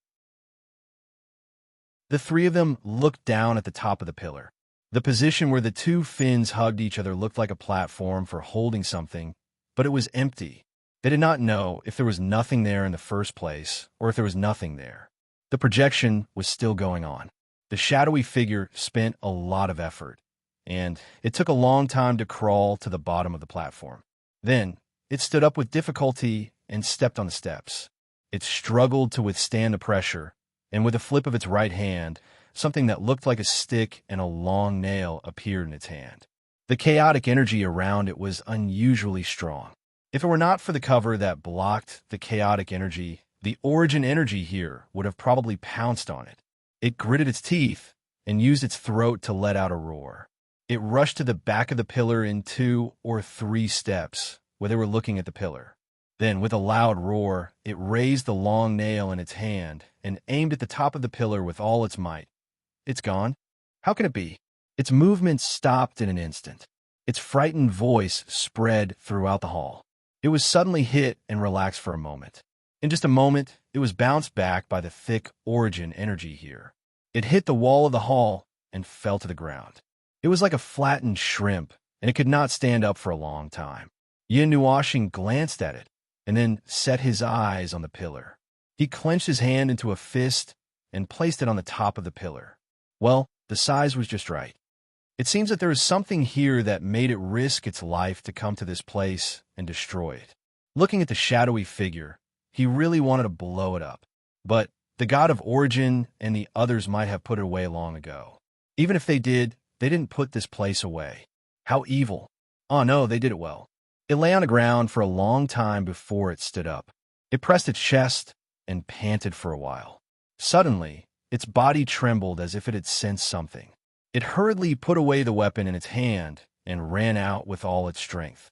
The three of them looked down at the top of the pillar. The position where the 2 fins hugged each other looked like a platform for holding something, but it was empty. They did not know if there was nothing there in the first place or if there was nothing there. The projection was still going on. The shadowy figure spent a lot of effort, and it took a long time to crawl to the bottom of the platform. Then, it stood up with difficulty and stepped on the steps. It struggled to withstand the pressure, and with a flip of its right hand, something that looked like a stick and a long nail appeared in its hand. The chaotic energy around it was unusually strong. If it were not for the cover that blocked the chaotic energy, the origin energy here would have probably pounced on it. It gritted its teeth and used its throat to let out a roar. It rushed to the back of the pillar in 2 or 3 steps, where they were looking at the pillar. Then, with a loud roar, it raised the long nail in its hand and aimed at the top of the pillar with all its might. It's gone. How can it be? Its movement stopped in an instant. Its frightened voice spread throughout the hall. It was suddenly hit and relaxed for a moment. In just a moment, it was bounced back by the thick origin energy here. It hit the wall of the hall and fell to the ground. It was like a flattened shrimp, and it could not stand up for a long time. Yin Nuashing glanced at it, and then set his eyes on the pillar. He clenched his hand into a fist and placed it on the top of the pillar. Well, the size was just right. It seems that there was something here that made it risk its life to come to this place and destroy it. Looking at the shadowy figure, he really wanted to blow it up. But the god of origin and the others might have put it away long ago. Even if they did, they didn't put this place away. How evil. Oh no, they did it well. It lay on the ground for a long time before it stood up. It pressed its chest and panted for a while. Suddenly, its body trembled as if it had sensed something. It hurriedly put away the weapon in its hand and ran out with all its strength.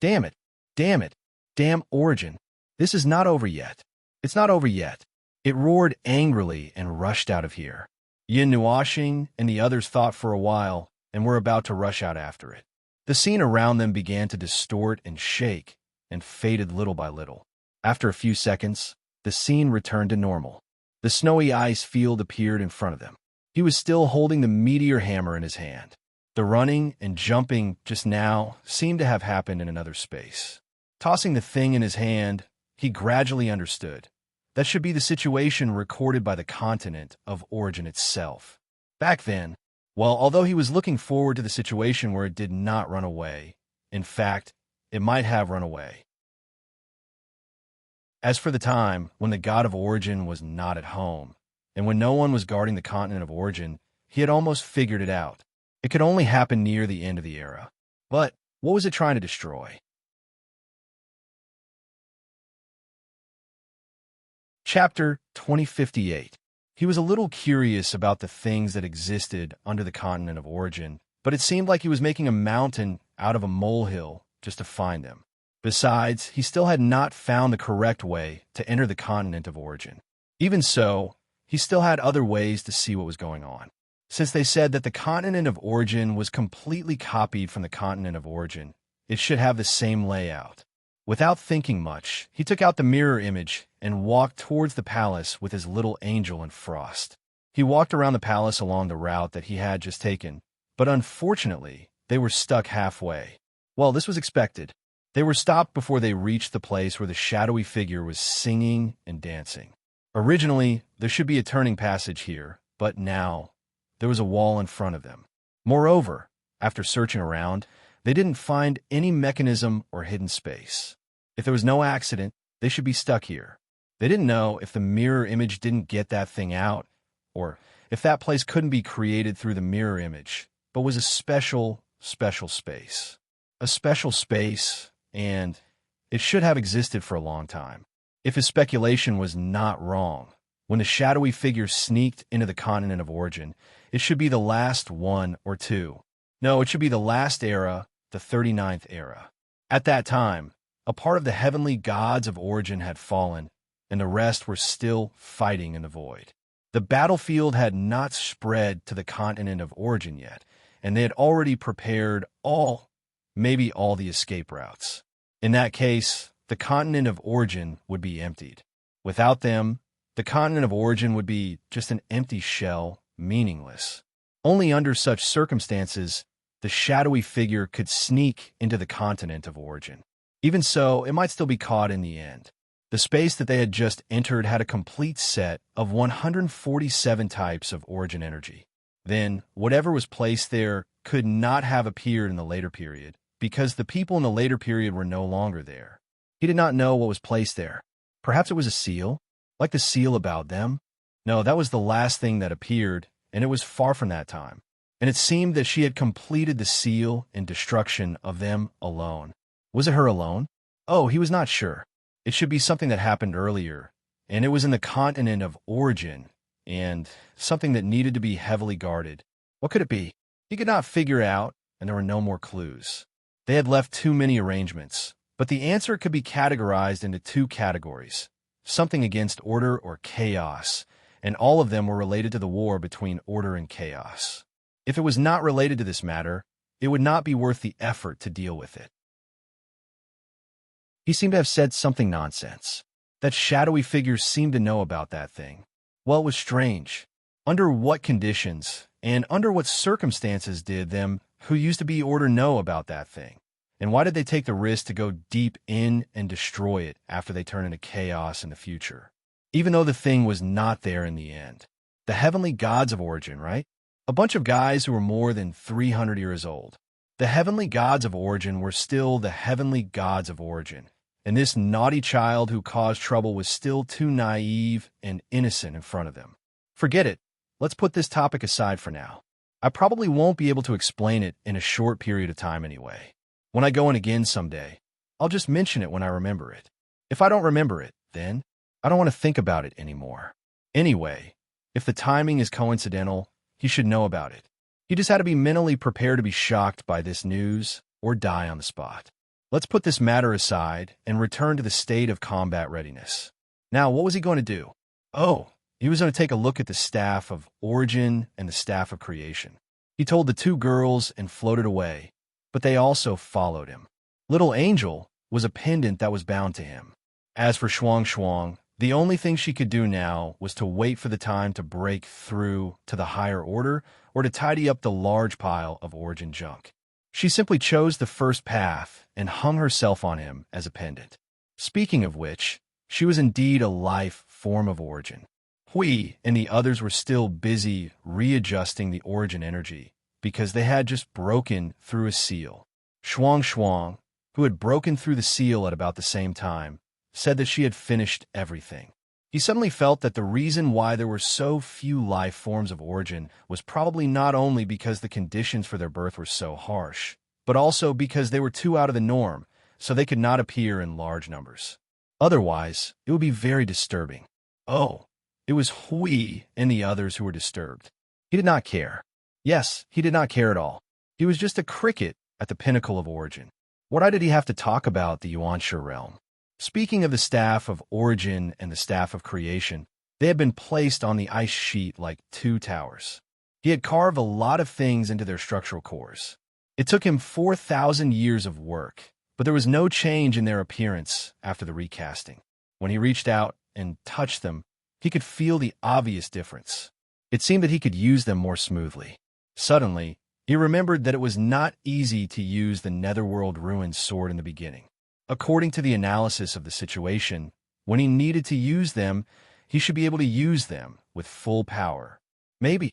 Damn it! Damn it! Damn origin! This is not over yet. It's not over yet. It roared angrily and rushed out of here. Yin Nuashing and the others thought for a while and were about to rush out after it. The scene around them began to distort and shake and faded little by little. After a few seconds, the scene returned to normal. The snowy ice field appeared in front of them. He was still holding the meteor hammer in his hand. The running and jumping just now seemed to have happened in another space. Tossing the thing in his hand, he gradually understood. That should be the situation recorded by the continent of origin itself. Back then, well, although he was looking forward to the situation where it did not run away, in fact, it might have run away. As for the time when the god of origin was not at home, and when no one was guarding the continent of origin, he had almost figured it out. It could only happen near the end of the era. But what was it trying to destroy? Chapter 2058. He was a little curious about the things that existed under the continent of origin, but it seemed like he was making a mountain out of a molehill just to find them. Besides, he still had not found the correct way to enter the continent of origin. Even so, he still had other ways to see what was going on. Since they said that the continent of origin was completely copied from the continent of origin, it should have the same layout. Without thinking much, he took out the mirror image and walked towards the palace with his little angel and Frost. He walked around the palace along the route that he had just taken, but unfortunately, they were stuck halfway. Well, this was expected. They were stopped before they reached the place where the shadowy figure was singing and dancing. Originally, there should be a turning passage here, but now there was a wall in front of them. Moreover, after searching around, they didn't find any mechanism or hidden space. If there was no accident, they should be stuck here. They didn't know if the mirror image didn't get that thing out, or if that place couldn't be created through the mirror image, but was a special space. A special space, and it should have existed for a long time. If his speculation was not wrong, when the shadowy figure sneaked into the continent of origin, it should be the last one or two. No, it should be the last era, the 39th era. At that time, a part of the heavenly gods of origin had fallen, and the rest were still fighting in the void. The battlefield had not spread to the continent of origin yet, and they had already prepared maybe all the escape routes. In that case, the continent of origin would be emptied. Without them, the continent of origin would be just an empty shell, meaningless. Only under such circumstances, the shadowy figure could sneak into the continent of origin. Even so, it might still be caught in the end. The space that they had just entered had a complete set of 147 types of origin energy. Then, whatever was placed there could not have appeared in the later period, because the people in the later period were no longer there. He did not know what was placed there. Perhaps it was a seal, like the seal about them? No, that was the last thing that appeared, and it was far from that time. And it seemed that she had completed the seal and destruction of them alone. Was it her alone? Oh, he was not sure. It should be something that happened earlier, and it was in the continent of origin, and something that needed to be heavily guarded. What could it be? He could not figure out, and there were no more clues. They had left too many arrangements, but the answer could be categorized into two categories: something against order or chaos, and all of them were related to the war between order and chaos. If it was not related to this matter, it would not be worth the effort to deal with it. He seemed to have said something nonsense. That shadowy figure seemed to know about that thing. Well, it was strange. Under what conditions and under what circumstances did them who used to be order know about that thing? And why did they take the risk to go deep in and destroy it after they turn into chaos in the future? Even though the thing was not there in the end. The heavenly gods of origin, right? A bunch of guys who were more than 300 years old. The heavenly gods of origin were still the heavenly gods of origin. And this naughty child who caused trouble was still too naive and innocent in front of them. Forget it. Let's put this topic aside for now. I probably won't be able to explain it in a short period of time anyway. When I go in again someday, I'll just mention it when I remember it. If I don't remember it, then I don't want to think about it anymore. Anyway, if the timing is coincidental, he should know about it. He just had to be mentally prepared to be shocked by this news or die on the spot. Let's put this matter aside and return to the state of combat readiness. Now, what was he going to do? Oh, he was going to take a look at the staff of origin and the staff of creation. He told the two girls and floated away, but they also followed him. Little Angel was a pendant that was bound to him. As for Shuang Shuang, The only thing she could do now was to wait for the time to break through to the higher order or to tidy up the large pile of origin junk. She simply chose the first path and hung herself on him as a pendant. Speaking of which, she was indeed a life form of origin. Hui and the others were still busy readjusting the origin energy because they had just broken through a seal. Shuang, who had broken through the seal at about the same time, said that she had finished everything. He suddenly felt that the reason why there were so few life forms of origin was probably not only because the conditions for their birth were so harsh, but also because they were too out of the norm, so they could not appear in large numbers. Otherwise, it would be very disturbing. Oh, it was Hui and the others who were disturbed. He did not care. Yes, he did not care at all. He was just a cricket at the pinnacle of origin. Why did he have to talk about the Yuanshe realm? Speaking of the staff of origin and the staff of creation, they had been placed on the ice sheet like two towers. He had carved a lot of things into their structural cores. It took him 4,000 years of work, but there was no change in their appearance after the recasting. When he reached out and touched them, he could feel the obvious difference. It seemed that he could use them more smoothly. Suddenly, he remembered that it was not easy to use the Netherworld Ruined sword in the beginning. According to the analysis of the situation, when he needed to use them, he should be able to use them with full power. Maybe.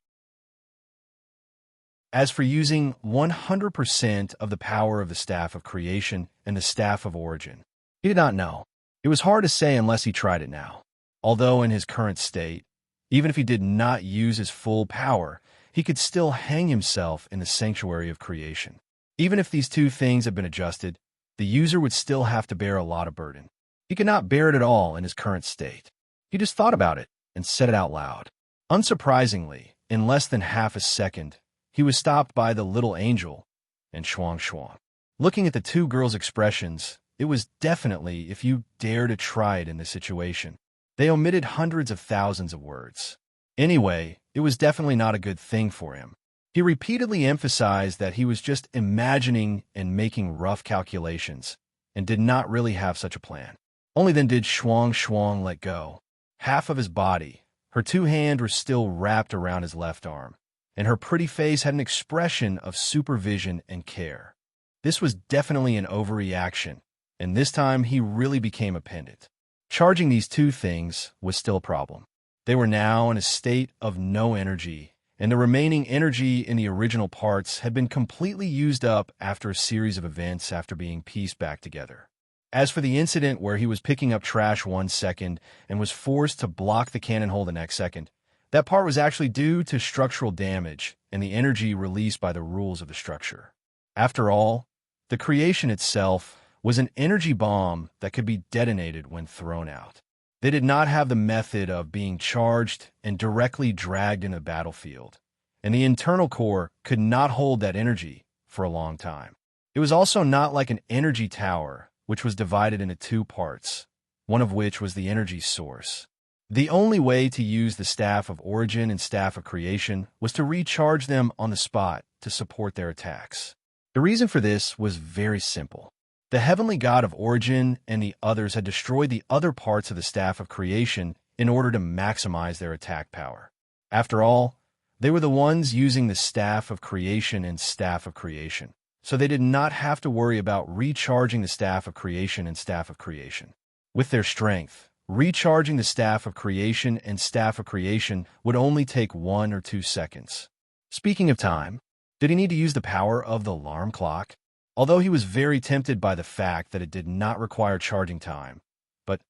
As for using 100% of the power of the Staff of Creation and the Staff of Origin, he did not know. It was hard to say unless he tried it now. Although in his current state, even if he did not use his full power, he could still hang himself in the sanctuary of creation. Even if these two things had been adjusted, the user would still have to bear a lot of burden. He could not bear it at all in his current state. He just thought about it and said it out loud. Unsurprisingly, in less than half a second, he was stopped by the little angel and Shuang. Looking at the two girls' expressions, it was definitely if you dare to try it in this situation. They omitted hundreds of thousands of words. Anyway, it was definitely not a good thing for him. He repeatedly emphasized that he was just imagining and making rough calculations and did not really have such a plan. Only then did Shuang let go. Half of his body, her two hands were still wrapped around his left arm, and her pretty face had an expression of supervision and care. This was definitely an overreaction, and this time he really became a pendant. Charging these two things was still a problem. They were now in a state of no energy, and the remaining energy in the original parts had been completely used up after a series of events after being pieced back together. As for the incident where he was picking up trash 1 second and was forced to block the cannon hole the next second, that part was actually due to structural damage and the energy released by the rules of the structure. After all, the creation itself was an energy bomb that could be detonated when thrown out. They did not have the method of being charged and directly dragged in a battlefield, and the internal core could not hold that energy for a long time. It was also not like an energy tower, which was divided into two parts, one of which was the energy source. The only way to use the Staff of Origin and Staff of Creation was to recharge them on the spot to support their attacks. The reason for this was very simple. The heavenly god of origin and the others had destroyed the other parts of the Staff of Creation in order to maximize their attack power. After all, they were the ones using the Staff of Creation and Staff of Creation, so they did not have to worry about recharging the Staff of Creation and Staff of Creation. With their strength, recharging the Staff of Creation and Staff of Creation would only take 1 or 2 seconds. Speaking of time, did he need to use the power of the alarm clock? Although he was very tempted by the fact that it did not require charging time. But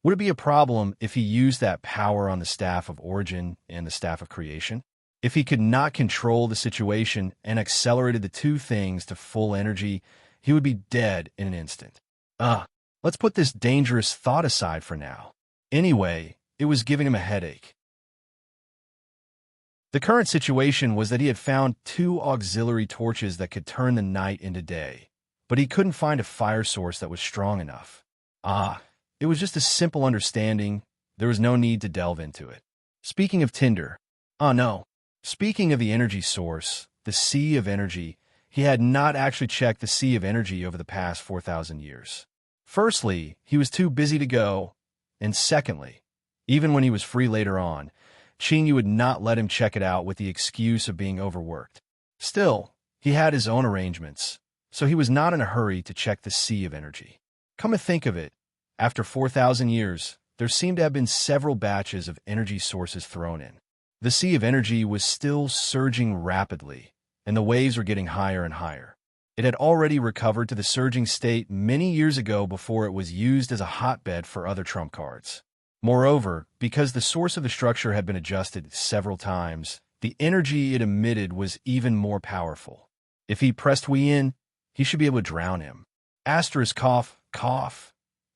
would it be a problem if he used that power on the Staff of Origin and the Staff of Creation? If he could not control the situation and accelerated the two things to full energy, he would be dead in an instant. Let's put this dangerous thought aside for now. Anyway, it was giving him a headache. The current situation was that he had found 2 auxiliary torches that could turn the night into day, but he couldn't find a fire source that was strong enough. It was just a simple understanding. There was no need to delve into it. Speaking of Tinder, speaking of the energy source, the sea of energy, he had not actually checked the sea of energy over the past 4,000 years. Firstly, he was too busy to go, And secondly, even when he was free later on, Chinyu would not let him check it out with the excuse of being overworked. Still, he had his own arrangements, so he was not in a hurry to check the sea of energy. Come to think of it, after 4,000 years, there seemed to have been several batches of energy sources thrown in. The sea of energy was still surging rapidly, and the waves were getting higher and higher. It had already recovered to the surging state many years ago before it was used as a hotbed for other trump cards. Moreover, because the source of the structure had been adjusted several times, the energy it emitted was even more powerful. If he pressed Wei in, he should be able to drown him. Asterisk cough, cough.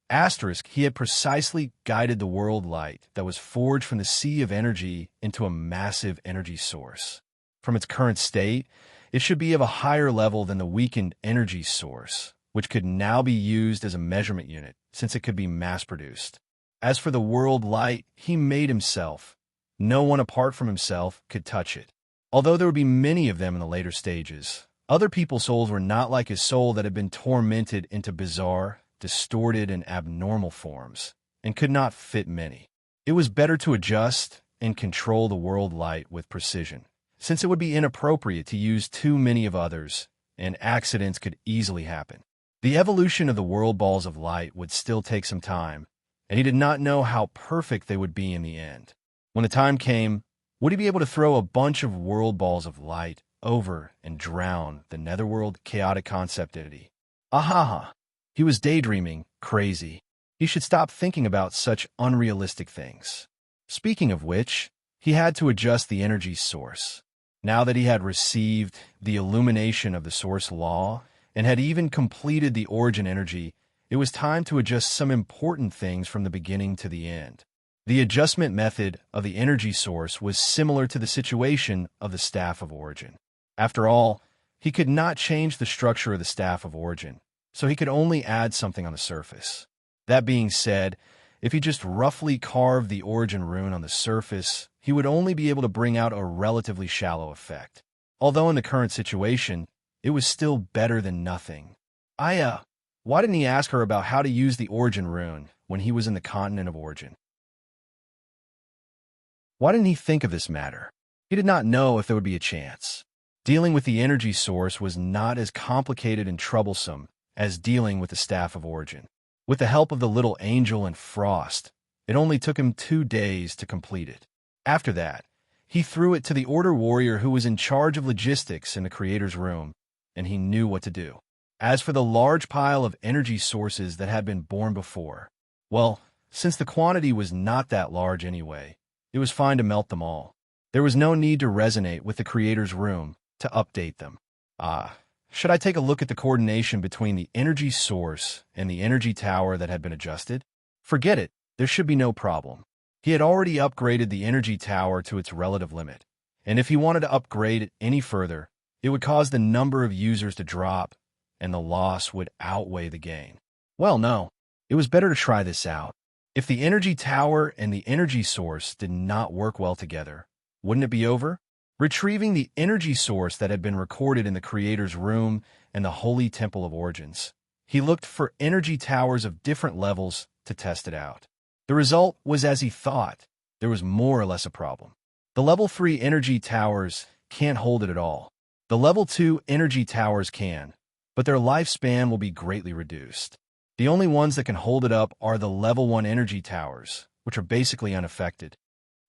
Asterisk, he had precisely guided the world light that was forged from the sea of energy into a massive energy source. From its current state, it should be of a higher level than the weakened energy source, which could now be used as a measurement unit since it could be mass-produced. As for the world light he made himself, no one apart from himself could touch it. Although there would be many of them in the later stages, other people's souls were not like his soul that had been tormented into bizarre, distorted, and abnormal forms, and could not fit many. It was better to adjust and control the world light with precision, since it would be inappropriate to use too many of others, and accidents could easily happen. The evolution of the world balls of light would still take some time, and he did not know how perfect they would be in the end. When the time came, would he be able to throw a bunch of world balls of light over and drown the netherworld chaotic concept entity? Ahaha! He was daydreaming, crazy. He should stop thinking about such unrealistic things. Speaking of which, he had to adjust the energy source. Now that he had received the illumination of the source law and had even completed the origin energy, it was time to adjust some important things from the beginning to the end. The adjustment method of the energy source was similar to the situation of the staff of origin. After all, he could not change the structure of the staff of origin, so he could only add something on the surface. That being said, if he just roughly carved the origin rune on the surface, he would only be able to bring out a relatively shallow effect. Although in the current situation, it was still better than nothing. Why didn't he ask her about how to use the origin rune when he was in the continent of origin? Why didn't he think of this matter? He did not know if there would be a chance. Dealing with the energy source was not as complicated and troublesome as dealing with the staff of origin. With the help of the little angel and Frost, it only took him 2 days to complete it. After that, he threw it to the Order Warrior who was in charge of logistics in the Creator's room, and he knew what to do. As for the large pile of energy sources that had been born before, well, since the quantity was not that large anyway, it was fine to melt them all. There was no need to resonate with the Creator's room to update them. Should I take a look at the coordination between the energy source and the energy tower that had been adjusted? Forget it, there should be no problem. He had already upgraded the energy tower to its relative limit, and if he wanted to upgrade it any further, it would cause the number of users to drop, and the loss would outweigh the gain. Well, no, it was better to try this out. If the energy tower and the energy source did not work well together, wouldn't it be over? Retrieving the energy source that had been recorded in the Creator's room and the Holy Temple of Origins, he looked for energy towers of different levels to test it out. The result was as he thought. There was more or less a problem. The level 3 energy towers can't hold it at all. The level 2 energy towers can, but their lifespan will be greatly reduced. The only ones that can hold it up are the level 1 energy towers, which are basically unaffected.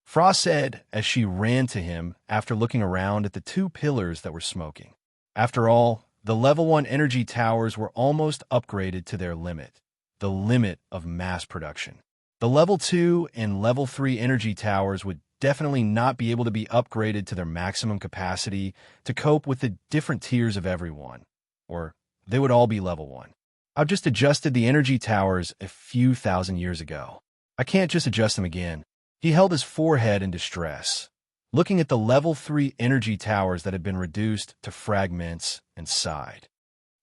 Frost said as she ran to him after looking around at the 2 pillars that were smoking. After all, the level 1 energy towers were almost upgraded to their limit, the limit of mass production. The level 2 and level 3 energy towers would definitely not be able to be upgraded to their maximum capacity to cope with the different tiers of everyone, or they would all be level 1. I've just adjusted the energy towers a few thousand years ago. I can't just adjust them again. He held his forehead in distress, looking at the level 3 energy towers that had been reduced to fragments, and sighed.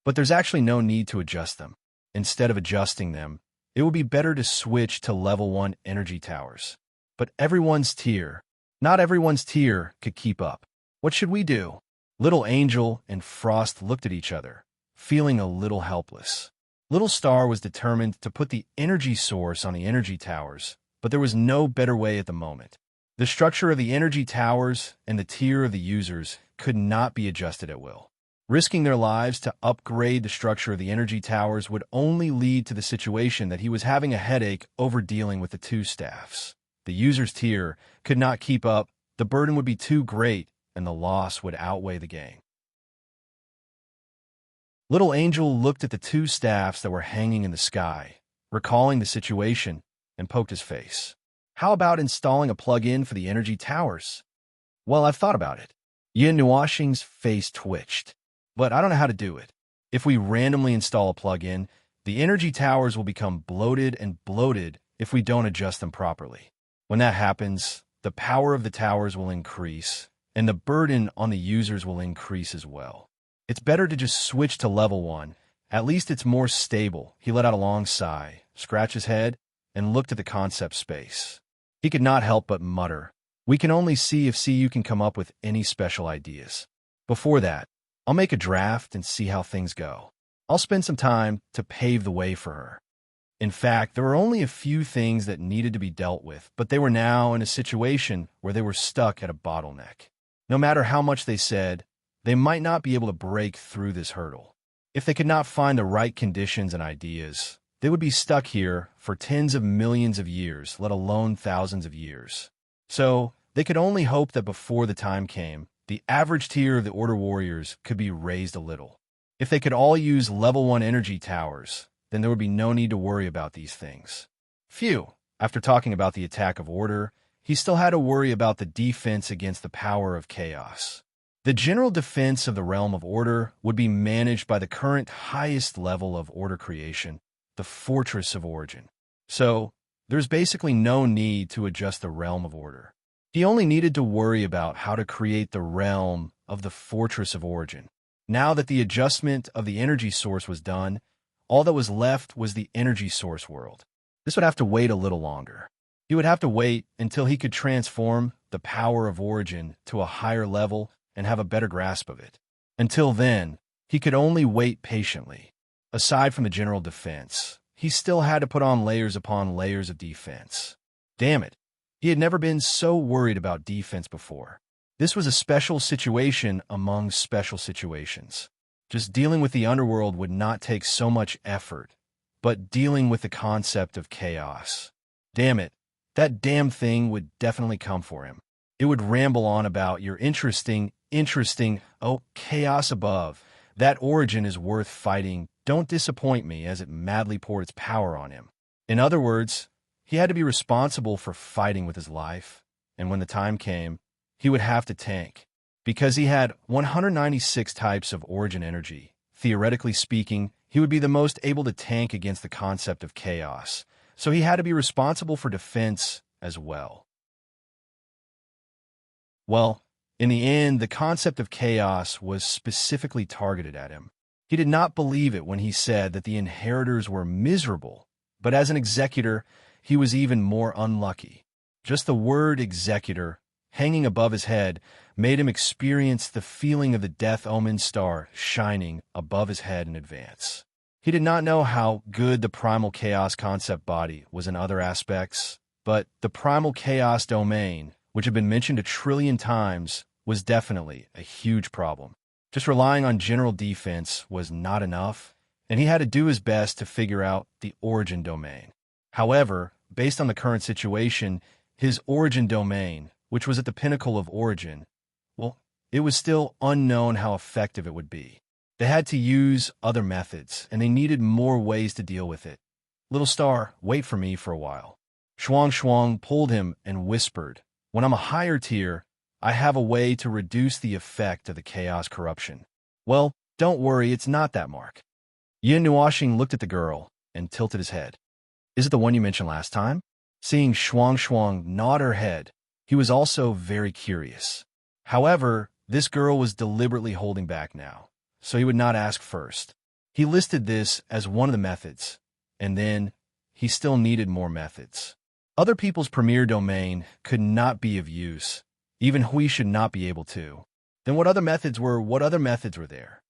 But there's actually no need to adjust them. Instead of adjusting them, it would be better to switch to level 1 energy towers. But not everyone's tier could keep up. What should we do? Little Angel and Frost looked at each other, feeling a little helpless. Little Star was determined to put the energy source on the energy towers, but there was no better way at the moment. The structure of the energy towers and the tier of the users could not be adjusted at will. Risking their lives to upgrade the structure of the energy towers would only lead to the situation that he was having a headache over dealing with the two staffs. The user's tier could not keep up, the burden would be too great, and the loss would outweigh the gain. Little Angel looked at the two staffs that were hanging in the sky, recalling the situation, and poked his face. How about installing a plug-in for the energy towers? Well, I've thought about it. Yin Nuashing's face twitched. But I don't know how to do it. If we randomly install a plug-in, the energy towers will become bloated and bloated if we don't adjust them properly. When that happens, the power of the towers will increase, and the burden on the users will increase as well. It's better to just switch to level 1. At least it's more stable. He let out a long sigh, scratched his head, and looked at the concept space. He could not help but mutter, "We can only see if CU can come up with any special ideas. Before that, I'll make a draft and see how things go. I'll spend some time to pave the way for her." In fact, there were only a few things that needed to be dealt with, but they were now in a situation where they were stuck at a bottleneck. No matter how much they said, they might not be able to break through this hurdle. If they could not find the right conditions and ideas, they would be stuck here for tens of millions of years, let alone thousands of years. So, they could only hope that before the time came, the average tier of the Order Warriors could be raised a little. If they could all use level 1 energy towers, then there would be no need to worry about these things. Phew! After talking about the attack of Order, he still had to worry about the defense against the power of chaos. The general defense of the realm of Order would be managed by the current highest level of Order creation, the Fortress of Origin. So, there's basically no need to adjust the realm of Order. He only needed to worry about how to create the realm of the Fortress of Origin. Now that the adjustment of the energy source was done, all that was left was the energy source world. This would have to wait a little longer. He would have to wait until he could transform the power of Origin to a higher level and have a better grasp of it. Until then, he could only wait patiently. Aside from the general defense, he still had to put on layers upon layers of defense. Damn it. He had never been so worried about defense before. This was a special situation among special situations. Just dealing with the underworld would not take so much effort, but dealing with the concept of chaos. Damn it, that damn thing would definitely come for him. It would ramble on about your interesting, oh, chaos above. That origin is worth fighting. Don't disappoint me, as it madly poured its power on him. In other words, he had to be responsible for fighting with his life, and when the time came, he would have to tank. Because he had 196 types of origin energy, theoretically speaking, he would be the most able to tank against the concept of chaos, so he had to be responsible for defense as well. Well, in the end, the concept of chaos was specifically targeted at him. He did not believe it when he said that the inheritors were miserable, but as an executor, he was even more unlucky. Just the word executor, hanging above his head, made him experience the feeling of the death omen star shining above his head in advance. He did not know how good the primal chaos concept body was in other aspects, but the primal chaos domain, which had been mentioned 1 trillion times, was definitely a huge problem. Just relying on general defense was not enough, and he had to do his best to figure out the origin domain. However, based on the current situation, his origin domain, which was at the pinnacle of origin, well, it was still unknown how effective it would be. They had to use other methods, and they needed more ways to deal with it. Little Star, wait for me for a while. Shuang pulled him and whispered, "When I'm a higher tier, I have a way to reduce the effect of the chaos corruption." "Well, don't worry, it's not that, Mark." Yin Nuashing looked at the girl and tilted his head. "Is it the one you mentioned last time?" Seeing Shuang nod her head, he was also very curious. However, this girl was deliberately holding back now, so he would not ask first. He listed this as one of the methods, and then he still needed more methods. Other people's premier domain could not be of use. Even Hui should not be able to. Then what other methods were there?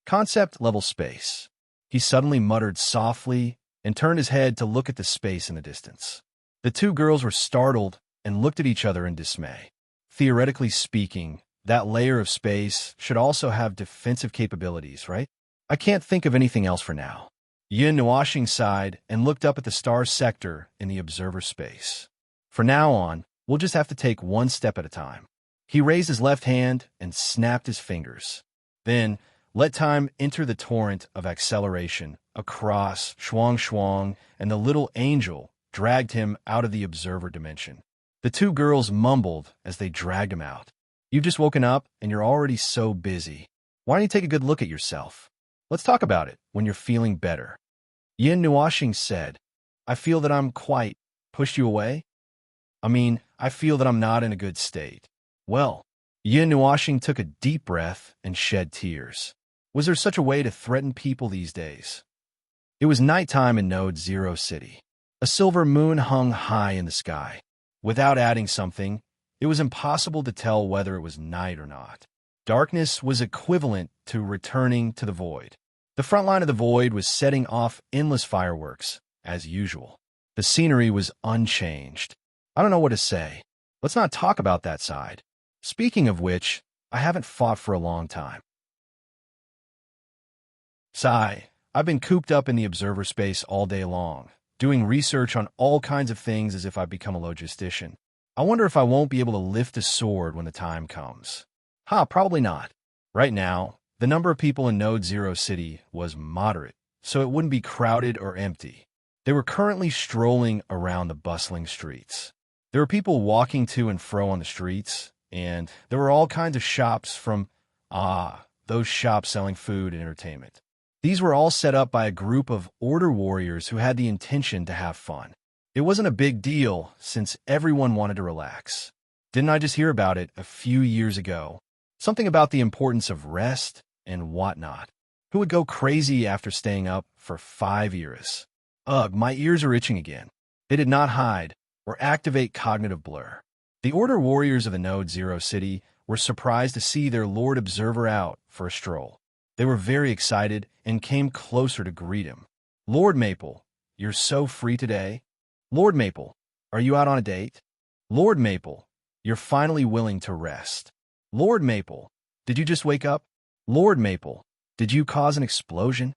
Concept level space. He suddenly muttered softly and turned his head to look at the space in the distance. The two girls were startled and looked at each other in dismay. Theoretically speaking, that layer of space should also have defensive capabilities, right? I can't think of anything else for now. Yin Nuashing sighed and looked up at the star sector in the observer space. For now on, we'll just have to take one step at a time. He raised his left hand and snapped his fingers. Then, let time enter the torrent of acceleration across Shuang Shuang, and the little angel dragged him out of the observer dimension. The two girls mumbled as they dragged him out. You've just woken up and you're already so busy. Why don't you take a good look at yourself? Let's talk about it when you're feeling better. Yin Nuashing said, I feel that I'm quite pushed you away. I feel that I'm not in a good state. Well, Yin Nuashing took a deep breath and shed tears. Was there such a way to threaten people these days? It was nighttime in Node Zero City. A silver moon hung high in the sky. Without adding something, it was impossible to tell whether it was night or not. Darkness was equivalent to returning to the void. The front line of the void was setting off endless fireworks, as usual. The scenery was unchanged. I don't know what to say. Let's not talk about that side. Speaking of which, I haven't fought for a long time. Sigh. I've been cooped up in the observer space all day long, doing research on all kinds of things as if I've become a logistician. I wonder if I won't be able to lift a sword when the time comes. Probably not. Right now, the number of people in Node Zero City was moderate, so it wouldn't be crowded or empty. They were currently strolling around the bustling streets. There were people walking to and fro on the streets, and there were all kinds of shops from, those shops selling food and entertainment. These were all set up by a group of order warriors who had the intention to have fun. It wasn't a big deal since everyone wanted to relax. Didn't I just hear about it a few years ago? Something about the importance of rest and whatnot. Who would go crazy after staying up for 5 years? Ugh, my ears are itching again. They did not hide or activate cognitive blur. The order warriors of the Node Zero City were surprised to see their Lord Observer out for a stroll. They were very excited and came closer to greet him. Lord Maple, you're so free today. Lord Maple, are you out on a date? Lord Maple, you're finally willing to rest. Lord Maple, did you just wake up? Lord Maple, did you cause an explosion?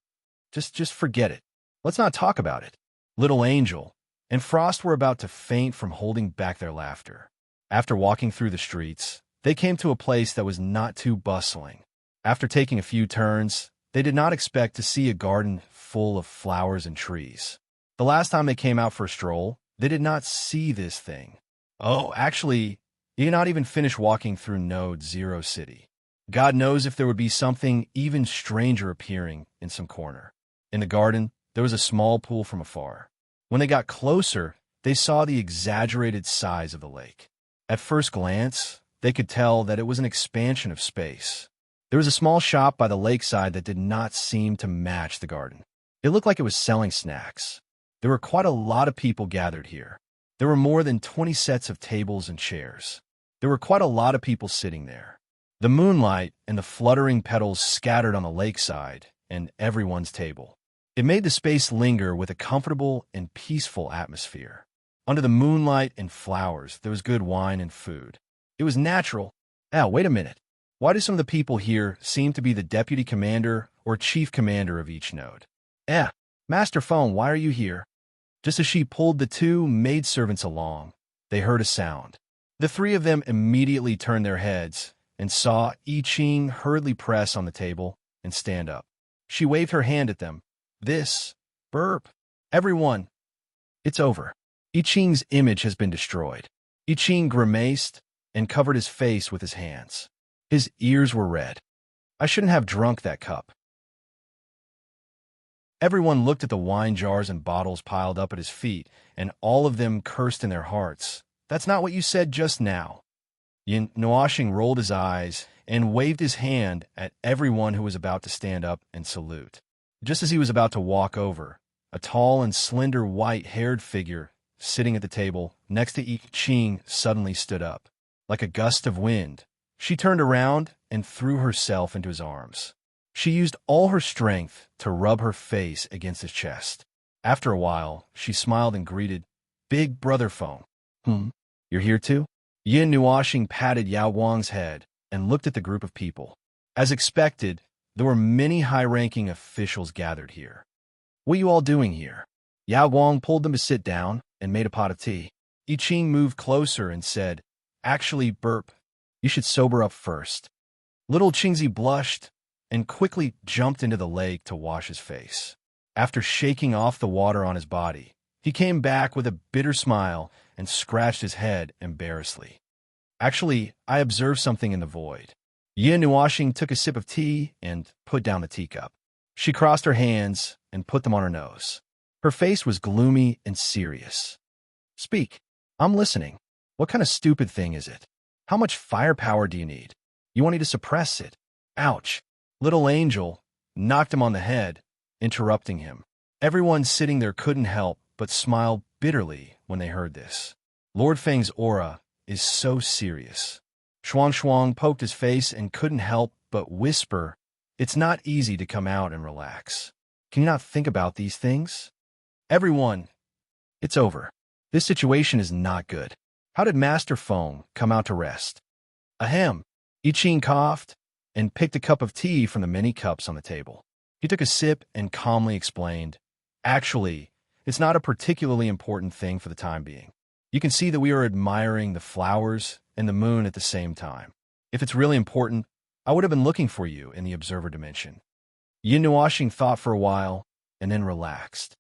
Just forget it. Let's not talk about it. Little Angel and Frost were about to faint from holding back their laughter. After walking through the streets, they came to a place that was not too bustling. After taking a few turns, they did not expect to see a garden full of flowers and trees. The last time they came out for a stroll, they did not see this thing. Oh, actually, you did not even finish walking through Node Zero City. God knows if there would be something even stranger appearing in some corner. In the garden, there was a small pool from afar. When they got closer, they saw the exaggerated size of the lake. At first glance, they could tell that it was an expansion of space. There was a small shop by the lakeside that did not seem to match the garden. It looked like it was selling snacks. There were quite a lot of people gathered here. There were more than 20 sets of tables and chairs. There were quite a lot of people sitting there. The moonlight and the fluttering petals scattered on the lakeside and everyone's table. It made the space linger with a comfortable and peaceful atmosphere. Under the moonlight and flowers, there was good wine and food. It was natural. Wait a minute. Why do some of the people here seem to be the deputy commander or chief commander of each node? Master Phone, why are you here? Just as she pulled the two maidservants along, they heard a sound. The three of them immediately turned their heads and saw I Ching hurriedly press on the table and stand up. She waved her hand at them. Burp. Everyone, it's over. I Ching's image has been destroyed. I Ching grimaced and covered his face with his hands. His ears were red. I shouldn't have drunk that cup. Everyone looked at the wine jars and bottles piled up at his feet, and all of them cursed in their hearts. That's not what you said just now. Yin Nuashing rolled his eyes and waved his hand at everyone who was about to stand up and salute. Just as he was about to walk over, a tall and slender white-haired figure sitting at the table next to I Ching suddenly stood up. Like a gust of wind, she turned around and threw herself into his arms. She used all her strength to rub her face against his chest. After a while, she smiled and greeted, "Big brother phone. You're here too?" Yin Nuoxing patted Yao Wang's head and looked at the group of people. As expected, there were many high-ranking officials gathered here. "What are you all doing here?" Yao Wang pulled them to sit down and made a pot of tea. I Ching moved closer and said, "Actually, Burp, you should sober up first." Little Qingzi blushed and quickly jumped into the lake to wash his face. After shaking off the water on his body, he came back with a bitter smile and scratched his head embarrassedly. "Actually, I observed something in the void." Yin Nuoxing took a sip of tea and put down the teacup. She crossed her hands and put them on her nose. Her face was gloomy and serious. "Speak. I'm listening. What kind of stupid thing is it? How much firepower do you need? You want me to suppress it?" "Ouch." Little Angel knocked him on the head, interrupting him. Everyone sitting there couldn't help but smile bitterly when they heard this. Lord Feng's aura is so serious. Shuang Shuang poked his face and couldn't help but whisper, "It's not easy to come out and relax. Can you not think about these things?" "Everyone, it's over. This situation is not good. How did Master Feng come out to rest?" "Ahem." I Ching coughed and picked a cup of tea from the many cups on the table. He took a sip and calmly explained, "Actually, it's not a particularly important thing for the time being. You can see that we are admiring the flowers and the moon at the same time. If it's really important, I would have been looking for you in the observer dimension." Yin Nuoxing thought for a while and then relaxed.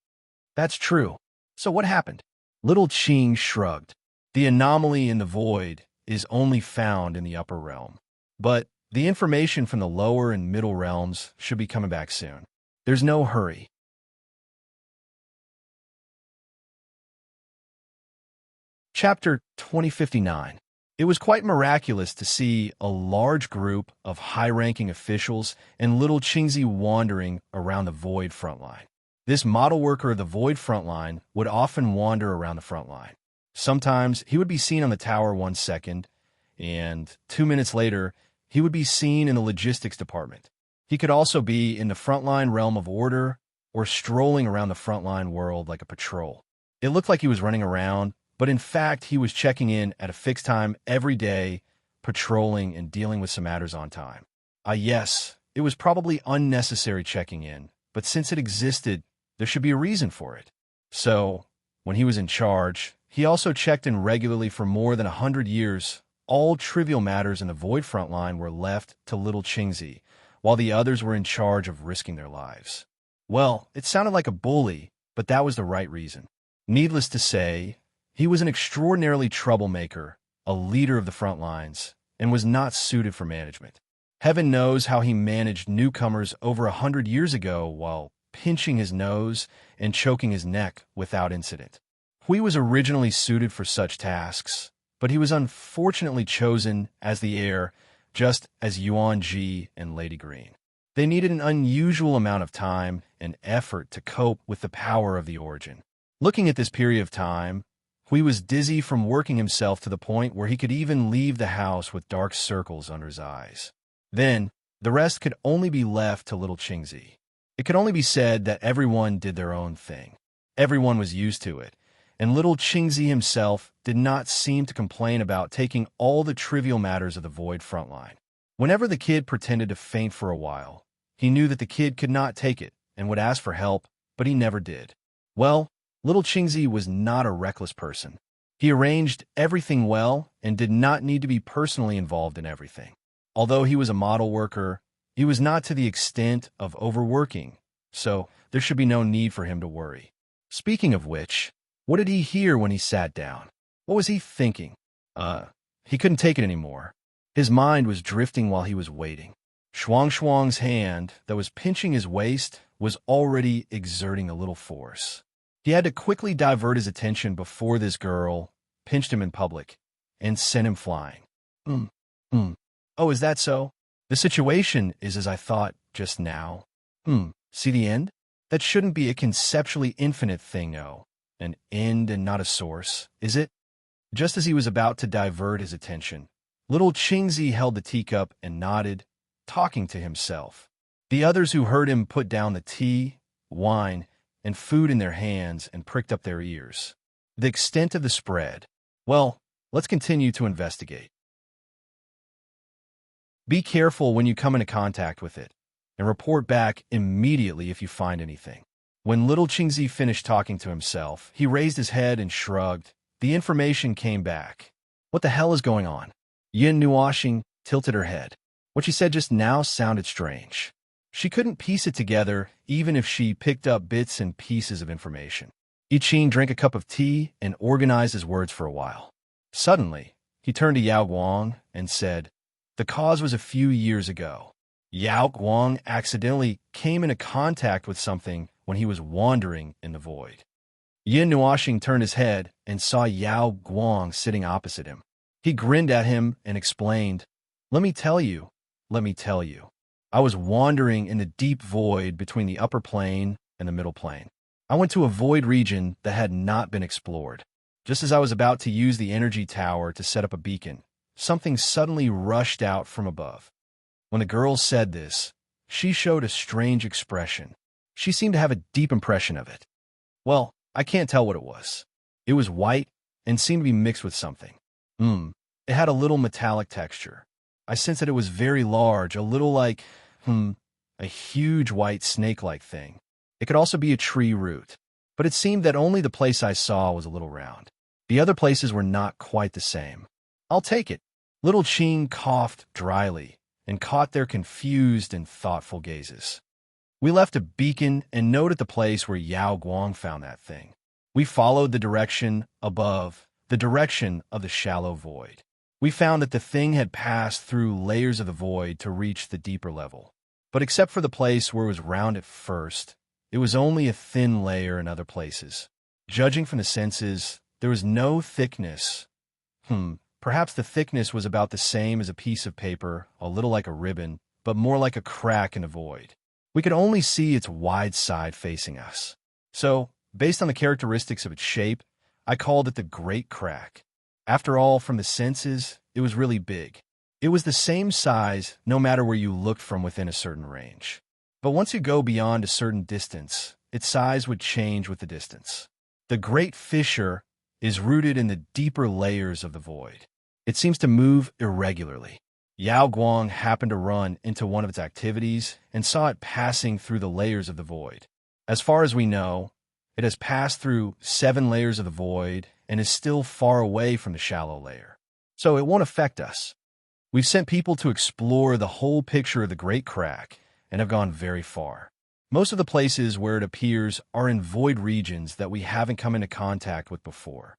"That's true. So what happened?" Little Qing shrugged. "The anomaly in the void is only found in the upper realm. But the information from the lower and middle realms should be coming back soon. There's no hurry." Chapter 2059. It was quite miraculous to see a large group of high-ranking officials and little Qingzi wandering around the void frontline. This model worker of the void frontline would often wander around the frontline. Sometimes he would be seen on the tower 1 second, and 2 minutes later, he would be seen in the logistics department. He could also be in the frontline realm of order or strolling around the frontline world like a patrol. It looked like he was running around, but in fact, he was checking in at a fixed time every day, patrolling and dealing with some matters on time. Yes, it was probably unnecessary checking in, but since it existed, there should be a reason for it. So, when he was in charge, he also checked in regularly for more than 100 years. All trivial matters in the void frontline were left to little Qingzi, while the others were in charge of risking their lives. Well, it sounded like a bully, but that was the right reason. Needless to say, he was an extraordinarily troublemaker, a leader of the front lines, and was not suited for management. Heaven knows how he managed newcomers over 100 years ago while pinching his nose and choking his neck without incident. Hui was originally suited for such tasks, but he was unfortunately chosen as the heir, just as Yuan Ji and Lady Green. They needed an unusual amount of time and effort to cope with the power of the origin. Looking at this period of time, Hui was dizzy from working himself to the point where he could even leave the house with dark circles under his eyes. Then, the rest could only be left to little Qingzi. It could only be said that everyone did their own thing. Everyone was used to it, and little Qingzi himself did not seem to complain about taking all the trivial matters of the void frontline. Whenever the kid pretended to faint for a while, he knew that the kid could not take it and would ask for help, but he never did. Well, little Qingzi was not a reckless person. He arranged everything well and did not need to be personally involved in everything. Although he was a model worker, he was not to the extent of overworking, so there should be no need for him to worry. Speaking of which, what did he hear when he sat down? What was he thinking? He couldn't take it anymore. His mind was drifting while he was waiting. Shuang Shuang's hand that was pinching his waist was already exerting a little force. He had to quickly divert his attention before this girl pinched him in public and sent him flying. Oh, is that so? The situation is as I thought just now. See the end? That shouldn't be a conceptually infinite thing, no. An end and not a source, is it? Just as he was about to divert his attention, little Qingzi held the teacup and nodded, talking to himself. The others who heard him put down the tea, wine, and food in their hands and pricked up their ears. The extent of the spread. Well, let's continue to investigate. Be careful when you come into contact with it, and report back immediately if you find anything. When little Qingzi finished talking to himself, he raised his head and shrugged. The information came back. What the hell is going on? Yin Nuoxing tilted her head. What she said just now sounded strange. She couldn't piece it together, even if she picked up bits and pieces of information. I Ching drank a cup of tea and organized his words for a while. Suddenly, he turned to Yao Guang and said, "The cause was a few years ago. Yao Guang accidentally came into contact with something when he was wandering in the void." Yin Nuoxing turned his head and saw Yao Guang sitting opposite him. He grinned at him and explained, let me tell you. I was wandering in the deep void between the upper plane and the middle plane. I went to a void region that had not been explored. Just as I was about to use the energy tower to set up a beacon, something suddenly rushed out from above. When the girl said this, she showed a strange expression. She seemed to have a deep impression of it. Well, I can't tell what it was. It was white and seemed to be mixed with something. It had a little metallic texture. I sensed that it was very large, a little like, a huge white snake-like thing. It could also be a tree root, but it seemed that only the place I saw was a little round. The other places were not quite the same. I'll take it. Little Qing coughed dryly and caught their confused and thoughtful gazes. We left a beacon and noted the place where Yao Guang found that thing. We followed the direction above, the direction of the shallow void. We found that the thing had passed through layers of the void to reach the deeper level. But except for the place where it was round at first, it was only a thin layer in other places. Judging from the senses, there was no thickness. Perhaps the thickness was about the same as a piece of paper, a little like a ribbon, but more like a crack in the void. We could only see its wide side facing us. So, based on the characteristics of its shape, I called it the Great Crack. After all, from the senses, it was really big. It was the same size no matter where you looked from within a certain range. But once you go beyond a certain distance, its size would change with the distance. The Great Fissure is rooted in the deeper layers of the void. It seems to move irregularly. Yao Guang happened to run into one of its activities and saw it passing through the layers of the void. As far as we know, it has passed through 7 layers of the void and is still far away from the shallow layer. So it won't affect us. We've sent people to explore the whole picture of the Great Crack and have gone very far. Most of the places where it appears are in void regions that we haven't come into contact with before.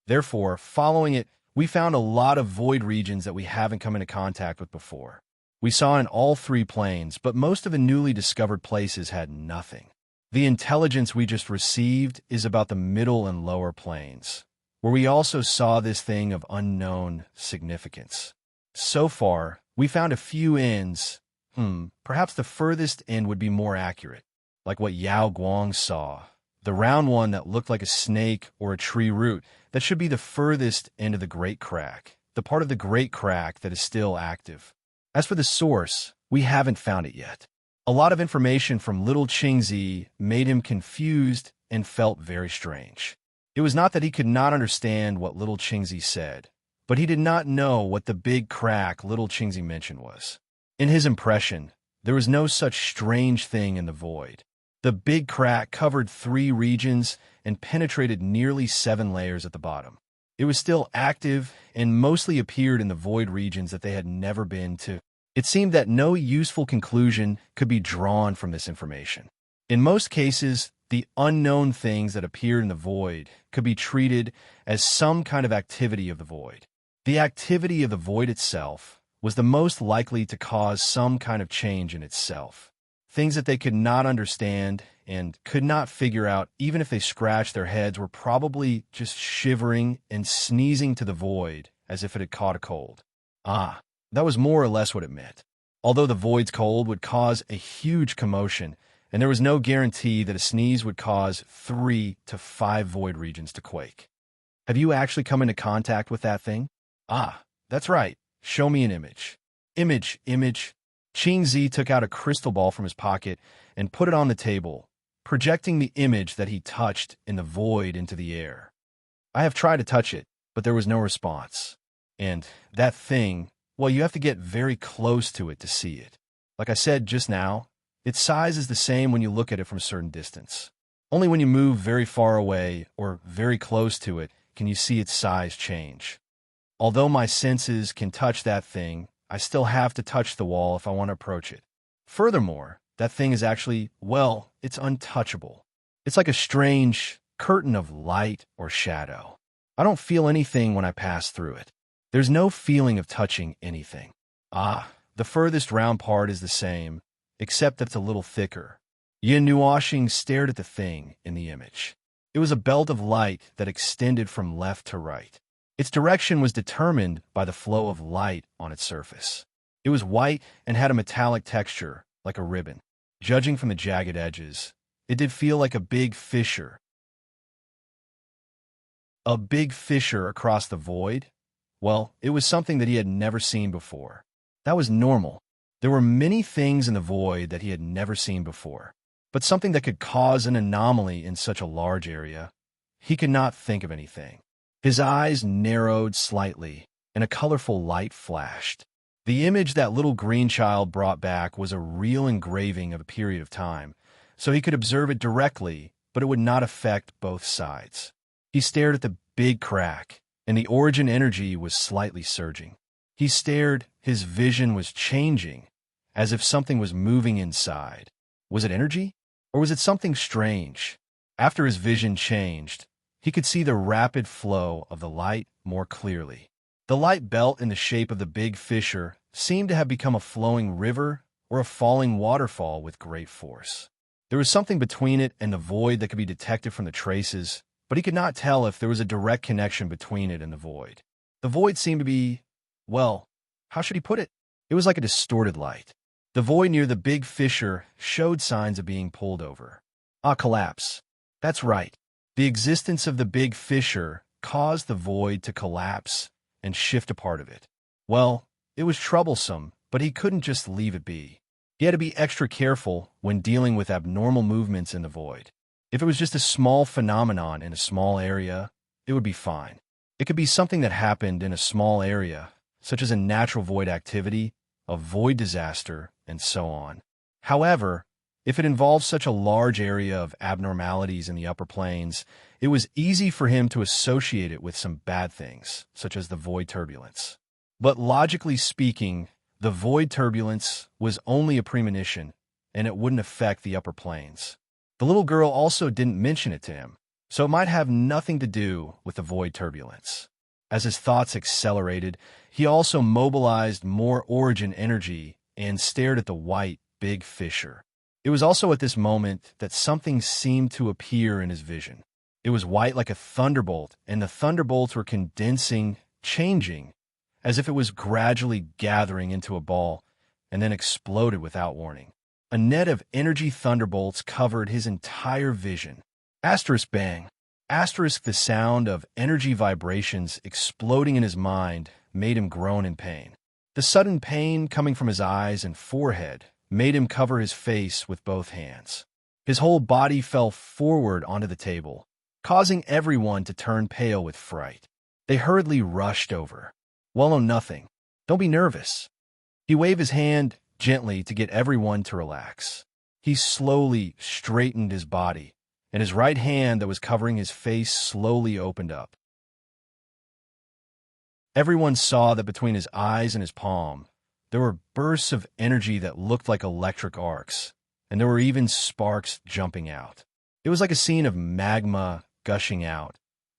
Therefore, following it, we found a lot of void regions that we haven't come into contact with before. We saw in all 3 planes, but most of the newly discovered places had nothing. The intelligence we just received is about the middle and lower planes, where we also saw this thing of unknown significance. So far, we found a few ends. Perhaps the furthest end would be more accurate, like what Yao Guang saw. The round one that looked like a snake or a tree root, that should be the furthest end of the Great Crack, the part of the Great Crack that is still active. As for the source, we haven't found it yet. A lot of information from little Qingzi made him confused and felt very strange. It was not that he could not understand what little Qingzi said, but he did not know what the big crack little Qingzi mentioned was. In his impression, there was no such strange thing in the void. The big crack covered 3 regions and penetrated nearly 7 layers at the bottom. It was still active and mostly appeared in the void regions that they had never been to. It seemed that no useful conclusion could be drawn from this information. In most cases, the unknown things that appeared in the void could be treated as some kind of activity of the void. The activity of the void itself was the most likely to cause some kind of change in itself. Things that they could not understand and could not figure out, even if they scratched their heads, were probably just shivering and sneezing to the void as if it had caught a cold. That was more or less what it meant. Although the void's cold would cause a huge commotion, and there was no guarantee that a sneeze would cause 3 to 5 void regions to quake. Have you actually come into contact with that thing? That's right. Show me an image. Image. Qingzi took out a crystal ball from his pocket and put it on the table, projecting the image that he touched in the void into the air. I have tried to touch it, but there was no response. And that thing, well, you have to get very close to it to see it. Like I said just now, its size is the same when you look at it from a certain distance. Only when you move very far away or very close to it can you see its size change. Although my senses can touch that thing, I still have to touch the wall if I want to approach it. Furthermore, that thing is actually, well, it's untouchable. It's like a strange curtain of light or shadow. I don't feel anything when I pass through it. There's no feeling of touching anything. The furthest round part is the same, except that it's a little thicker. Yin Nuoxing stared at the thing in the image. It was a belt of light that extended from left to right. Its direction was determined by the flow of light on its surface. It was white and had a metallic texture, like a ribbon. Judging from the jagged edges, it did feel like a big fissure. A big fissure across the void? Well, it was something that he had never seen before. That was normal. There were many things in the void that he had never seen before, but something that could cause an anomaly in such a large area, he could not think of anything. His eyes narrowed slightly, and a colorful light flashed. The image that little green child brought back was a real engraving of a period of time, so he could observe it directly, but it would not affect both sides. He stared at the big crack, and the origin energy was slightly surging. He stared, his vision was changing, as if something was moving inside. Was it energy? Or was it something strange? After his vision changed, he could see the rapid flow of the light more clearly. The light belt in the shape of the big fissure seemed to have become a flowing river or a falling waterfall with great force. There was something between it and the void that could be detected from the traces, but he could not tell if there was a direct connection between it and the void. The void seemed to be, well, how should he put it? It was like a distorted light. The void near the big fissure showed signs of being pulled over. Collapse. That's right. The existence of the big fissure caused the void to collapse and shift a part of it. Well, it was troublesome, but he couldn't just leave it be. He had to be extra careful when dealing with abnormal movements in the void. If it was just a small phenomenon in a small area, it would be fine. It could be something that happened in a small area, such as a natural void activity, a void disaster, and so on. However, if it involved such a large area of abnormalities in the upper planes, it was easy for him to associate it with some bad things, such as the void turbulence. But logically speaking, the void turbulence was only a premonition, and it wouldn't affect the upper planes. The little girl also didn't mention it to him, so it might have nothing to do with the void turbulence. As his thoughts accelerated, he also mobilized more origin energy and stared at the white, big fissure. It was also at this moment that something seemed to appear in his vision. It was white like a thunderbolt, and the thunderbolts were condensing, changing, as if it was gradually gathering into a ball, and then exploded without warning. A net of energy thunderbolts covered his entire vision. Asterisk bang. Asterisk the sound of energy vibrations exploding in his mind made him groan in pain. The sudden pain coming from his eyes and forehead made him cover his face with both hands. His whole body fell forward onto the table, causing everyone to turn pale with fright. They hurriedly rushed over. Well, no, nothing. Don't be nervous. He waved his hand gently to get everyone to relax. He slowly straightened his body, and his right hand that was covering his face slowly opened up. Everyone saw that between his eyes and his palm, there were bursts of energy that looked like electric arcs, and there were even sparks jumping out. It was like a scene of magma gushing out,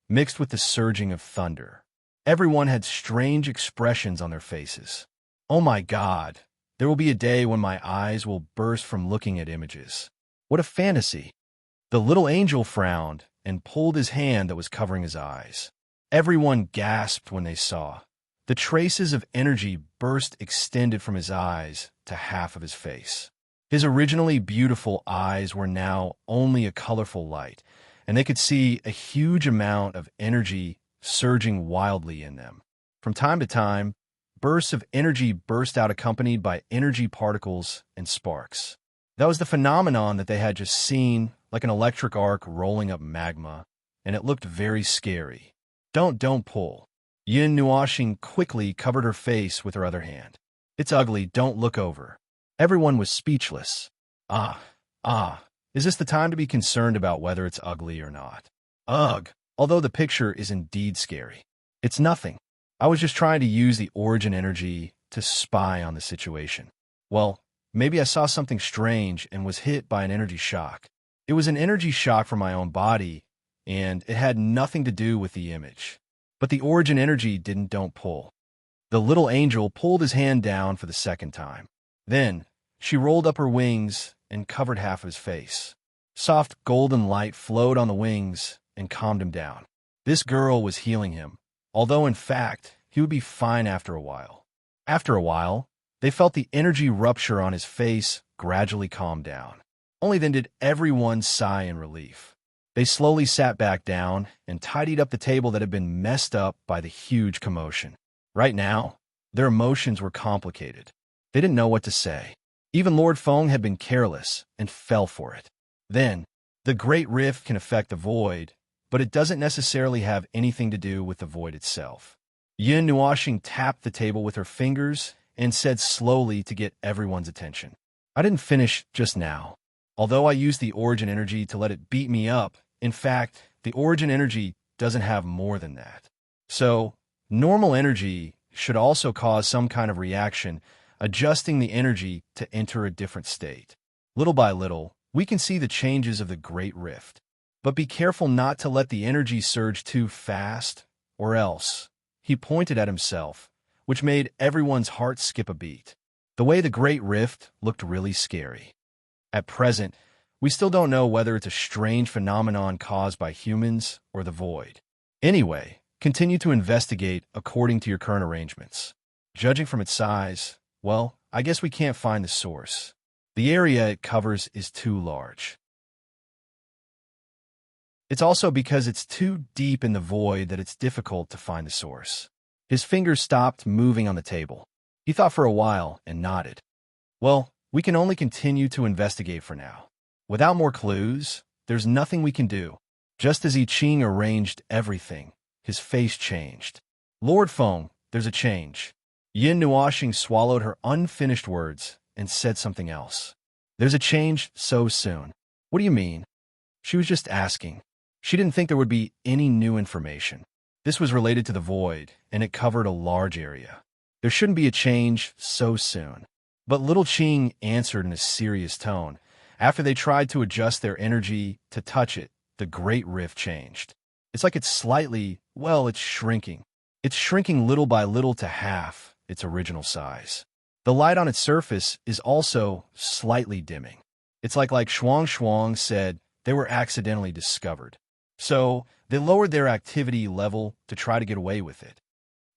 mixed with the surging of thunder. Everyone had strange expressions on their faces. Oh my God, there will be a day when my eyes will burst from looking at images. What a fantasy! The little angel frowned and pulled his hand that was covering his eyes. Everyone gasped when they saw. The traces of energy burst extended from his eyes to half of his face. His originally beautiful eyes were now only a colorful light, and they could see a huge amount of energy surging wildly in them. From time to time, Bursts of energy burst out accompanied by energy particles and sparks. That was the phenomenon that they had just seen, like an electric arc rolling up magma, and it looked very scary. Don't pull. Yin Nuoxing quickly covered her face with her other hand. It's ugly, don't look over. Everyone was speechless. Ah, is this the time to be concerned about whether it's ugly or not? Ugh, although the picture is indeed scary. It's nothing. I was just trying to use the origin energy to spy on the situation. Well, maybe I saw something strange and was hit by an energy shock. It was an energy shock from my own body, and it had nothing to do with the image. But the origin energy don't pull. The little angel pulled his hand down for the second time. Then, she rolled up her wings and covered half of his face. Soft golden light flowed on the wings and calmed him down. This girl was healing him, although in fact, he would be fine after a while. After a while, they felt the energy rupture on his face gradually calm down. Only then did everyone sigh in relief. They slowly sat back down and tidied up the table that had been messed up by the huge commotion. Right now, their emotions were complicated. They didn't know what to say. Even Lord Feng had been careless and fell for it. Then, the Great Rift can affect the void, but it doesn't necessarily have anything to do with the void itself. Yin Nuoxing tapped the table with her fingers and said slowly to get everyone's attention. I didn't finish just now. Although I used the origin energy to let it beat me up, in fact, the origin energy doesn't have more than that. So, normal energy should also cause some kind of reaction, adjusting the energy to enter a different state. Little by little, we can see the changes of the Great Rift. But be careful not to let the energy surge too fast, or else. He pointed at himself, which made everyone's heart skip a beat. The way the Great Rift looked really scary. At present, we still don't know whether it's a strange phenomenon caused by humans or the void. Anyway, continue to investigate according to your current arrangements. Judging from its size, well, I guess we can't find the source. The area it covers is too large. It's also because it's too deep in the void that it's difficult to find the source. His fingers stopped moving on the table. He thought for a while and nodded. Well, we can only continue to investigate for now. Without more clues, there's nothing we can do. Just as I Ching arranged everything, his face changed. Lord Feng, there's a change. Yin Nuoxing swallowed her unfinished words and said something else. There's a change so soon. What do you mean? She was just asking. She didn't think there would be any new information. This was related to the void, and it covered a large area. There shouldn't be a change so soon. But little Ching answered in a serious tone. After they tried to adjust their energy to touch it, the Great Rift changed. It's like it's shrinking. It's shrinking little by little to half its original size. The light on its surface is also slightly dimming. It's like Shuang said, they were accidentally discovered. So, they lowered their activity level to try to get away with it.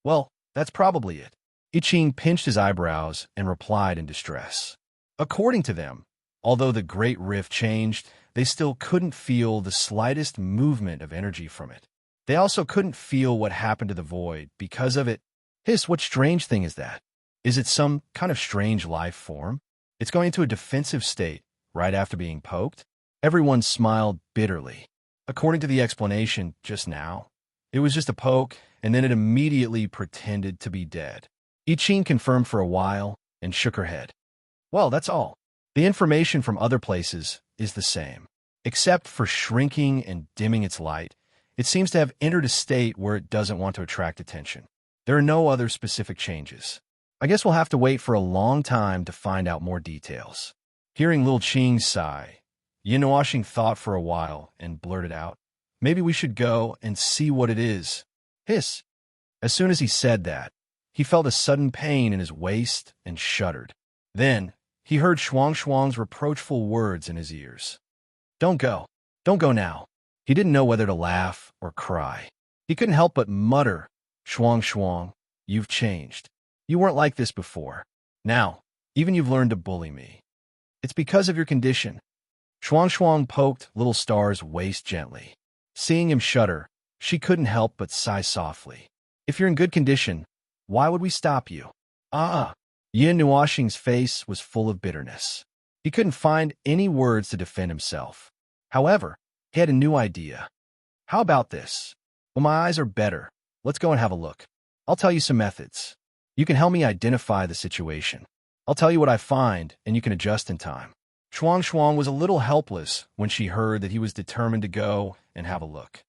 Well, that's probably it. I Ching pinched his eyebrows and replied in distress. According to them, although the Great Rift changed, they still couldn't feel the slightest movement of energy from it. They also couldn't feel what happened to the void because of it. Hiss, what strange thing is that? Is it some kind of strange life form? It's going into a defensive state right after being poked? Everyone smiled bitterly. According to the explanation just now, it was just a poke, and then it immediately pretended to be dead. I Ching confirmed for a while and shook her head. Well, that's all. The information from other places is the same. Except for shrinking and dimming its light, it seems to have entered a state where it doesn't want to attract attention. There are no other specific changes. I guess we'll have to wait for a long time to find out more details. Hearing Lil Ching's sigh, Yin Nuoxing thought for a while and blurted out, maybe we should go and see what it is. Hiss. As soon as he said that, he felt a sudden pain in his waist and shuddered. Then, he heard Shuang's reproachful words in his ears. Don't go. Don't go now. He didn't know whether to laugh or cry. He couldn't help but mutter, Shuang, you've changed. You weren't like this before. Now, even you've learned to bully me. It's because of your condition. Shuang poked Little Star's waist gently. Seeing him shudder, she couldn't help but sigh softly. If you're in good condition, Why would we stop you? Yin Nuoxing's face was full of bitterness. He couldn't find any words to defend himself. However, he had a new idea. How about this? Well, my eyes are better. Let's go and have a look. I'll tell you some methods. You can help me identify the situation. I'll tell you what I find, and you can adjust in time. Shuang was a little helpless when she heard that he was determined to go and have a look.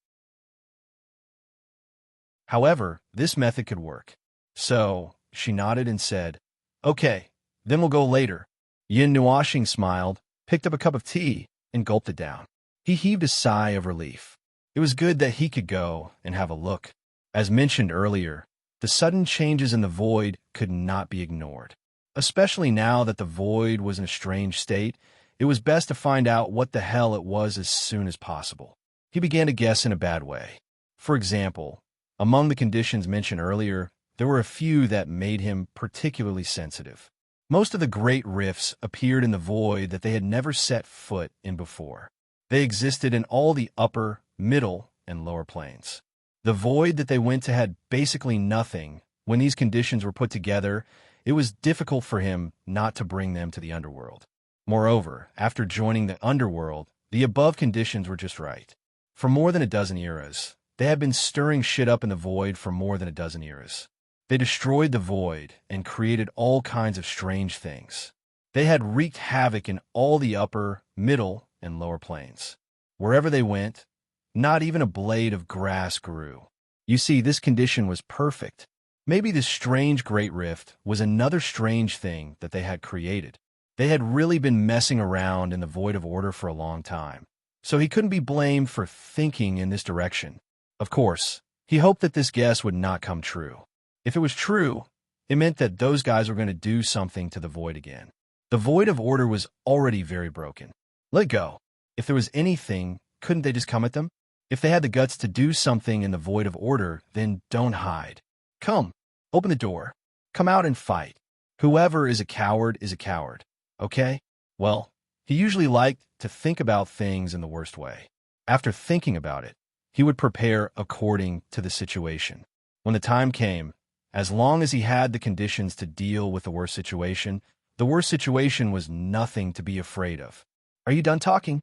However, this method could work. So, she nodded and said, "Okay, then we'll go later." Yin Nuoxing smiled, picked up a cup of tea, and gulped it down. He heaved a sigh of relief. It was good that he could go and have a look. As mentioned earlier, the sudden changes in the void could not be ignored. Especially now that the void was in a strange state, it was best to find out what the hell it was as soon as possible. He began to guess in a bad way. For example, among the conditions mentioned earlier, there were a few that made him particularly sensitive. Most of the great rifts appeared in the void that they had never set foot in before. They existed in all the upper, middle, and lower planes. The void that they went to had basically nothing. When these conditions were put together, it was difficult for him not to bring them to the underworld. Moreover, after joining the underworld, the above conditions were just right. For more than a dozen eras, they had been stirring shit up in the void for more than a dozen eras. They destroyed the void and created all kinds of strange things. They had wreaked havoc in all the upper, middle, and lower planes. Wherever they went, not even a blade of grass grew. You see, this condition was perfect. Maybe this strange great rift was another strange thing that they had created. They had really been messing around in the void of order for a long time. So he couldn't be blamed for thinking in this direction. Of course, he hoped that this guess would not come true. If it was true, it meant that those guys were going to do something to the void again. The void of order was already very broken. Let go. If there was anything, couldn't they just come at them? If they had the guts to do something in the void of order, then don't hide. Come, open the door. Come out and fight. Whoever is a coward is a coward. Okay? Well, he usually liked to think about things in the worst way. After thinking about it, he would prepare according to the situation. When the time came, as long as he had the conditions to deal with the worst situation was nothing to be afraid of. Are you done talking?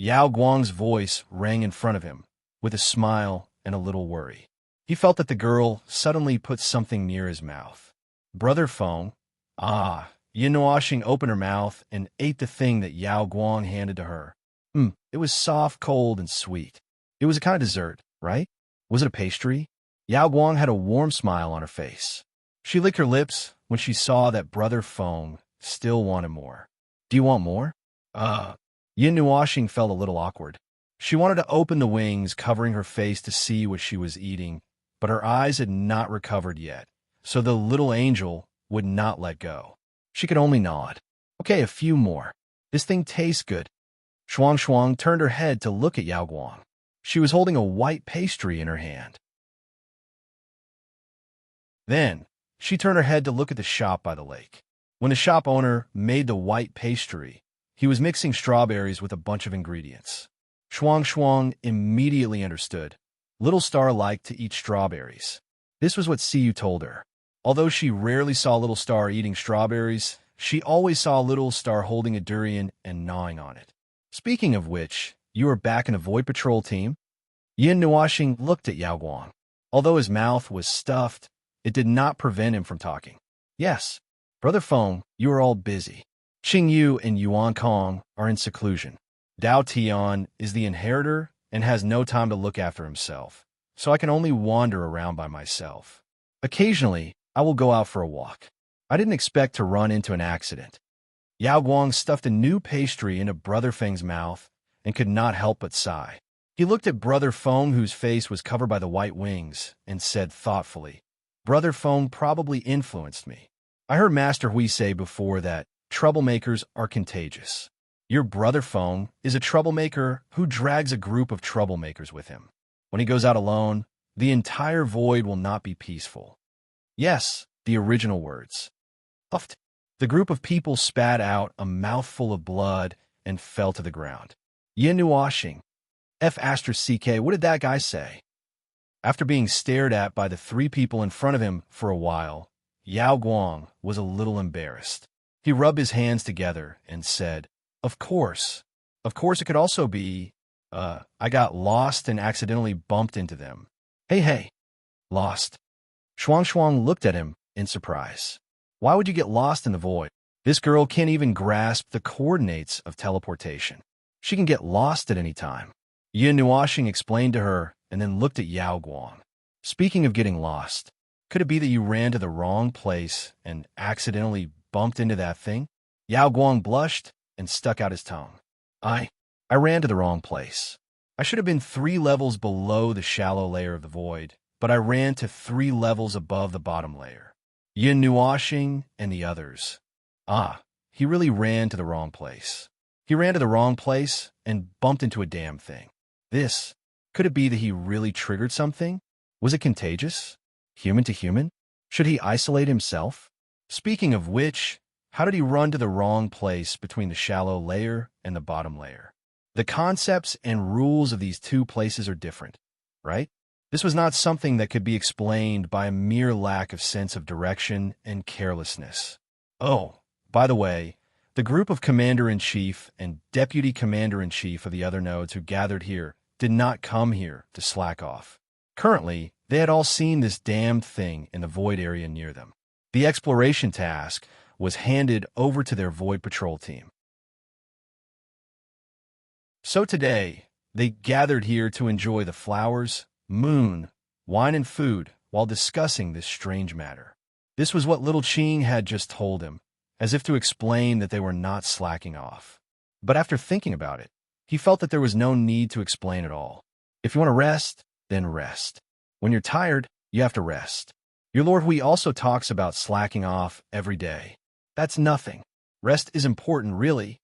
Yao Guang's voice rang in front of him, with a smile and a little worry. He felt that the girl suddenly put something near his mouth. Brother Feng. Yin Nuoxing opened her mouth and ate the thing that Yao Guang handed to her. It was soft, cold, and sweet. It was a kind of dessert, right? Was it a pastry? Yao Guang had a warm smile on her face. She licked her lips when she saw that Brother Feng still wanted more. Do you want more? Yin Nuoxing felt a little awkward. She wanted to open the wings covering her face to see what she was eating, but her eyes had not recovered yet, so the little angel would not let go. She could only nod. Okay, a few more. This thing tastes good. Shuang turned her head to look at Yao Guang. She was holding a white pastry in her hand. Then, she turned her head to look at the shop by the lake. When the shop owner made the white pastry, he was mixing strawberries with a bunch of ingredients. Shuang immediately understood. Little Star liked to eat strawberries. This was what Siyu told her. Although she rarely saw Little Star eating strawberries, she always saw Little Star holding a durian and gnawing on it. Speaking of which, you are back in the Void Patrol team? Yin Nuoxing looked at Yao Guang. Although his mouth was stuffed, it did not prevent him from talking. Yes, Brother Feng, you are all busy. Qing Yu and Yuan Kong are in seclusion. Dao Tian is the inheritor and has no time to look after himself, so I can only wander around by myself. Occasionally, I will go out for a walk. I didn't expect to run into an accident. Yao Guang stuffed a new pastry into Brother Feng's mouth and could not help but sigh. He looked at Brother Feng, whose face was covered by the white wings, and said thoughtfully, Brother Feng probably influenced me. I heard Master Hui say before that troublemakers are contagious. Your Brother Feng is a troublemaker who drags a group of troublemakers with him. When he goes out alone, the entire void will not be peaceful. Yes, the original words. Puffed. The group of people spat out a mouthful of blood and fell to the ground. Yin Nuoxing. CK, what did that guy say? After being stared at by the three people in front of him for a while, Yao Guang was a little embarrassed. He rubbed his hands together and said, Of course. Of course it could also be, I got lost and accidentally bumped into them. Hey, lost. Shuang Shuang looked at him in surprise. Why would you get lost in the void? This girl can't even grasp the coordinates of teleportation. She can get lost at any time. Yin Nuoxing explained to her and then looked at Yao Guang. Speaking of getting lost, could it be that you ran to the wrong place and accidentally bumped into that thing? Yao Guang blushed and stuck out his tongue. I ran to the wrong place. I should have been 3 levels below the shallow layer of the void, but I ran to 3 levels above the bottom layer. Yin Nuoxing and the others. He really ran to the wrong place. He ran to the wrong place and bumped into a damn thing. Could it be that he really triggered something? Was it contagious? Human to human? Should he isolate himself? Speaking of which, how did he run to the wrong place between the shallow layer and the bottom layer? The concepts and rules of these 2 places are different, right? This was not something that could be explained by a mere lack of sense of direction and carelessness. Oh, by the way, the group of Commander-in-Chief and Deputy Commander-in-Chief of the other nodes who gathered here did not come here to slack off. Currently, they had all seen this damned thing in the void area near them. The exploration task was handed over to their void patrol team. So today, they gathered here to enjoy the flowers, moon, wine, and food while discussing this strange matter. This was what little Qing had just told him, as if to explain that they were not slacking off. But after thinking about it, he felt that there was no need to explain at all. If you want to rest, then rest. When you're tired, you have to rest. Your Lord Hui also talks about slacking off every day. That's nothing. Rest is important, really.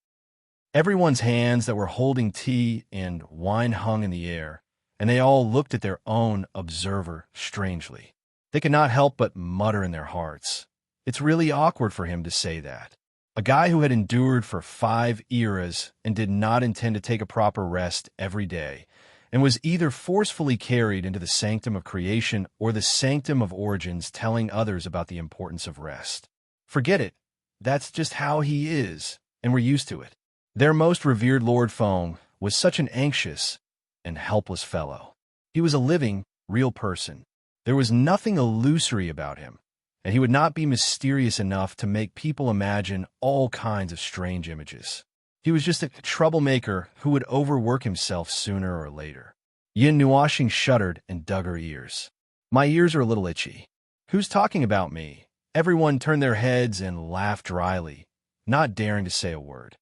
Everyone's hands that were holding tea and wine hung in the air, and they all looked at their own observer strangely. They could not help but mutter in their hearts. It's really awkward for him to say that. A guy who had endured for 5 eras and did not intend to take a proper rest every day, and was either forcefully carried into the sanctum of creation or the sanctum of origins telling others about the importance of rest. Forget it. That's just how he is, and we're used to it. Their most revered Lord Feng was such an anxious and helpless fellow. He was a living, real person. There was nothing illusory about him, and he would not be mysterious enough to make people imagine all kinds of strange images. He was just a troublemaker who would overwork himself sooner or later. Yin Nuoxing shuddered and dug her ears. My ears are a little itchy. Who's talking about me? Everyone turned their heads and laughed dryly, not daring to say a word.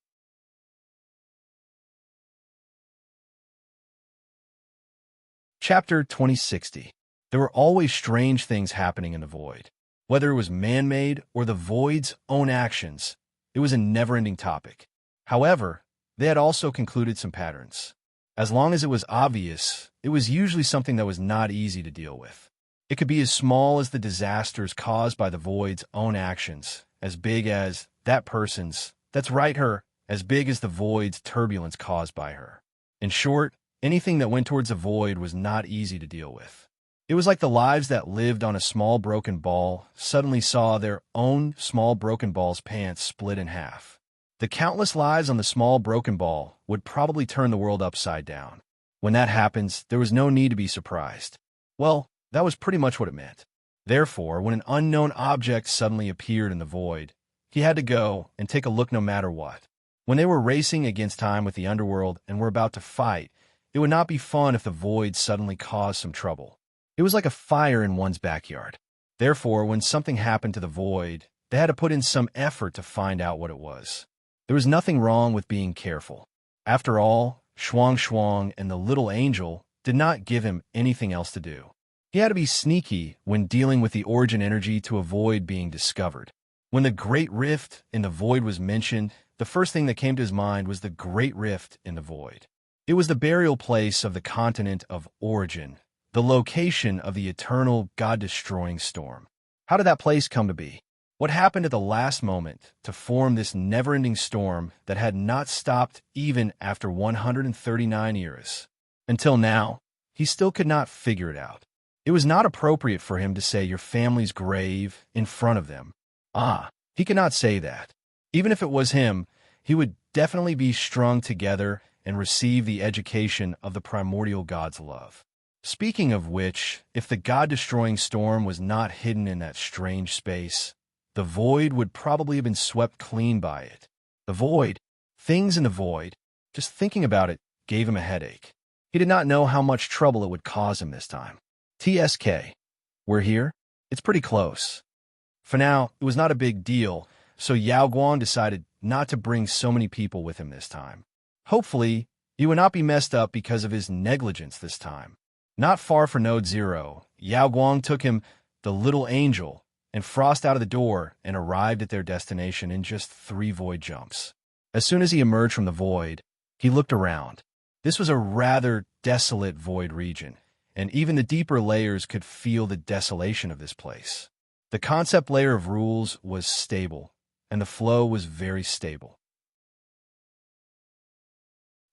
Chapter 2060. There were always strange things happening in the void. Whether it was man-made or the void's own actions, it was a never-ending topic. However, they had also concluded some patterns. As long as it was obvious, it was usually something that was not easy to deal with. It could be as small as the disasters caused by the void's own actions, as big as that person's, that's right, her, as big as the void's turbulence caused by her. In short, anything that went towards the void was not easy to deal with. It was like the lives that lived on a small broken ball suddenly saw their own small broken ball's pants split in half. The countless lives on the small broken ball would probably turn the world upside down. When that happens, there was no need to be surprised. Well, that was pretty much what it meant. Therefore, when an unknown object suddenly appeared in the void, he had to go and take a look no matter what. When they were racing against time with the underworld and were about to fight, it would not be fun if the void suddenly caused some trouble. It was like a fire in one's backyard. Therefore, when something happened to the void, they had to put in some effort to find out what it was. There was nothing wrong with being careful. After all, Shuang Shuang and the little angel did not give him anything else to do. He had to be sneaky when dealing with the origin energy to avoid being discovered. When the Great Rift in the Void was mentioned, the first thing that came to his mind was the Great Rift in the Void. It was the burial place of the continent of origin, the location of the eternal God-destroying storm. How did that place come to be? What happened at the last moment to form this never-ending storm that had not stopped even after 139 eras? Until now, he still could not figure it out. It was not appropriate for him to say your family's grave in front of them. He could not say that. Even if it was him, he would definitely be strung together and receive the education of the primordial god's love. Speaking of which, if the god-destroying storm was not hidden in that strange space, the void would probably have been swept clean by it. The void, things in the void, just thinking about it gave him a headache. He did not know how much trouble it would cause him this time. TSK. We're here? It's pretty close. For now, it was not a big deal, so Yao Guang decided not to bring so many people with him this time. Hopefully, he would not be messed up because of his negligence this time. Not far from Node 0, Yao Guang took him, the little angel, and Frost out of the door and arrived at their destination in just 3 void jumps. As soon as he emerged from the void, he looked around. This was a rather desolate void region, and even the deeper layers could feel the desolation of this place. The concept layer of rules was stable, and the flow was very stable.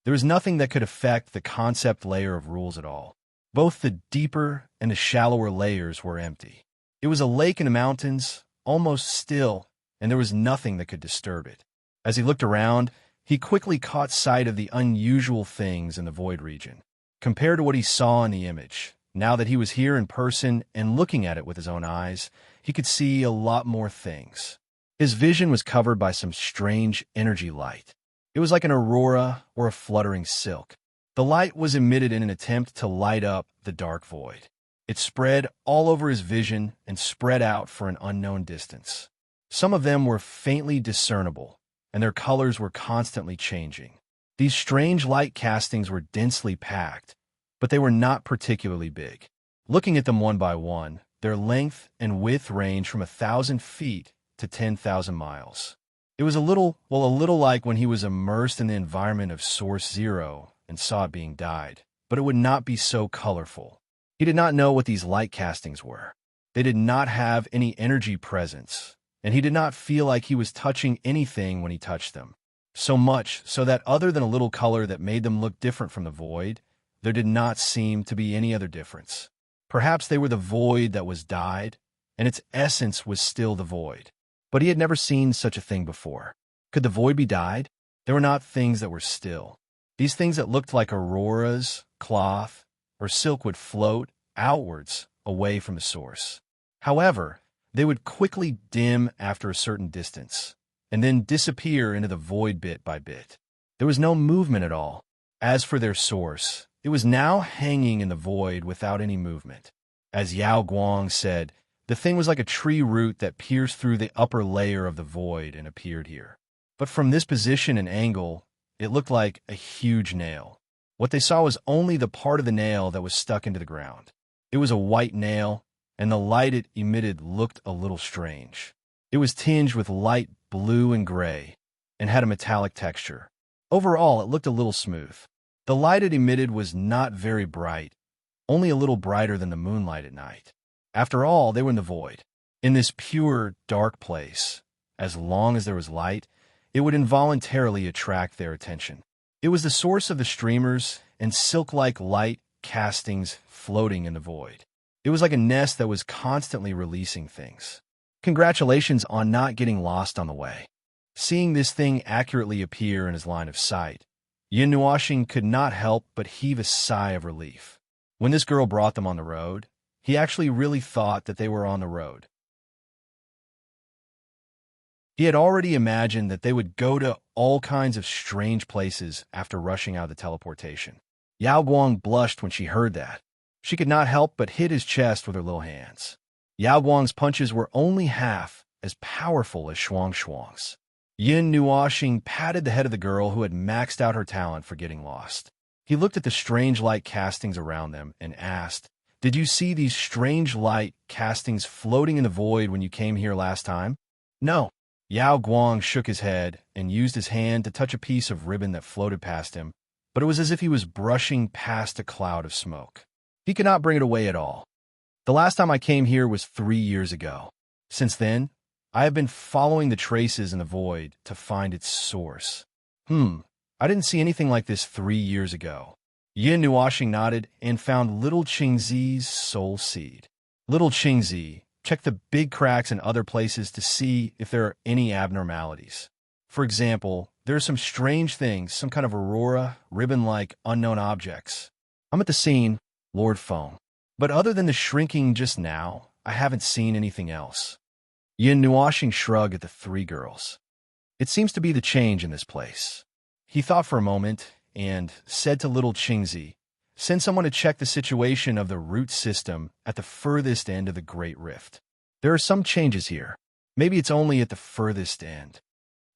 There was nothing that could affect the concept layer of rules at all. Both the deeper and the shallower layers were empty. It was a lake in the mountains, almost still, and there was nothing that could disturb it. As he looked around, he quickly caught sight of the unusual things in the void region. Compared to what he saw in the image, now that he was here in person and looking at it with his own eyes, he could see a lot more things. His vision was covered by some strange energy light. It was like an aurora or a fluttering silk. The light was emitted in an attempt to light up the dark void. It spread all over his vision and spread out for an unknown distance. Some of them were faintly discernible, and their colors were constantly changing. These strange light castings were densely packed, but they were not particularly big. Looking at them one by one, their length and width ranged from 1,000 feet to 10,000 miles. It was a little like when he was immersed in the environment of Source Zero and saw it being dyed, but it would not be so colorful. He did not know what these light castings were. They did not have any energy presence, and he did not feel like he was touching anything when he touched them. So much so that other than a little color that made them look different from the void, there did not seem to be any other difference. Perhaps they were the void that was dyed, and its essence was still the void. But he had never seen such a thing before. Could the void be dyed? There were not things that were still. These things that looked like auroras, cloth, or silk would float outwards away from the source. However, they would quickly dim after a certain distance, and then disappear into the void bit by bit. There was no movement at all. As for their source, it was now hanging in the void without any movement. As Yao Guang said, the thing was like a tree root that pierced through the upper layer of the void and appeared here. But from this position and angle, it looked like a huge nail. What they saw was only the part of the nail that was stuck into the ground. It was a white nail, and the light it emitted looked a little strange. It was tinged with light blue and gray, and had a metallic texture. Overall, it looked a little smooth. The light it emitted was not very bright, only a little brighter than the moonlight at night. After all, they were in the void. In this pure, dark place, as long as there was light, it would involuntarily attract their attention. It was the source of the streamers and silk-like light castings floating in the void. It was like a nest that was constantly releasing things. Congratulations on not getting lost on the way. Seeing this thing accurately appear in his line of sight, Yin Nuoxing could not help but heave a sigh of relief. When this girl brought them on the road, he actually really thought that they were on the road. He had already imagined that they would go to all kinds of strange places after rushing out of the teleportation. Yao Guang blushed when she heard that. She could not help but hit his chest with her little hands. Yao Guang's punches were only half as powerful as Shuang Shuang's. Yin Nuoxing patted the head of the girl who had maxed out her talent for getting lost. He looked at the strange light castings around them and asked, "Did you see these strange light castings floating in the void when you came here last time?" "No." Yao Guang shook his head and used his hand to touch a piece of ribbon that floated past him, but it was as if he was brushing past a cloud of smoke. He could not bring it away at all. "The last time I came here was 3 years ago. Since then, I have been following the traces in the void to find its source. I didn't see anything like this 3 years ago. Yin Nuashing nodded and found little Qingzi's soul seed. Little Qingzi checked the big cracks in other places to see if there are any abnormalities. For example, there are some strange things, some kind of aurora, ribbon-like unknown objects. I'm at the scene, Lord Feng. But other than the shrinking just now, I haven't seen anything else. Yin Nuashing shrugged at the three girls. It seems to be the change in this place. He thought for a moment and said to little Qingzi, send someone to check the situation of the root system at the furthest end of the Great Rift. There are some changes here. Maybe it's only at the furthest end.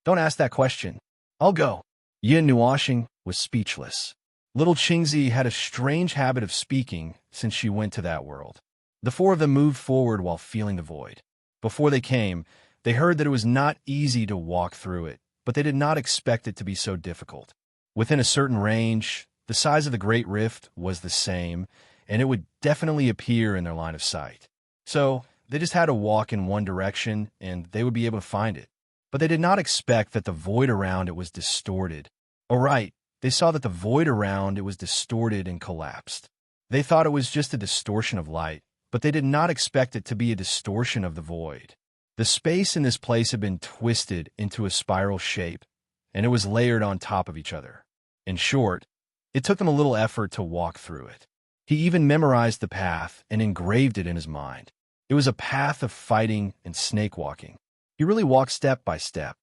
Don't ask that question. I'll go. Yin Nuashing was speechless. Little Qingzi had a strange habit of speaking since she went to that world. The four of them moved forward while feeling the void. Before they came, they heard that it was not easy to walk through it, but they did not expect it to be so difficult. Within a certain range, the size of the Great Rift was the same, and it would definitely appear in their line of sight. So, they just had to walk in one direction, and they would be able to find it. But they did not expect that the void around it was distorted. Oh, right, they saw that the void around it was distorted and collapsed. They thought it was just a distortion of light, but they did not expect it to be a distortion of the void. The space in this place had been twisted into a spiral shape, and it was layered on top of each other. In short, it took them a little effort to walk through it. He even memorized the path and engraved it in his mind. It was a path of fighting and snake walking. He really walked step by step.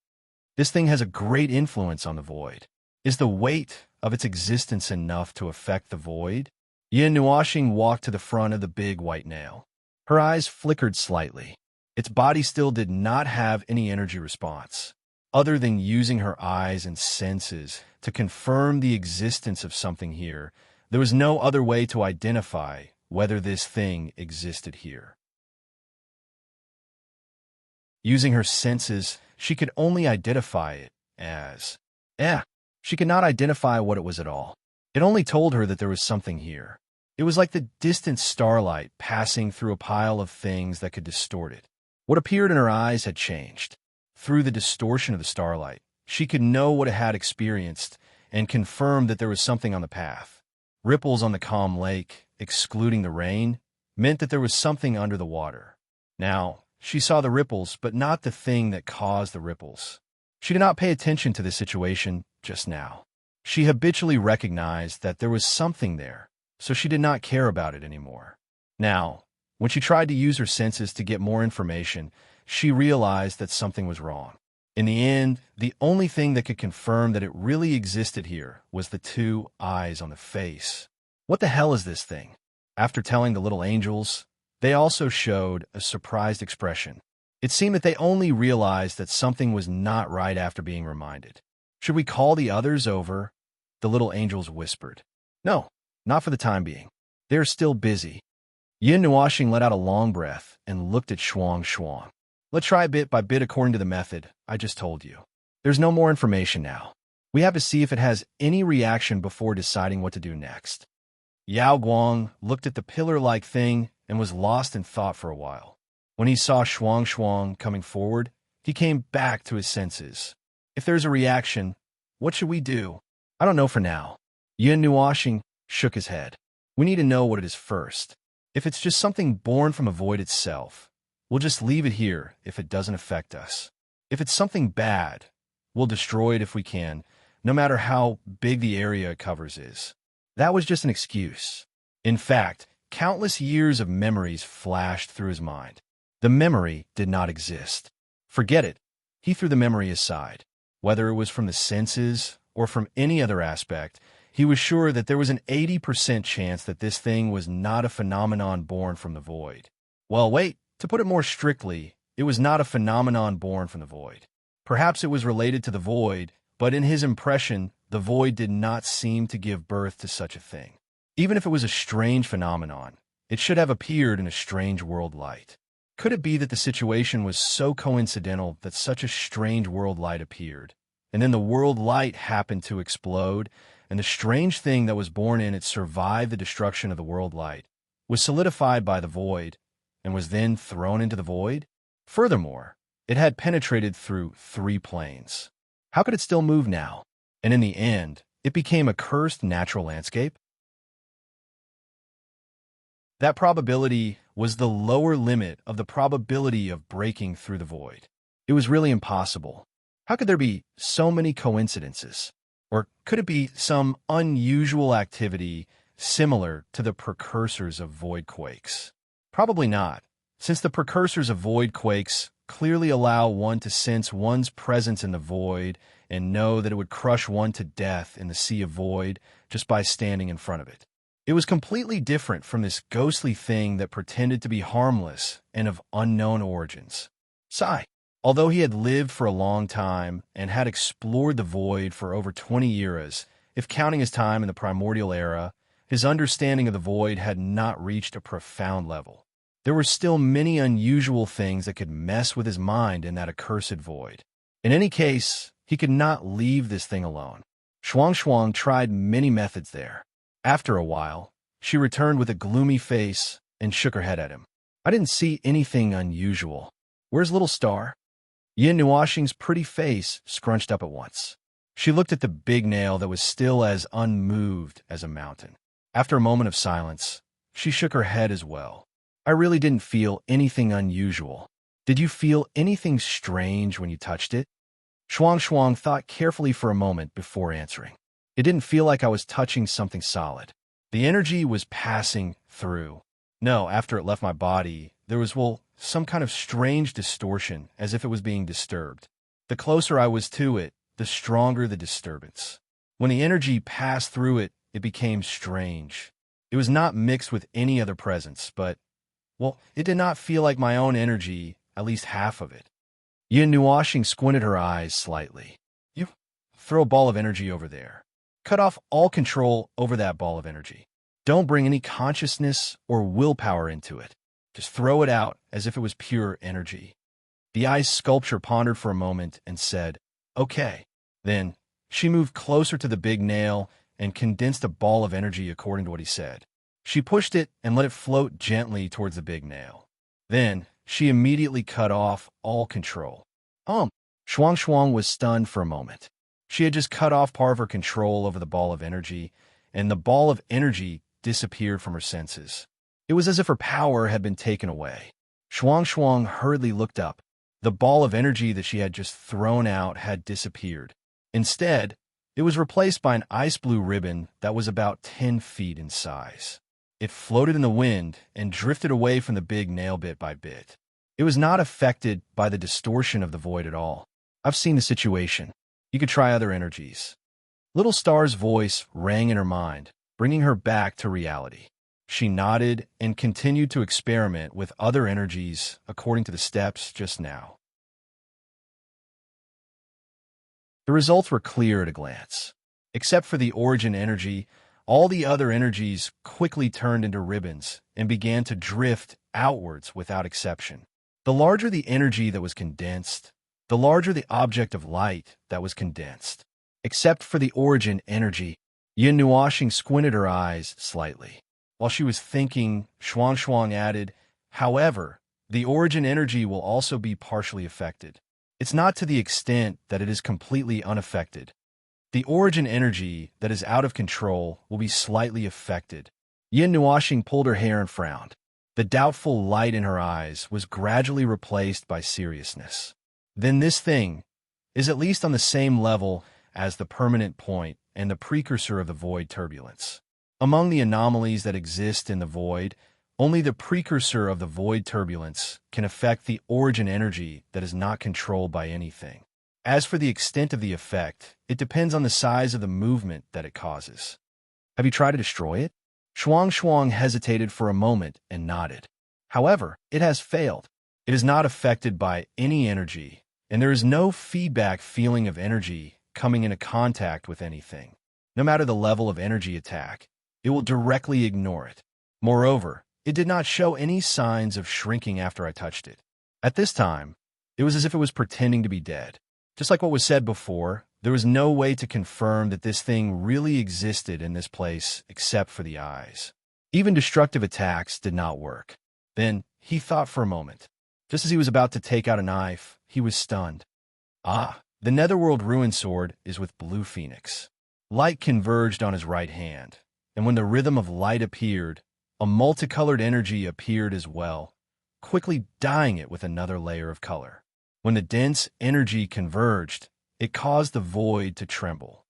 This thing has a great influence on the void. Is the weight of its existence enough to affect the void? Yin Nuashing walked to the front of the big white nail. Her eyes flickered slightly. Its body still did not have any energy response, other than using her eyes and senses to confirm the existence of something here. There was no other way to identify whether this thing existed here. Using her senses, she could only identify it as, she could not identify what it was at all. It only told her that there was something here. It was like the distant starlight passing through a pile of things that could distort it. What appeared in her eyes had changed. Through the distortion of the starlight, she could know what it had experienced and confirm that there was something on the path. Ripples on the calm lake, excluding the rain, meant that there was something under the water. Now, she saw the ripples, but not the thing that caused the ripples. She did not pay attention to the situation just now. She habitually recognized that there was something there, so she did not care about it anymore. Now, when she tried to use her senses to get more information, she realized that something was wrong. In the end, the only thing that could confirm that it really existed here was the two eyes on the face. What the hell is this thing? After telling the little angels, they also showed a surprised expression. It seemed that they only realized that something was not right after being reminded. Should we call the others over? The little angels whispered. No, not for the time being. They're still busy. Yin Nuashing let out a long breath and looked at Shuang. Let's try bit by bit according to the method I just told you. There's no more information now. We have to see if it has any reaction before deciding what to do next. Yao Guang looked at the pillar-like thing and was lost in thought for a while. When he saw Shuang coming forward, he came back to his senses. If there's a reaction, what should we do? I don't know for now. Yin Nuashing shook his head. We need to know what it is first. If it's just something born from a void itself, we'll just leave it here if it doesn't affect us. If it's something bad, we'll destroy it if we can, no matter how big the area it covers is. That was just an excuse. In fact, countless years of memories flashed through his mind. The memory did not exist. Forget it. He threw the memory aside. Whether it was from the senses or from any other aspect, he was sure that there was an 80% chance that this thing was not a phenomenon born from the void. Well, wait, to put it more strictly, it was not a phenomenon born from the void. Perhaps it was related to the void, but in his impression, the void did not seem to give birth to such a thing. Even if it was a strange phenomenon, it should have appeared in a strange world light. Could it be that the situation was so coincidental that such a strange world light appeared, and then the world light happened to explode, and the strange thing that was born in it survived the destruction of the world light, was solidified by the void, and was then thrown into the void? Furthermore, it had penetrated through 3 planes. How could it still move now? And in the end, it became a cursed natural landscape? That probability was the lower limit of the probability of breaking through the void. It was really impossible. How could there be so many coincidences? Or could it be some unusual activity similar to the precursors of void quakes? Probably not, since the precursors of void quakes clearly allow one to sense one's presence in the void and know that it would crush one to death in the sea of void just by standing in front of it. It was completely different from this ghostly thing that pretended to be harmless and of unknown origins. Sigh. Although he had lived for a long time and had explored the void for over 20 eras, if counting his time in the primordial era, his understanding of the void had not reached a profound level. There were still many unusual things that could mess with his mind in that accursed void. In any case, he could not leave this thing alone. Shuang tried many methods there. After a while, she returned with a gloomy face and shook her head at him. I didn't see anything unusual. Where's Little Star? Yin Nuoxing's pretty face scrunched up at once. She looked at the big nail that was still as unmoved as a mountain. After a moment of silence, she shook her head as well. I really didn't feel anything unusual. Did you feel anything strange when you touched it? Shuang thought carefully for a moment before answering. It didn't feel like I was touching something solid. The energy was passing through. No, after it left my body, there was, some kind of strange distortion, as if it was being disturbed. The closer I was to it, the stronger the disturbance. When the energy passed through it, it became strange. It was not mixed with any other presence, but, it did not feel like my own energy, at least half of it. Yin Nuoxing squinted her eyes slightly. You throw a ball of energy over there. Cut off all control over that ball of energy. Don't bring any consciousness or willpower into it. Just throw it out as if it was pure energy. The ice sculpture pondered for a moment and said, okay. Then she moved closer to the big nail and condensed a ball of energy according to what he said. She pushed it and let it float gently towards the big nail. Then she immediately cut off all control. Shuang was stunned for a moment. She had just cut off part of her control over the ball of energy, and the ball of energy disappeared from her senses. It was as if her power had been taken away. Shuang hurriedly looked up. The ball of energy that she had just thrown out had disappeared. Instead, it was replaced by an ice blue ribbon that was about 10 feet in size. It floated in the wind and drifted away from the big nail bit by bit. It was not affected by the distortion of the void at all. I've seen the situation. You could try other energies. Little Star's voice rang in her mind, bringing her back to reality. She nodded and continued to experiment with other energies according to the steps just now. The results were clear at a glance. Except for the origin energy, all the other energies quickly turned into ribbons and began to drift outwards without exception. The larger the energy that was condensed, the larger the object of light that was condensed. Except for the origin energy, Yin Nuoxing squinted her eyes slightly. While she was thinking, Shuang added, however, the origin energy will also be partially affected. It's not to the extent that it is completely unaffected. The origin energy that is out of control will be slightly affected. Yin Nuoxing pulled her hair and frowned. The doubtful light in her eyes was gradually replaced by seriousness. Then this thing is at least on the same level as the permanent point and the precursor of the void turbulence. Among the anomalies that exist in the void, only the precursor of the void turbulence can affect the origin energy that is not controlled by anything. As for the extent of the effect, it depends on the size of the movement that it causes. Have you tried to destroy it? Shuang hesitated for a moment and nodded. However, it has failed. It is not affected by any energy, and there is no feedback feeling of energy coming into contact with anything. No matter the level of energy attack, it will directly ignore it. Moreover, it did not show any signs of shrinking after I touched it. At this time, it was as if it was pretending to be dead. Just like what was said before, there was no way to confirm that this thing really existed in this place except for the eyes. Even destructive attacks did not work. Then he thought for a moment. Just as he was about to take out a knife, he was stunned. The Netherworld Ruin Sword is with Blue Phoenix. Light converged on his right hand, and when the rhythm of light appeared, A multicolored energy appeared as well, quickly dyeing it with another layer of color. When the dense energy converged, it caused the void to tremble.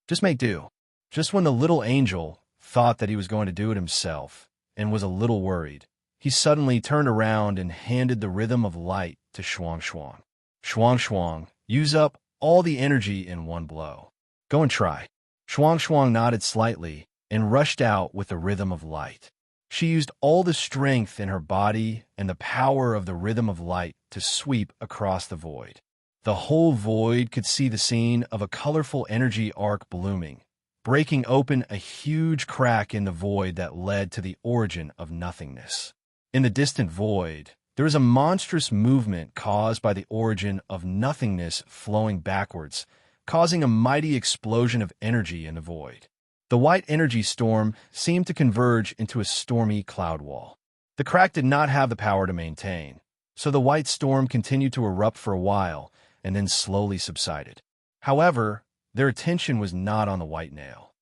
Just make do. Just when the little angel thought that he was going to do it himself and was a little worried, he suddenly turned around and handed the rhythm of light to Shuang Shuang. Shuang Shuang, use up all the energy in one blow. Go and try. Shuang Shuang nodded slightly and rushed out with the rhythm of light. She used all the strength in her body and the power of the rhythm of light to sweep across the void. The whole void could see the scene of a colorful energy arc blooming, breaking open a huge crack in the void that led to the origin of nothingness. In the distant void, there is a monstrous movement caused by the origin of nothingness flowing backwards, causing a mighty explosion of energy in the void. The white energy storm seemed to converge into a stormy cloud wall. The crack did not have the power to maintain, so the white storm continued to erupt for a while and then slowly subsided. However, their attention was not on the white nail.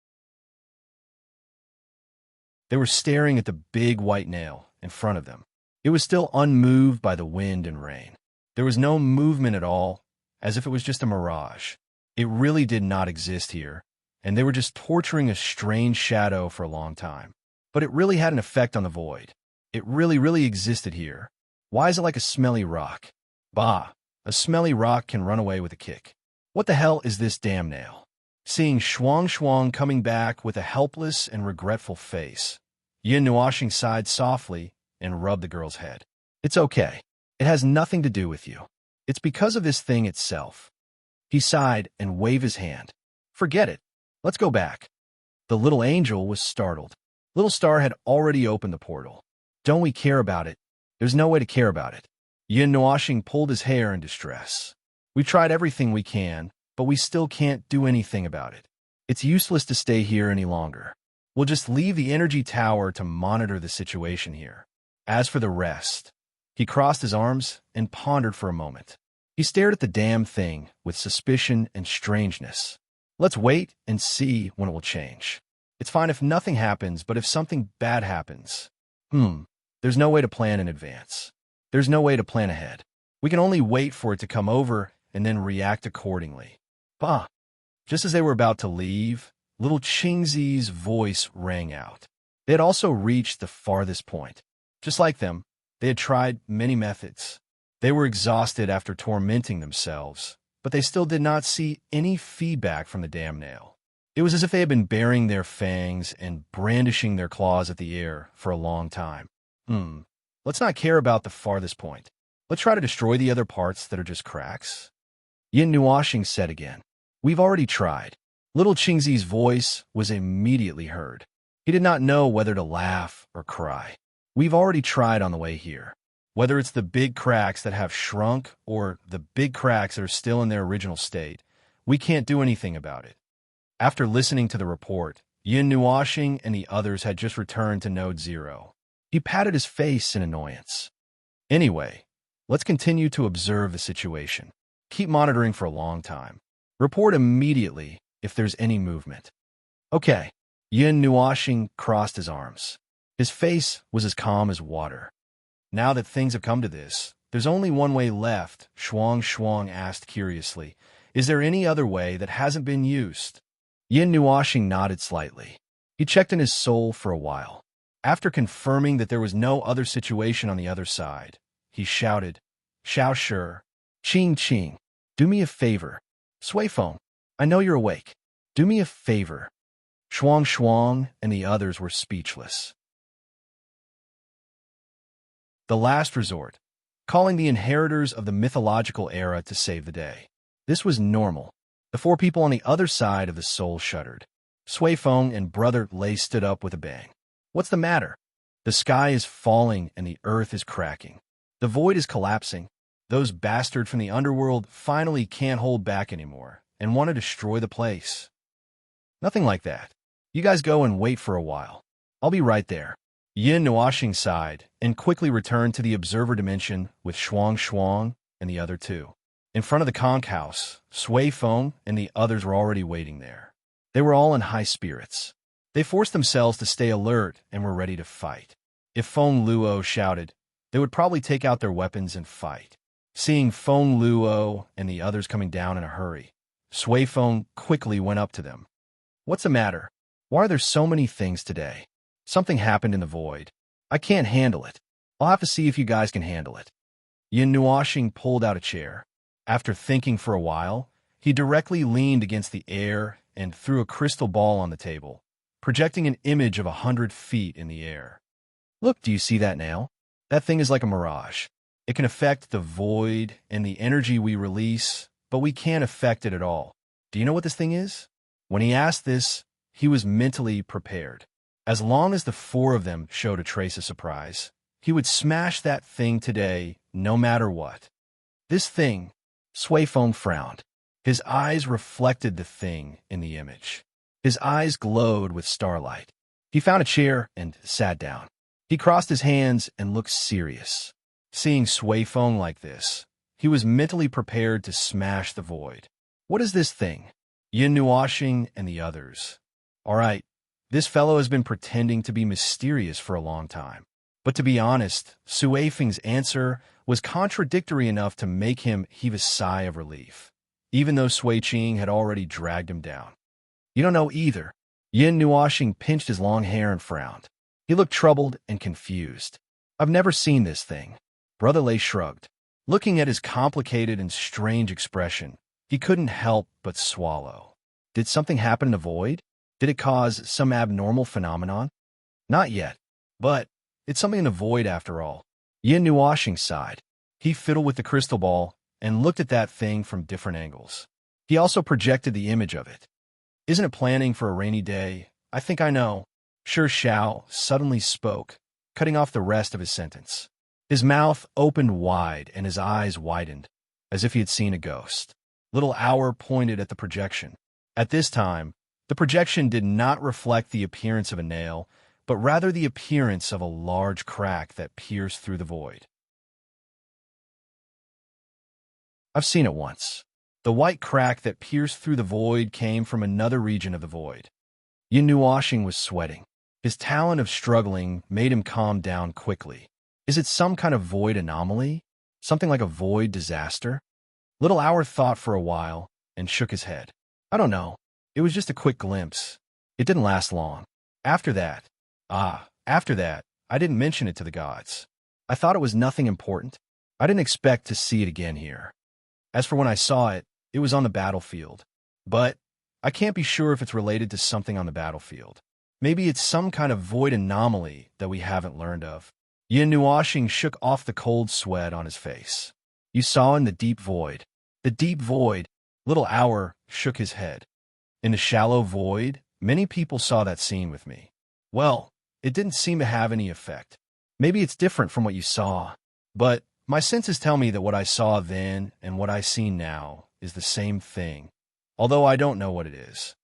They were staring at the big white nail in front of them. It was still unmoved by the wind and rain. There was no movement at all, as if it was just a mirage. It really did not exist here, and they were just torturing a strange shadow for a long time. But it really had an effect on the void. It really existed here. Why is it like a smelly rock? Bah, a smelly rock can run away with a kick. What the hell is this damn nail? Seeing Shuang Shuang coming back with a helpless and regretful face, Yin Nuoxing sighed softly and rubbed the girl's head. It's okay. It has nothing to do with you. It's because of this thing itself. He sighed and waved his hand. Forget it. Let's go back. The little angel was startled. Little Star had already opened the portal. Don't we care about it? There's no way to care about it. Yin Nuoxing pulled his hair in distress. We tried everything we can, but we still can't do anything about it. It's useless to stay here any longer. We'll just leave the energy tower to monitor the situation here. As for the rest, he crossed his arms and pondered for a moment. He stared at the damn thing with suspicion and strangeness. Let's wait and see when it will change. It's fine if nothing happens, but if something bad happens, there's no way to plan in advance. There's no way to plan ahead. We can only wait for it to come over and then react accordingly. Bah! Just as they were about to leave, little Qingzi's voice rang out. They had also reached the farthest point. Just like them, they had tried many methods. They were exhausted after tormenting themselves, but they still did not see any feedback from the damn nail. It was as if they had been baring their fangs and brandishing their claws at the air for a long time. Let's not care about the farthest point. Let's try to destroy the other parts that are just cracks. Yin Nuoxing said again. We've already tried. Little Qingzi's voice was immediately heard. He did not know whether to laugh or cry. We've already tried on the way here. Whether it's the big cracks that have shrunk or the big cracks that are still in their original state, we can't do anything about it. After listening to the report, Yin Nuoxing and the others had just returned to Node 0. He patted his face in annoyance. Anyway, let's continue to observe the situation. Keep monitoring for a long time. Report immediately if there's any movement. Okay. Yin Nuoxing crossed his arms. His face was as calm as water. Now that things have come to this, there's only one way left, Shuang Shuang asked curiously. Is there any other way that hasn't been used? Yin Nuoxing nodded slightly. He checked in his soul for a while. After confirming that there was no other situation on the other side, he shouted, Xiao Shi, Qing Qing, do me a favor. Sui Feng, I know you're awake. Do me a favor. Shuang Shuang and the others were speechless. The last resort, calling the inheritors of the mythological era to save the day. This was normal. The four people on the other side of the soul shuddered. Sui Feng and Brother Lei stood up with a bang. What's the matter? The sky is falling and the earth is cracking. The void is collapsing. Those bastards from the underworld finally can't hold back anymore and want to destroy the place. Nothing like that. You guys go and wait for a while. I'll be right there. Yin Nuoxing sighed and quickly returned to the observer dimension with Shuang Shuang and the other two. In front of the conch house, Sui Feng and the others were already waiting there. They were all in high spirits. They forced themselves to stay alert and were ready to fight. If Feng Luo shouted, they would probably take out their weapons and fight. Seeing Feng Luo and the others coming down in a hurry, Sui Feng quickly went up to them. "What's the matter? Why are there so many things today? Something happened in the void. I can't handle it. I'll have to see if you guys can handle it." Yin Nuoxing pulled out a chair. After thinking for a while, he directly leaned against the air and threw a crystal ball on the table, projecting an image of 100 feet in the air. "Look, do you see that now? That thing is like a mirage. It can affect the void and the energy we release, but we can't affect it at all. Do you know what this thing is?" When he asked this, he was mentally prepared. As long as the four of them showed a trace of surprise, he would smash that thing today, no matter what. This thing, Sui Feng frowned. His eyes reflected the thing in the image. His eyes glowed with starlight. He found a chair and sat down. He crossed his hands and looked serious. Seeing Sui Feng like this, he was mentally prepared to smash the void. "What is this thing?" Yin Nuoxing and the others. "All right, this fellow has been pretending to be mysterious for a long time. But to be honest, Sui Feng's answer was contradictory enough to make him heave a sigh of relief, even though Sui Qing had already dragged him down. "You don't know either." Yin Nuoxing pinched his long hair and frowned. He looked troubled and confused. "I've never seen this thing." Brother Lei shrugged. Looking at his complicated and strange expression, he couldn't help but swallow. Did something happen in the void? Did it cause some abnormal phenomenon? Not yet, but it's something in the void after all. Yin Nuoxing sighed. He fiddled with the crystal ball and looked at that thing from different angles. He also projected the image of it. "Isn't it planning for a rainy day? I think I know." Shi Shao suddenly spoke, cutting off the rest of his sentence. His mouth opened wide and his eyes widened, as if he had seen a ghost. Little Hour pointed at the projection. At this time, the projection did not reflect the appearance of a nail, but rather the appearance of a large crack that pierced through the void. "I've seen it once." The white crack that pierced through the void came from another region of the void. Yin Nuoxing was sweating. His talent of struggling made him calm down quickly. Is it some kind of void anomaly? Something like a void disaster? Little Hour thought for a while and shook his head. "I don't know. It was just a quick glimpse. It didn't last long. After that, I didn't mention it to the gods. I thought it was nothing important. I didn't expect to see it again here. As for when I saw it, it was on the battlefield. But I can't be sure if it's related to something on the battlefield. Maybe it's some kind of void anomaly that we haven't learned of." Yin Nuoxing shook off the cold sweat on his face. "You saw in the deep void." "The deep void." Little Hour shook his head. "In the shallow void, many people saw that scene with me. Well, it didn't seem to have any effect. Maybe it's different from what you saw. But my senses tell me that what I saw then and what I see now is the same thing, although I don't know what it is."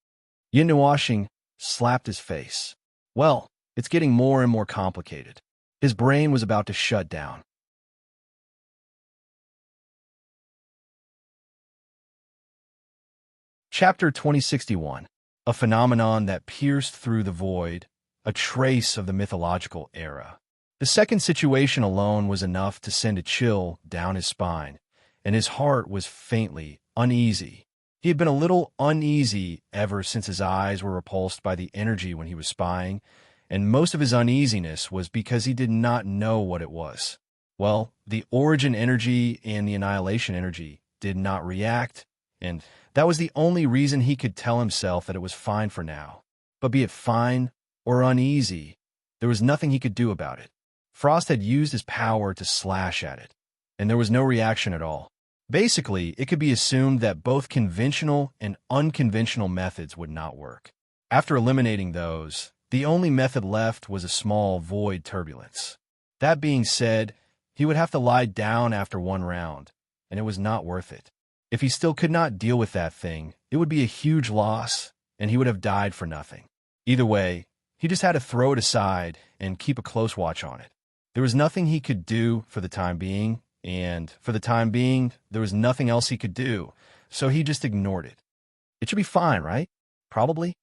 Yin Nuoxing slapped his face. Well, it's getting more and more complicated. His brain was about to shut down. Chapter 2061. A phenomenon that pierced through the void, a trace of the mythological era. The second situation alone was enough to send a chill down his spine, and his heart was faintly uneasy. He had been a little uneasy ever since his eyes were repulsed by the energy when he was spying, and most of his uneasiness was because he did not know what it was. Well, the origin energy and the annihilation energy did not react, and that was the only reason he could tell himself that it was fine for now. But be it fine or uneasy, there was nothing he could do about it. Frost had used his power to slash at it, and there was no reaction at all. Basically, it could be assumed that both conventional and unconventional methods would not work. After eliminating those, the only method left was a small void turbulence. That being said, he would have to lie down after one round, and it was not worth it. If he still could not deal with that thing, it would be a huge loss, and he would have died for nothing. Either way, he just had to throw it aside and keep a close watch on it. There was nothing he could do for the time being, and for the time being, there was nothing else he could do, so he just ignored it. It should be fine, right? Probably.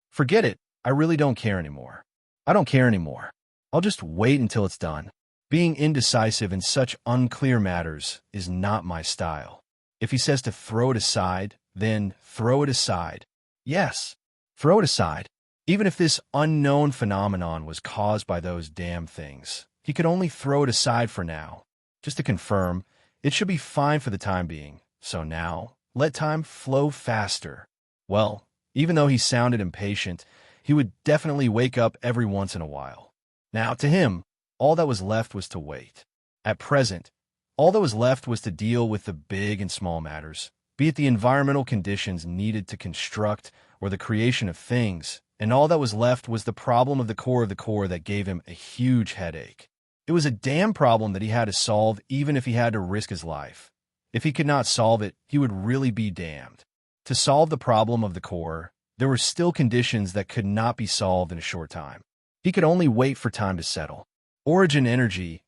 Forget it. I really don't care anymore. I don't care anymore. I'll just wait until it's done. Being indecisive in such unclear matters is not my style. If he says to throw it aside, then throw it aside. Yes, throw it aside. Even if this unknown phenomenon was caused by those damn things, he could only throw it aside for now. Just to confirm, it should be fine for the time being. So now, let time flow faster. Well, even though he sounded impatient, he would definitely wake up every once in a while. Now, to him, all that was left was to wait. At present, all that was left was to deal with the big and small matters, be it the environmental conditions needed to construct or the creation of things, and all that was left was the problem of the core that gave him a huge headache. It was a damn problem that he had to solve even if he had to risk his life. If he could not solve it, he would really be damned. To solve the problem of the core, there were still conditions that could not be solved in a short time. He could only wait for time to settle. Origin energy.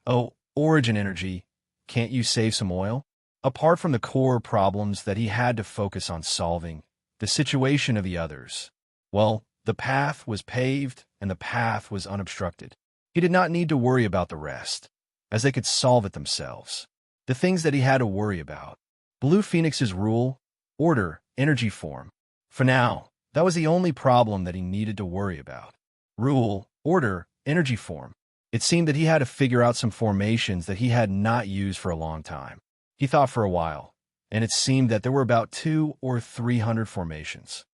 Oh, origin energy. Can't you save some oil? Apart from the core problems that he had to focus on solving, the situation of the others. Well, the path was paved and the path was unobstructed. He did not need to worry about the rest, as they could solve it themselves. The things that he had to worry about. Blue Phoenix's rule, order, energy form. For now, that was the only problem that he needed to worry about. Rule, order, energy form. It seemed that he had to figure out some formations that he had not used for a long time. He thought for a while, and it seemed that there were about 200 or 300 formations.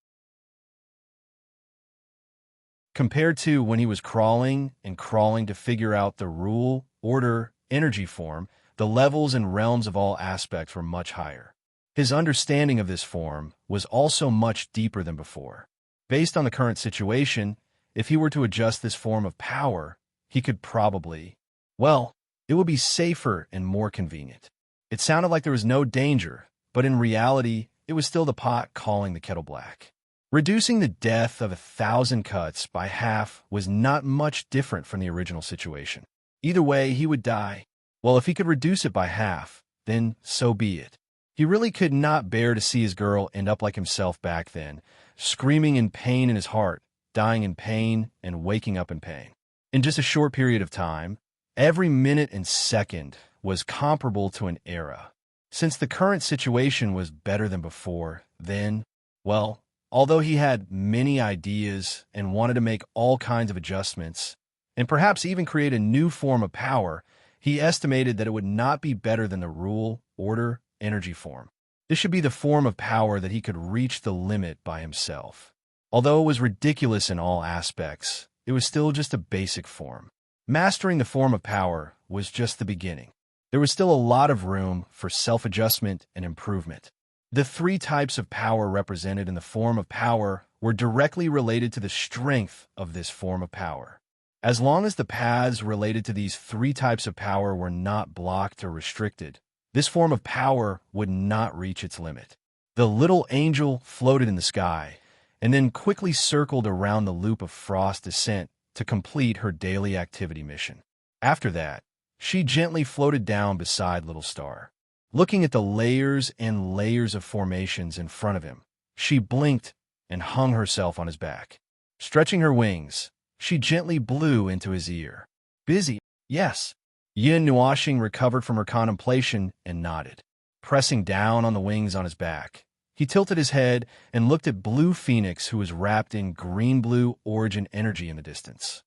Compared to when he was crawling to figure out the rule, order, energy form, the levels and realms of all aspects were much higher. His understanding of this form was also much deeper than before. Based on the current situation, if he were to adjust this form of power, he could probably, well, it would be safer and more convenient. It sounded like there was no danger, but in reality, it was still the pot calling the kettle black. Reducing the death of 1,000 cuts by half was not much different from the original situation. Either way, he would die. Well, if he could reduce it by half, then so be it. He really could not bear to see his girl end up like himself back then, screaming in pain in his heart, dying in pain, and waking up in pain. In just a short period of time, every minute and second was comparable to an era. Since the current situation was better than before, then, well, although he had many ideas and wanted to make all kinds of adjustments, and perhaps even create a new form of power, he estimated that it would not be better than the rule, order, energy form. This should be the form of power that he could reach the limit by himself. Although it was ridiculous in all aspects, it was still just a basic form. Mastering the form of power was just the beginning. There was still a lot of room for self-adjustment and improvement. The 3 types of power represented in the form of power were directly related to the strength of this form of power. As long as the paths related to these 3 types of power were not blocked or restricted, this form of power would not reach its limit. The little angel floated in the sky, and then quickly circled around the loop of frost descent to complete her daily activity mission. After that, she gently floated down beside Little Star. Looking at the layers and layers of formations in front of him, she blinked and hung herself on his back. Stretching her wings, she gently blew into his ear. Busy? Yes. Yin Nuashing recovered from her contemplation and nodded. Pressing down on the wings on his back, he tilted his head and looked at Blue Phoenix, who was wrapped in green-blue origin energy in the distance.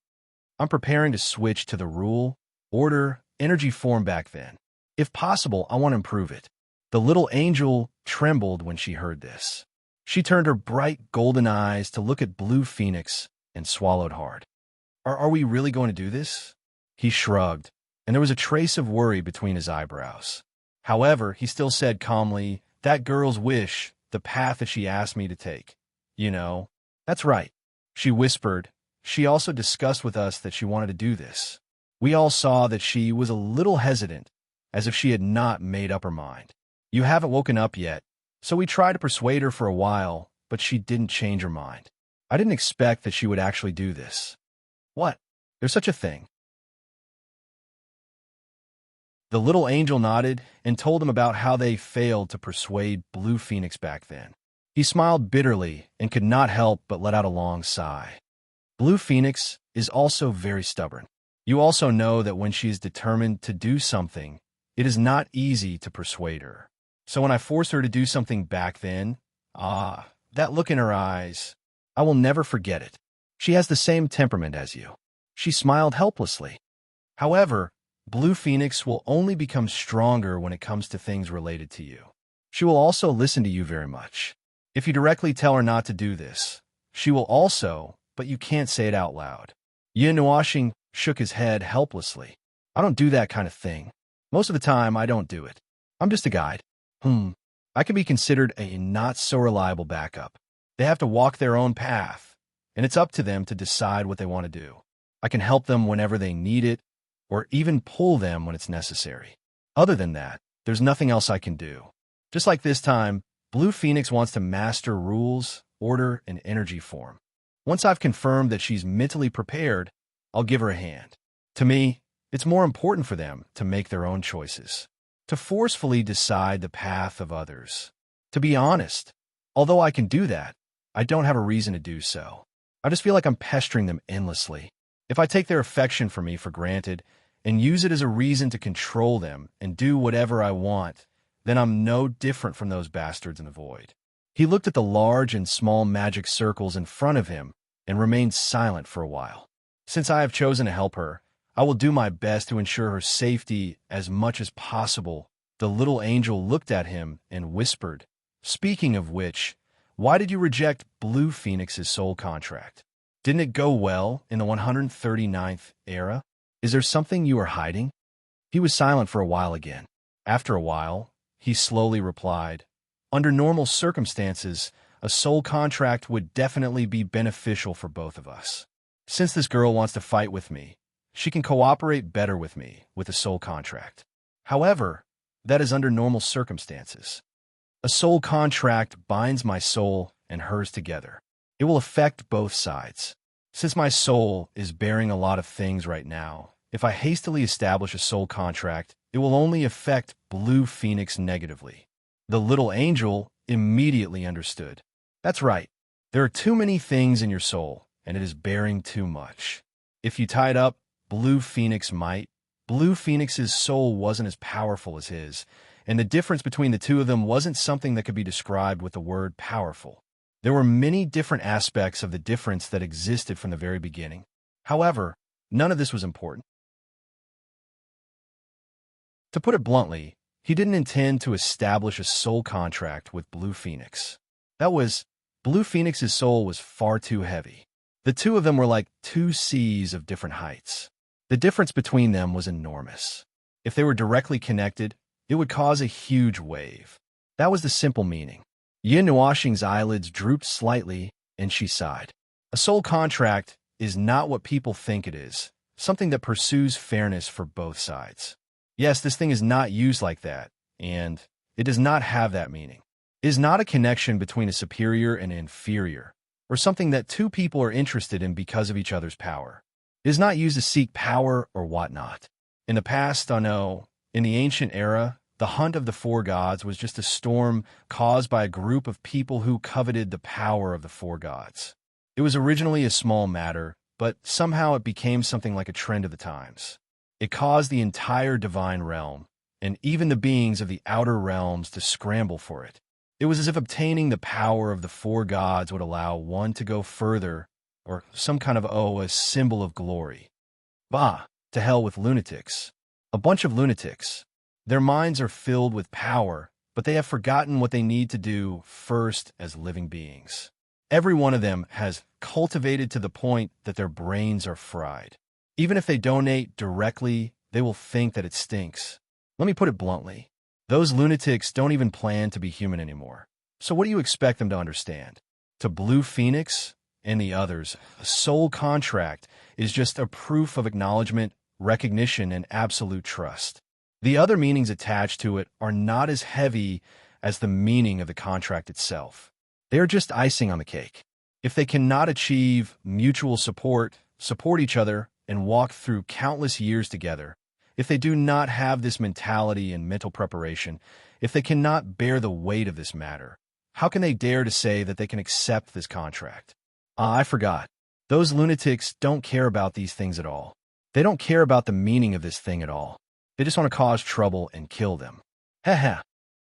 I'm preparing to switch to the rule, order, energy form back then. If possible, I want to improve it. The little angel trembled when she heard this. She turned her bright golden eyes to look at Blue Phoenix and swallowed hard. Are we really going to do this? He shrugged, and there was a trace of worry between his eyebrows. However, he still said calmly, that girl's wish, the path that she asked me to take. You know, that's right. She whispered. She also discussed with us that she wanted to do this. We all saw that she was a little hesitant, as if she had not made up her mind. You haven't woken up yet, so we tried to persuade her for a while, but she didn't change her mind. I didn't expect that she would actually do this. What? There's such a thing. The little angel nodded and told him about how they failed to persuade Blue Phoenix back then. He smiled bitterly and could not help but let out a long sigh. Blue Phoenix is also very stubborn. You also know that when she is determined to do something, it is not easy to persuade her. So when I forced her to do something back then, that look in her eyes, I will never forget it. She has the same temperament as you. She smiled helplessly. However, Blue Phoenix will only become stronger when it comes to things related to you. She will also listen to you very much. If you directly tell her not to do this, she will also, but you can't say it out loud. Yin Nuashing shook his head helplessly. I don't do that kind of thing. Most of the time, I don't do it. I'm just a guide. I can be considered a not-so-reliable backup. They have to walk their own path, and it's up to them to decide what they want to do. I can help them whenever they need it, or even pull them when it's necessary. Other than that, there's nothing else I can do. Just like this time, Blue Phoenix wants to master rules, order, and energy form. Once I've confirmed that she's mentally prepared, I'll give her a hand. To me, it's more important for them to make their own choices, to forcefully decide the path of others. To be honest, although I can do that, I don't have a reason to do so. I just feel like I'm pestering them endlessly. If I take their affection for me for granted and use it as a reason to control them and do whatever I want, then I'm no different from those bastards in the void. He looked at the large and small magic circles in front of him and remained silent for a while. Since I have chosen to help her, I will do my best to ensure her safety as much as possible. The little angel looked at him and whispered, "Speaking of which, why did you reject Blue Phoenix's soul contract? Didn't it go well in the 139th era? Is there something you are hiding?" He was silent for a while again. After a while, he slowly replied, "Under normal circumstances, a soul contract would definitely be beneficial for both of us. Since this girl wants to fight with me, she can cooperate better with me with a soul contract. However, that is under normal circumstances. A soul contract binds my soul and hers together. It will affect both sides. Since my soul is bearing a lot of things right now, if I hastily establish a soul contract, it will only affect Blue Phoenix negatively." The little angel immediately understood. That's right. There are too many things in your soul, and it is bearing too much. If you tied up, Blue Phoenix might. Blue Phoenix's soul wasn't as powerful as his, and the difference between the two of them wasn't something that could be described with the word powerful. There were many different aspects of the difference that existed from the very beginning. However, none of this was important. To put it bluntly, he didn't intend to establish a soul contract with Blue Phoenix. Blue Phoenix's soul was far too heavy. The two of them were like two seas of different heights. The difference between them was enormous. If they were directly connected, it would cause a huge wave. That was the simple meaning. Yin Nuashing's eyelids drooped slightly, and she sighed. A soul contract is not what people think it is, something that pursues fairness for both sides. Yes, this thing is not used like that, and it does not have that meaning. It is not a connection between a superior and an inferior, or something that two people are interested in because of each other's power. It is not used to seek power or whatnot. In the past, in the ancient era, the hunt of the four gods was just a storm caused by a group of people who coveted the power of the four gods. It was originally a small matter, but somehow it became something like a trend of the times. It caused the entire divine realm, and even the beings of the outer realms, to scramble for it. It was as if obtaining the power of the four gods would allow one to go further, or some kind of, a symbol of glory. Bah, to hell with lunatics. A bunch of lunatics. Their minds are filled with power, but they have forgotten what they need to do first as living beings. Every one of them has cultivated to the point that their brains are fried. Even if they donate directly, they will think that it stinks. Let me put it bluntly. Those lunatics don't even plan to be human anymore. So what do you expect them to understand? To Blue Phoenix and the others, a soul contract is just a proof of acknowledgement, recognition, and absolute trust. The other meanings attached to it are not as heavy as the meaning of the contract itself. They are just icing on the cake. If they cannot achieve mutual support each other, and walk through countless years together, if they do not have this mentality and mental preparation, if they cannot bear the weight of this matter, how can they dare to say that they can accept this contract? I forgot. Those lunatics don't care about these things at all. They don't care about the meaning of this thing at all. They just want to cause trouble and kill them. Heh.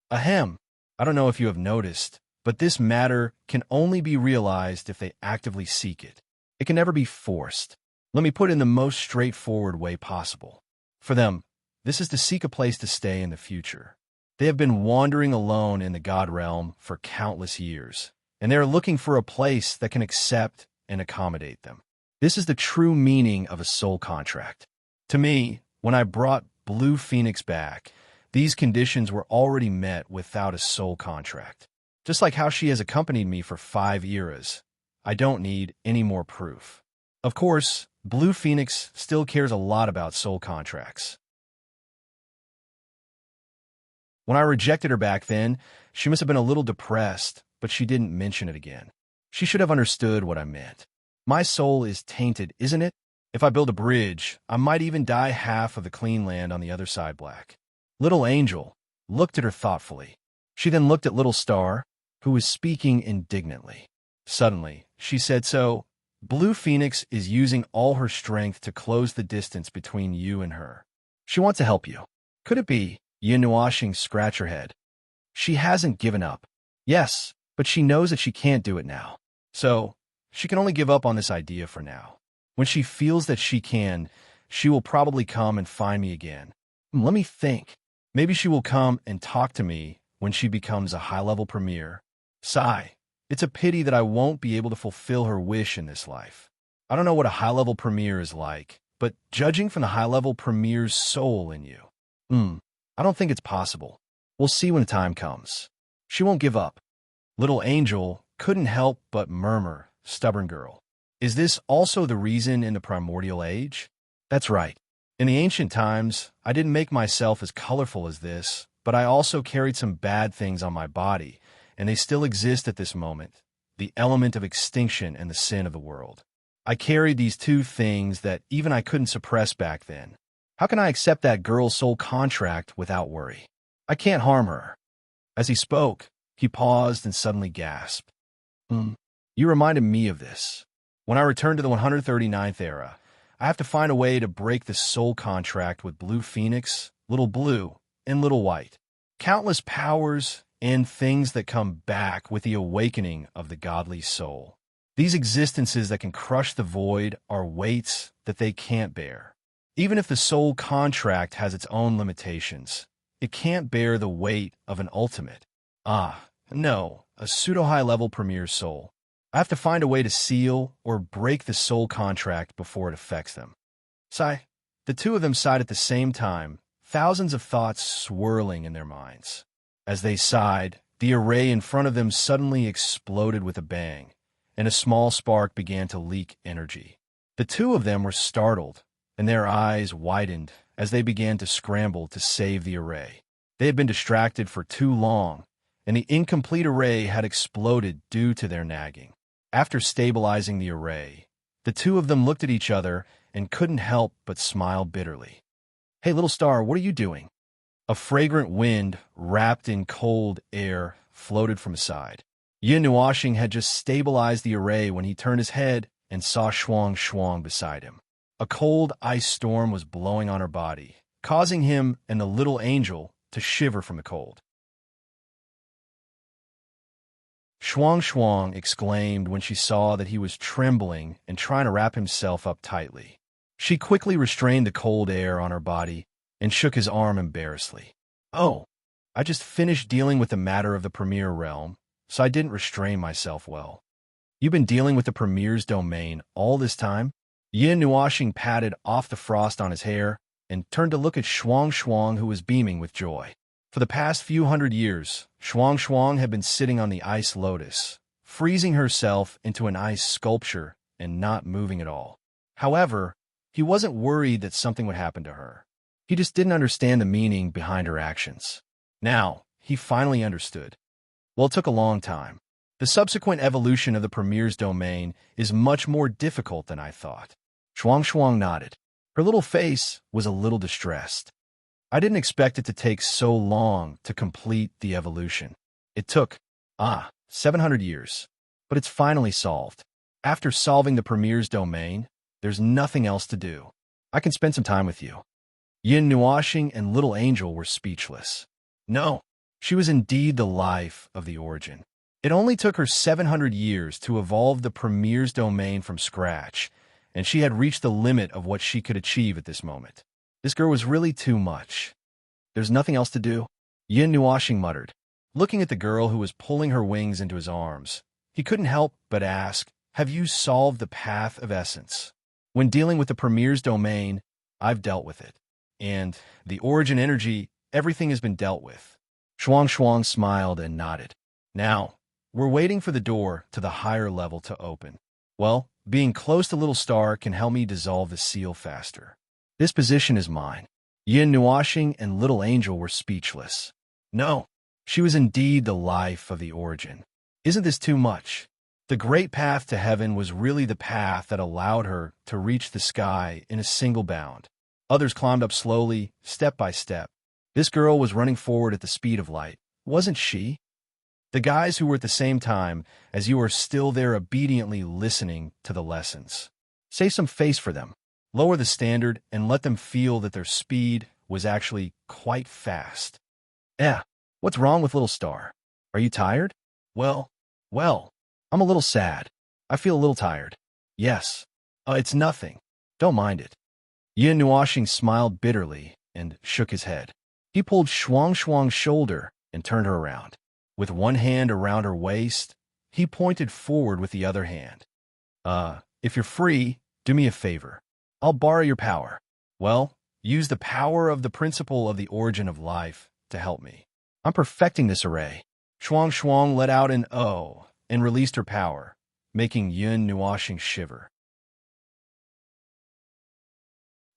Ahem. I don't know if you have noticed, but this matter can only be realized if they actively seek it. It can never be forced. Let me put it in the most straightforward way possible. For them, this is to seek a place to stay in the future. They have been wandering alone in the God realm for countless years, and they are looking for a place that can accept and accommodate them. This is the true meaning of a soul contract. To me, when I brought Blue Phoenix back, these conditions were already met without a soul contract. Just like how she has accompanied me for 5 eras, I don't need any more proof. Of course, Blue Phoenix still cares a lot about soul contracts. When I rejected her back then, she must have been a little depressed, but she didn't mention it again. She should have understood what I meant. My soul is tainted, isn't it? If I build a bridge, I might even dye half of the clean land on the other side black. Little Angel looked at her thoughtfully. She then looked at Little Star, who was speaking indignantly. Suddenly, she said, "So, Blue Phoenix is using all her strength to close the distance between you and her. She wants to help you. Could it be?" Yin Nuashing scratched her head. "She hasn't given up." "Yes, but she knows that she can't do it now. So, she can only give up on this idea for now. When she feels that she can, she will probably come and find me again. Let me think. Maybe she will come and talk to me when she becomes a high-level premier. Sigh. It's a pity that I won't be able to fulfill her wish in this life. I don't know what a high-level premier is like, but judging from the high-level premier's soul in you, I don't think it's possible. We'll see when the time comes. She won't give up." Little Angel couldn't help but murmur, "Stubborn girl. Is this also the reason in the primordial age?" "That's right. In the ancient times, I didn't make myself as colorful as this, but I also carried some bad things on my body, and they still exist at this moment, the element of extinction and the sin of the world. I carried these two things that even I couldn't suppress back then. How can I accept that girl's soul contract without worry? I can't harm her." As he spoke, he paused and suddenly gasped. You reminded me of this. When I return to the 139th era, I have to find a way to break the soul contract with Blue Phoenix, Little Blue, and Little White. Countless powers and things that come back with the awakening of the godly soul. These existences that can crush the void are weights that they can't bear. Even if the soul contract has its own limitations, it can't bear the weight of an ultimate. No, a pseudo-high-level premier soul. I have to find a way to seal or break the soul contract before it affects them. Sigh. The two of them sighed at the same time, thousands of thoughts swirling in their minds. As they sighed, the array in front of them suddenly exploded with a bang, and a small spark began to leak energy. The two of them were startled, and their eyes widened as they began to scramble to save the array. They had been distracted for too long, and the incomplete array had exploded due to their nagging. After stabilizing the array, the two of them looked at each other and couldn't help but smile bitterly. "Hey, Little Star, what are you doing?" A fragrant wind, wrapped in cold air, floated from his side. Yin Nuashing had just stabilized the array when he turned his head and saw Shuang beside him. A cold ice storm was blowing on her body, causing him and the Little Angel to shiver from the cold. Shuang exclaimed when she saw that he was trembling and trying to wrap himself up tightly. She quickly restrained the cold air on her body and shook his arm embarrassedly. "Oh, I just finished dealing with the matter of the Premier realm, so I didn't restrain myself well." "You've been dealing with the Premier's domain all this time?" Yin Nuashing patted off the frost on his hair and turned to look at Shuang, who was beaming with joy. For the past few hundred years, Shuang had been sitting on the ice lotus, freezing herself into an ice sculpture and not moving at all. However, he wasn't worried that something would happen to her. He just didn't understand the meaning behind her actions. Now, he finally understood. Well, it took a long time. The subsequent evolution of the Premier's domain is much more difficult than I thought. Shuang nodded. Her little face was a little distressed. "I didn't expect it to take so long to complete the evolution. It took, 700 years. But it's finally solved. After solving the Premier's domain, there's nothing else to do. I can spend some time with you. Yin Nuashing and Little Angel were speechless. No, she was indeed the life of the origin. It only took her 700 years to evolve the Premier's domain from scratch, and she had reached the limit of what she could achieve at this moment. This girl was really too much. There's nothing else to do? Yin Nuashing muttered, looking at the girl who was pulling her wings into his arms. He couldn't help but ask, have you solved the path of essence? When dealing with the Premier's domain, I've dealt with it. And the origin energy, everything has been dealt with. Shuang smiled and nodded. Now, we're waiting for the door to the higher level to open. Well, being close to Little Star can help me dissolve the seal faster. This position is mine. Yin Nuashing and Little Angel were speechless. No, she was indeed the life of the origin. Isn't this too much? The great path to heaven was really the path that allowed her to reach the sky in a single bound. Others climbed up slowly, step by step. This girl was running forward at the speed of light, wasn't she? The guys who were at the same time as you are still there obediently listening to the lessons. Say some face for them. Lower the standard and let them feel that their speed was actually quite fast. What's wrong with Little Star? Are you tired? Well, I'm a little sad. I feel a little tired. Yes. It's nothing. Don't mind it. Yin Nuashing smiled bitterly and shook his head. He pulled Shuang's shoulder and turned her around. With one hand around her waist, he pointed forward with the other hand. If you're free, do me a favor. I'll borrow your power. Well, use the power of the principle of the origin of life to help me. I'm perfecting this array. Shuang let out an "oh" and released her power, making Yin Nuashing shiver.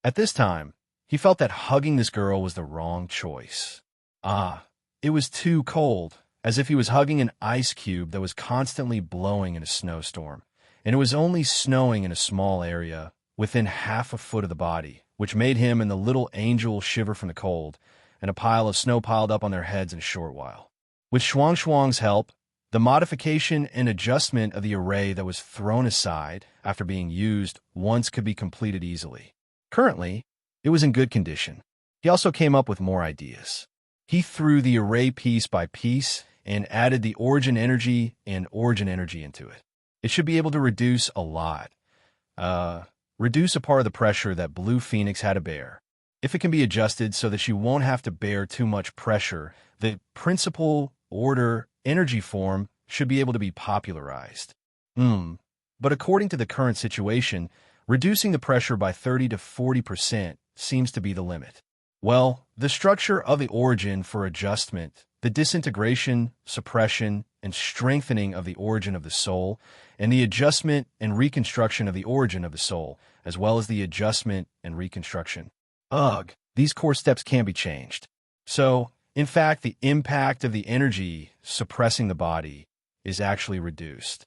At this time, he felt that hugging this girl was the wrong choice. It was too cold, as if he was hugging an ice cube that was constantly blowing in a snowstorm, and it was only snowing in a small area within half a foot of the body, which made him and the Little Angel shiver from the cold, and a pile of snow piled up on their heads in a short while. With Shuang's help, the modification and adjustment of the array that was thrown aside after being used once could be completed easily. Currently, it was in good condition. He also came up with more ideas. He threw the array piece by piece and added the origin energy and origin energy into it. It should be able to reduce a lot. Reduce a part of the pressure that Blue Phoenix had to bear. If it can be adjusted so that she won't have to bear too much pressure, the principle, order, energy form should be able to be popularized. But according to the current situation, reducing the pressure by 30 to 40% seems to be the limit. Well, the structure of the origin for adjustment, the disintegration, suppression, and strengthening of the origin of the soul, and the adjustment and reconstruction of the origin of the soul, as well as the adjustment and reconstruction. These core steps can be changed. So, in fact, the impact of the energy suppressing the body is actually reduced.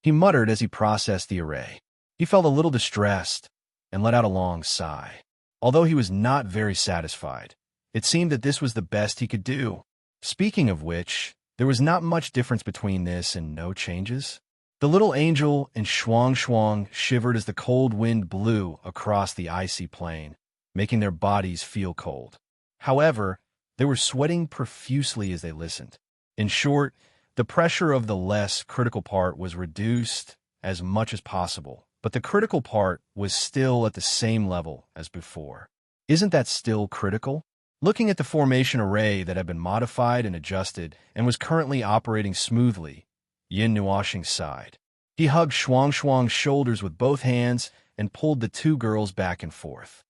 He muttered as he processed the array. He felt a little distressed and let out a long sigh. Although he was not very satisfied, it seemed that this was the best he could do. Speaking of which, there was not much difference between this and no changes. The Little Angel and Shuang shivered as the cold wind blew across the icy plain, making their bodies feel cold. However, they were sweating profusely as they listened. In short, the pressure of the less critical part was reduced as much as possible, but the critical part was still at the same level as before. Isn't that still critical? Looking at the formation array that had been modified and adjusted and was currently operating smoothly, Yin Nuashing sighed. He hugged Shuang's shoulders with both hands and pulled the two girls back and forth.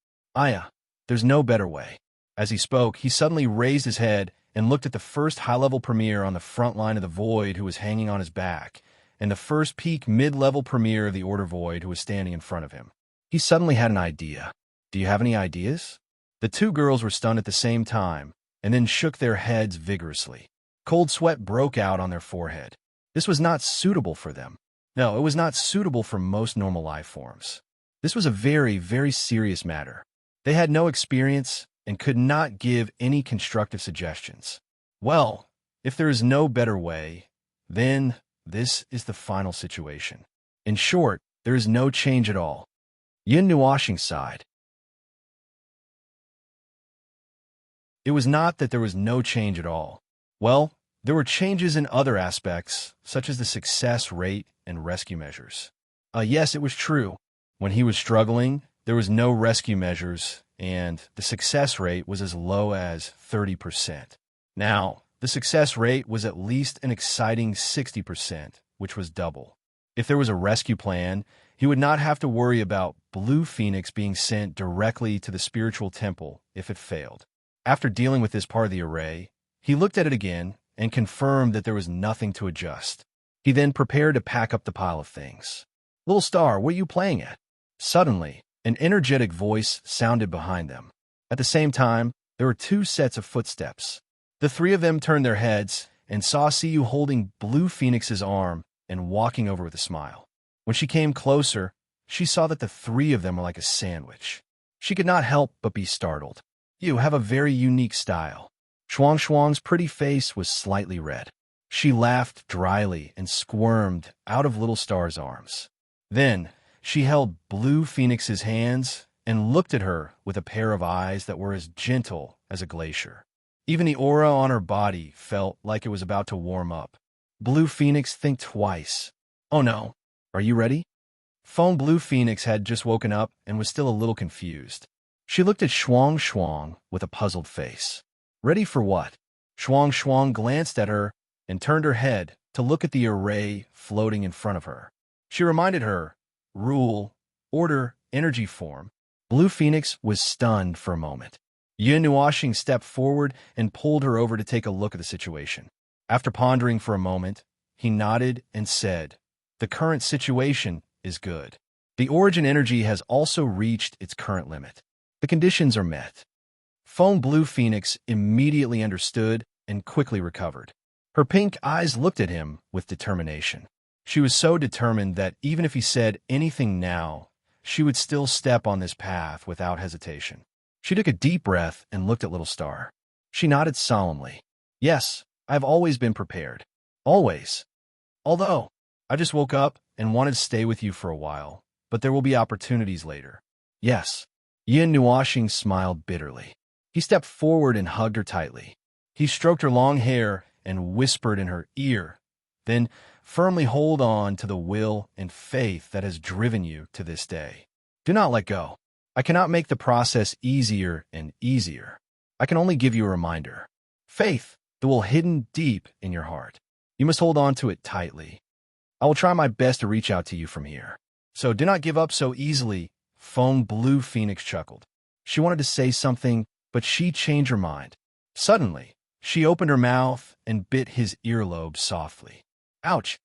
There's no better way. As he spoke, he suddenly raised his head and looked at the first high-level premier on the front line of the Void who was hanging on his back, and the first peak mid-level premier of the Order Void who was standing in front of him. He suddenly had an idea. Do you have any ideas? The two girls were stunned at the same time, and then shook their heads vigorously. Cold sweat broke out on their forehead. This was not suitable for them. No, it was not suitable for most normal life forms. This was a very, very serious matter. They had no experience and could not give any constructive suggestions. Well, if there is no better way, then this is the final situation. In short, there is no change at all. Yin Nuashing sighed. It was not that there was no change at all. Well, there were changes in other aspects, such as the success rate and rescue measures. Yes, it was true. When he was struggling, there was no rescue measures, and the success rate was as low as 30%. Now, the success rate was at least an exciting 60%, which was double. If there was a rescue plan, he would not have to worry about Blue Phoenix being sent directly to the spiritual temple if it failed. After dealing with this part of the array, he looked at it again and confirmed that there was nothing to adjust. He then prepared to pack up the pile of things. "Little Star, what are you playing at?" Suddenly, an energetic voice sounded behind them. At the same time, there were two sets of footsteps. The three of them turned their heads and saw Siyu holding Blue Phoenix's arm and walking over with a smile. When she came closer, she saw that the three of them were like a sandwich. She could not help but be startled. "You have a very unique style." Shuang's pretty face was slightly red. She laughed dryly and squirmed out of Little Star's arms. Then, she held Blue Phoenix's hands and looked at her with a pair of eyes that were as gentle as a glacier. Even the aura on her body felt like it was about to warm up. Blue Phoenix, think twice. "Oh no. Are you ready?" Phone Blue Phoenix had just woken up and was still a little confused. She looked at Shuang with a puzzled face. "Ready for what?" Shuang glanced at her and turned her head to look at the array floating in front of her. She reminded her, rule, order, energy form. Blue Phoenix was stunned for a moment. Yin Nuashing stepped forward and pulled her over to take a look at the situation. After pondering for a moment, he nodded and said, "The current situation is good. The origin energy has also reached its current limit. The conditions are met." Phone Blue Phoenix immediately understood and quickly recovered. Her pink eyes looked at him with determination. She was so determined that even if he said anything now, she would still step on this path without hesitation. She took a deep breath and looked at Little Star. She nodded solemnly. "Yes, I've always been prepared. Always. Although, I just woke up and wanted to stay with you for a while, but there will be opportunities later." "Yes." Yin Nuashing smiled bitterly. He stepped forward and hugged her tightly. He stroked her long hair and whispered in her ear, "Then firmly hold on to the will and faith that has driven you to this day. Do not let go. I cannot make the process easier and easier. I can only give you a reminder. Faith, the will hidden deep in your heart. You must hold on to it tightly. I will try my best to reach out to you from here. So do not give up so easily." Phone Blue Phoenix chuckled. She wanted to say something, but she changed her mind. Suddenly, she opened her mouth and bit his earlobe softly. "Ouch!"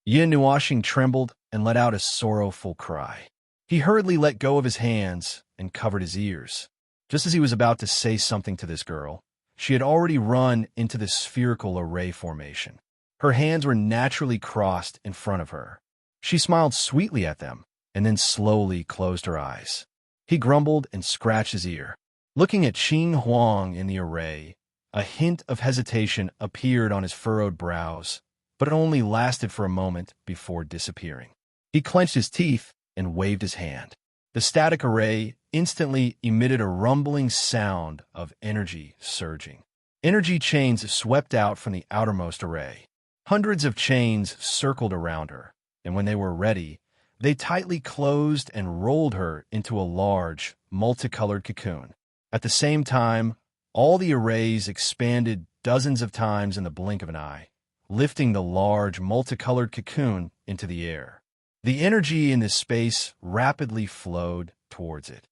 Yin Nuashing trembled and let out a sorrowful cry. He hurriedly let go of his hands and covered his ears. Just as he was about to say something to this girl, she had already run into the spherical array formation. Her hands were naturally crossed in front of her. She smiled sweetly at them and then slowly closed her eyes. He grumbled and scratched his ear. Looking at Qing Huang in the array, a hint of hesitation appeared on his furrowed brows, but it only lasted for a moment before disappearing. He clenched his teeth and waved his hand. The static array instantly emitted a rumbling sound of energy surging. Energy chains swept out from the outermost array. Hundreds of chains circled around her, and when they were ready, they tightly closed and rolled her into a large, multicolored cocoon. At the same time, all the arrays expanded dozens of times in the blink of an eye, lifting the large, multicolored cocoon into the air. The energy in this space rapidly flowed towards it.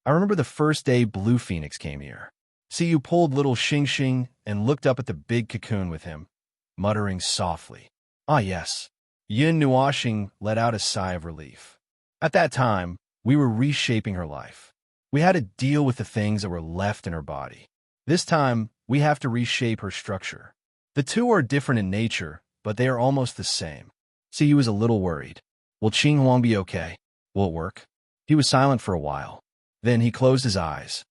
I remember the first day Blue Phoenix came here. Siyu pulled little Xing and looked up at the big cocoon with him, muttering softly, "Ah, yes." Yin Nuashing let out a sigh of relief. At that time, we were reshaping her life. We had to deal with the things that were left in her body. This time, we have to reshape her structure. The two are different in nature, but they are almost the same. Siyu was a little worried. Will Qing Huang be okay? Will it work? He was silent for a while. Then he closed his eyes.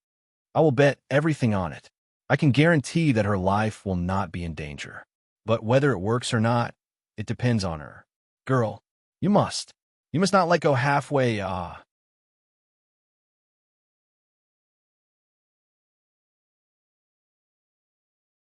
I will bet everything on it. I can guarantee that her life will not be in danger. But whether it works or not, it depends on her. Girl, you must. You must not let go halfway,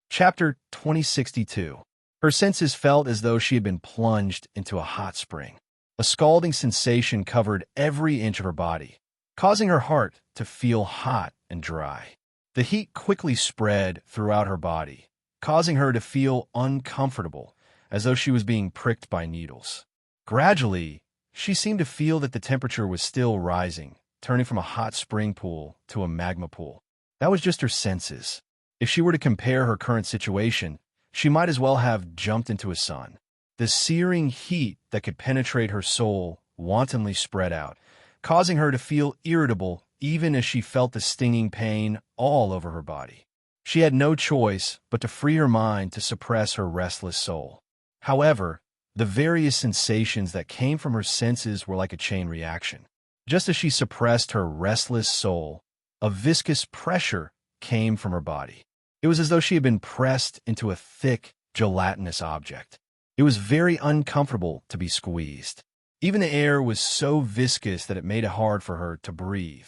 Chapter 2062. Her senses felt as though she had been plunged into a hot spring. A scalding sensation covered every inch of her body, causing her heart to feel hot and dry. The heat quickly spread throughout her body, causing her to feel uncomfortable, as though she was being pricked by needles. Gradually, she seemed to feel that the temperature was still rising, turning from a hot spring pool to a magma pool. That was just her senses. If she were to compare her current situation, she might as well have jumped into a sun. The searing heat that could penetrate her soul wantonly spread out, causing her to feel irritable even as she felt the stinging pain all over her body. She had no choice but to free her mind to suppress her restless soul. However, the various sensations that came from her senses were like a chain reaction. Just as she suppressed her restless soul, a viscous pressure came from her body. It was as though she had been pressed into a thick, gelatinous object. It was very uncomfortable to be squeezed. Even the air was so viscous that it made it hard for her to breathe.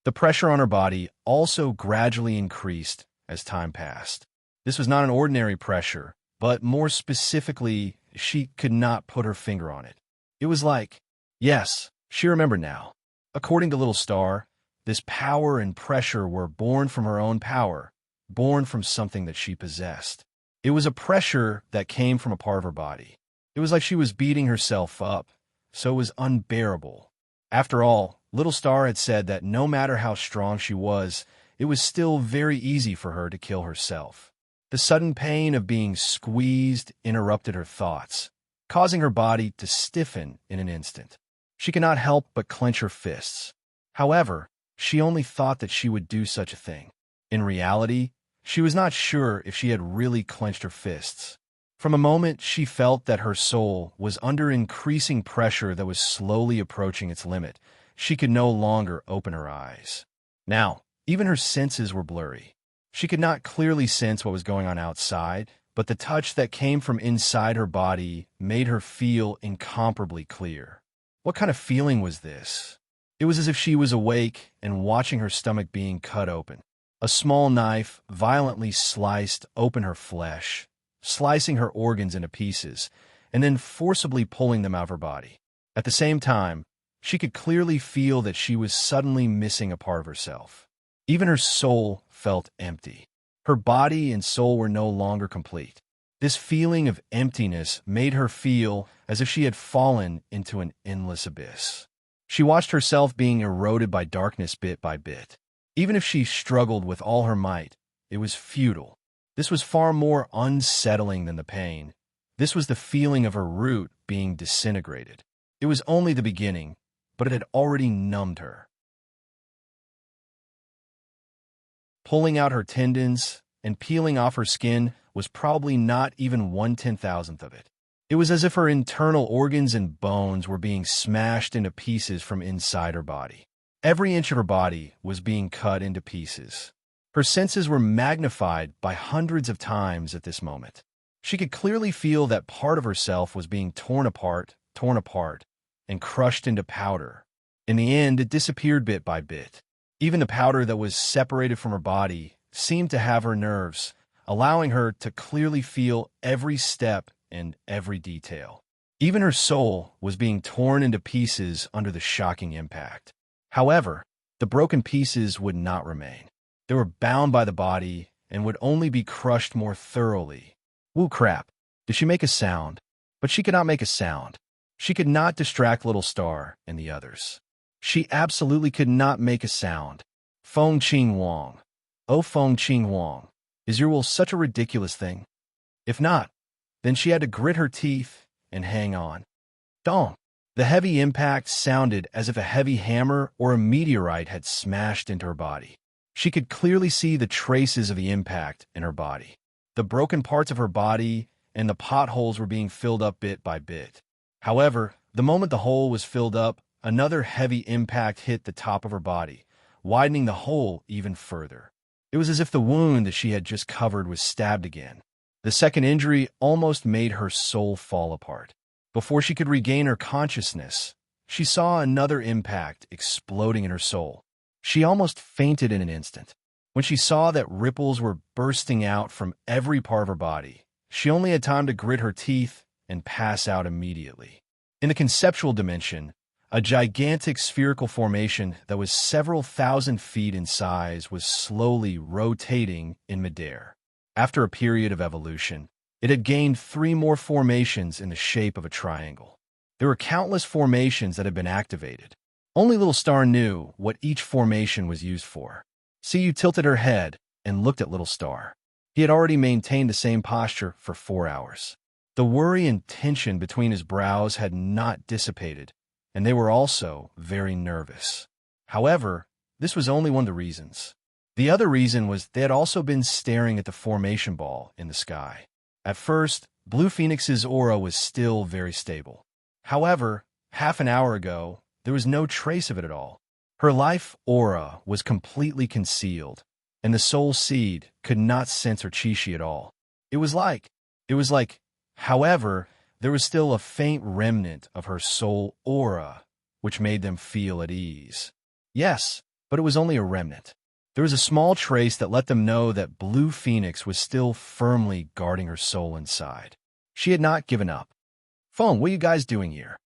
The pressure on her body also gradually increased as time passed. This was not an ordinary pressure, but more specifically, she could not put her finger on it. It was like, yes, she remembered now. According to Little Star, this power and pressure were born from her own power, born from something that she possessed. It was a pressure that came from a part of her body. It was like she was beating herself up, so it was unbearable. After all, Little Star had said that no matter how strong she was, it was still very easy for her to kill herself. The sudden pain of being squeezed interrupted her thoughts, causing her body to stiffen in an instant. She could not help but clench her fists. However, she only thought that she would do such a thing. In reality, she was not sure if she had really clenched her fists. From a moment she felt that her soul was under increasing pressure that was slowly approaching its limit, she could no longer open her eyes. Now, even her senses were blurry. She could not clearly sense what was going on outside, but the touch that came from inside her body made her feel incomparably clear. What kind of feeling was this? It was as if she was awake and watching her stomach being cut open. A small knife violently sliced open her flesh, slicing her organs into pieces, and then forcibly pulling them out of her body. At the same time, she could clearly feel that she was suddenly missing a part of herself. Even her soul felt empty. Her body and soul were no longer complete. This feeling of emptiness made her feel as if she had fallen into an endless abyss. She watched herself being eroded by darkness bit by bit. Even if she struggled with all her might, it was futile. This was far more unsettling than the pain. This was the feeling of her root being disintegrated. It was only the beginning, but it had already numbed her. Pulling out her tendons and peeling off her skin was probably not even 1/10,000th of it. It was as if her internal organs and bones were being smashed into pieces from inside her body. Every inch of her body was being cut into pieces. Her senses were magnified by hundreds of times at this moment. She could clearly feel that part of herself was being torn apart, and crushed into powder. In the end, it disappeared bit by bit. Even the powder that was separated from her body seemed to have her nerves, allowing her to clearly feel every step and every detail. Even her soul was being torn into pieces under the shocking impact. However, the broken pieces would not remain. They were bound by the body and would only be crushed more thoroughly. Woo crap! Did she make a sound? But she could not make a sound. She could not distract Little Star and the others. She absolutely could not make a sound. Feng Qing Wang. Oh, Feng Qing Wang, is your will such a ridiculous thing? If not, then she had to grit her teeth and hang on. Dong! The heavy impact sounded as if a heavy hammer or a meteorite had smashed into her body. She could clearly see the traces of the impact in her body. The broken parts of her body and the potholes were being filled up bit by bit. However, the moment the hole was filled up, another heavy impact hit the top of her body, widening the hole even further. It was as if the wound that she had just covered was stabbed again. The second injury almost made her soul fall apart. Before she could regain her consciousness, she saw another impact exploding in her soul. She almost fainted in an instant. When she saw that ripples were bursting out from every part of her body, she only had time to grit her teeth and pass out immediately. In the conceptual dimension, a gigantic spherical formation that was several thousand feet in size was slowly rotating in midair. After a period of evolution, it had gained 3 more formations in the shape of a triangle. There were countless formations that had been activated. Only Little Star knew what each formation was used for. Siyu tilted her head and looked at Little Star. He had already maintained the same posture for 4 hours. The worry and tension between his brows had not dissipated, and they were also very nervous. However, this was only one of the reasons. The other reason was they had also been staring at the formation ball in the sky. At first, Blue Phoenix's aura was still very stable. However, half an hour ago, there was no trace of it at all. Her life aura was completely concealed, and the soul seed could not sense her chi at all. It was like, however, there was still a faint remnant of her soul aura, which made them feel at ease. Yes, but it was only a remnant. There was a small trace that let them know that Blue Phoenix was still firmly guarding her soul inside. She had not given up. "Phone, what are you guys doing here?"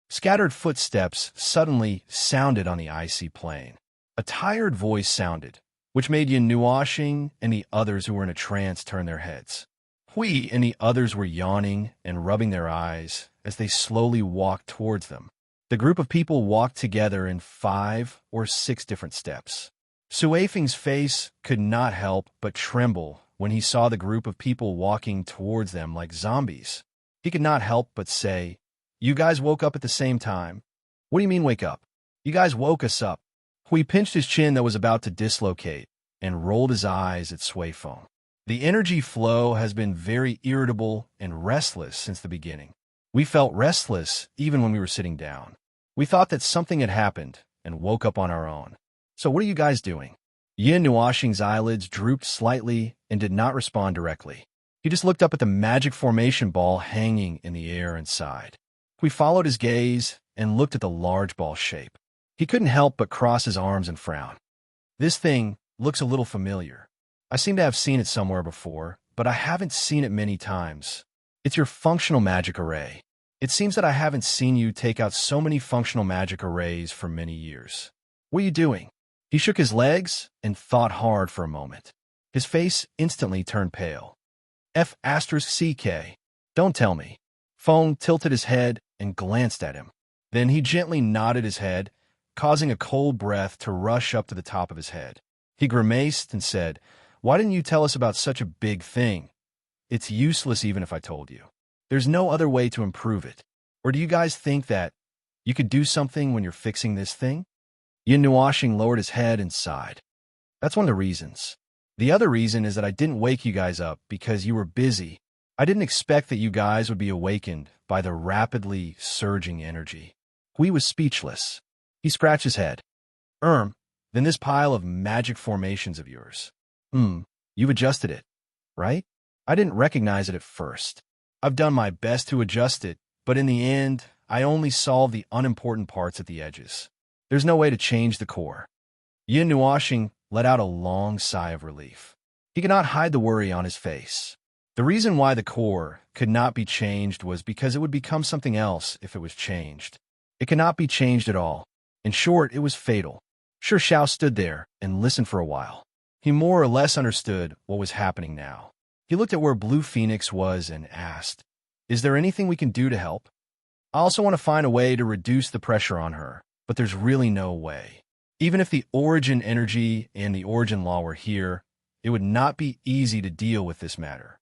Scattered footsteps suddenly sounded on the icy plain. A tired voice sounded, which made Yin Nuashing and the others who were in a trance turn their heads. Hui and the others were yawning and rubbing their eyes as they slowly walked towards them. The group of people walked together in 5 or 6 different steps. Suifeng's face could not help but tremble when he saw the group of people walking towards them like zombies. He could not help but say, "You guys woke up at the same time." "What do you mean wake up? You guys woke us up." Hui pinched his chin that was about to dislocate and rolled his eyes at Suifeng. The energy flow has been very irritable and restless since the beginning. We felt restless even when we were sitting down. We thought that something had happened and woke up on our own. "So what are you guys doing?" Yin Nuashing's eyelids drooped slightly and did not respond directly. He just looked up at the magic formation ball hanging in the air and sighed. We followed his gaze and looked at the large ball shape. He couldn't help but cross his arms and frown. "This thing looks a little familiar. I seem to have seen it somewhere before, but I haven't seen it many times. It's your functional magic array. It seems that I haven't seen you take out so many functional magic arrays for many years. What are you doing?" He shook his legs and thought hard for a moment. His face instantly turned pale. "F*CK. Don't tell me." Feng tilted his head and glanced at him. Then he gently nodded his head, causing a cold breath to rush up to the top of his head. He grimaced and said, "Why didn't you tell us about such a big thing? It's useless even if I told you. There's no other way to improve it. Or do you guys think that you could do something when you're fixing this thing?" Yin Nuashing lowered his head and sighed. "That's one of the reasons. The other reason is that I didn't wake you guys up because you were busy. I didn't expect that you guys would be awakened by the rapidly surging energy." Hui was speechless. He scratched his head. Then this pile of magic formations of yours. You've adjusted it, right? I didn't recognize it at first. I've done my best to adjust it, but in the end, I only solved the unimportant parts at the edges. There's no way to change the core." Yin Nuashing let out a long sigh of relief. He could not hide the worry on his face. The reason why the core could not be changed was because it would become something else if it was changed. It could not be changed at all. In short, it was fatal. Sure Xiao stood there and listened for a while. He more or less understood what was happening now. He looked at where Blue Phoenix was and asked, "Is there anything we can do to help? I also want to find a way to reduce the pressure on her, but there's really no way. Even if the origin energy and the origin law were here, it would not be easy to deal with this matter."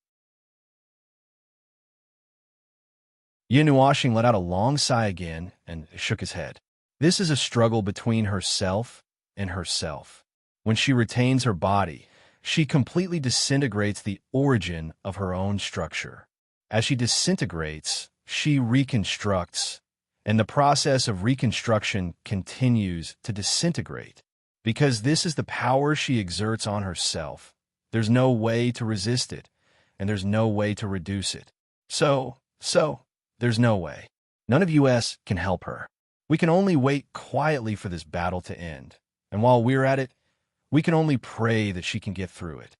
Yin Nuashing let out a long sigh again and shook his head. This is a struggle between herself and herself. When she retains her body, she completely disintegrates the origin of her own structure. As she disintegrates, she reconstructs, and the process of reconstruction continues to disintegrate. Because this is the power she exerts on herself, There's no way to resist it, and there's no way to reduce it. So, there's no way. None of us can help her. We can only wait quietly for this battle to end. And while we're at it, we can only pray that she can get through it.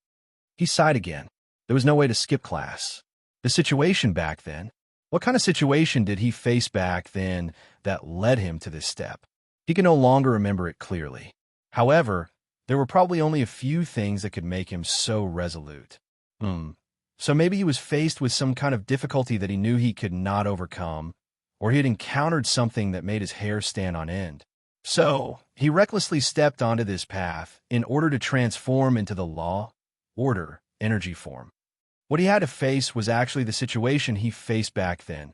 He sighed again. There was no way to skip class. The situation back then, what kind of situation did he face back then that led him to this step? He could no longer remember it clearly. However, there were probably only a few things that could make him so resolute. So maybe he was faced with some kind of difficulty that he knew he could not overcome, or he had encountered something that made his hair stand on end. So he recklessly stepped onto this path in order to transform into the law, order, energy form. What he had to face was actually the situation he faced back then,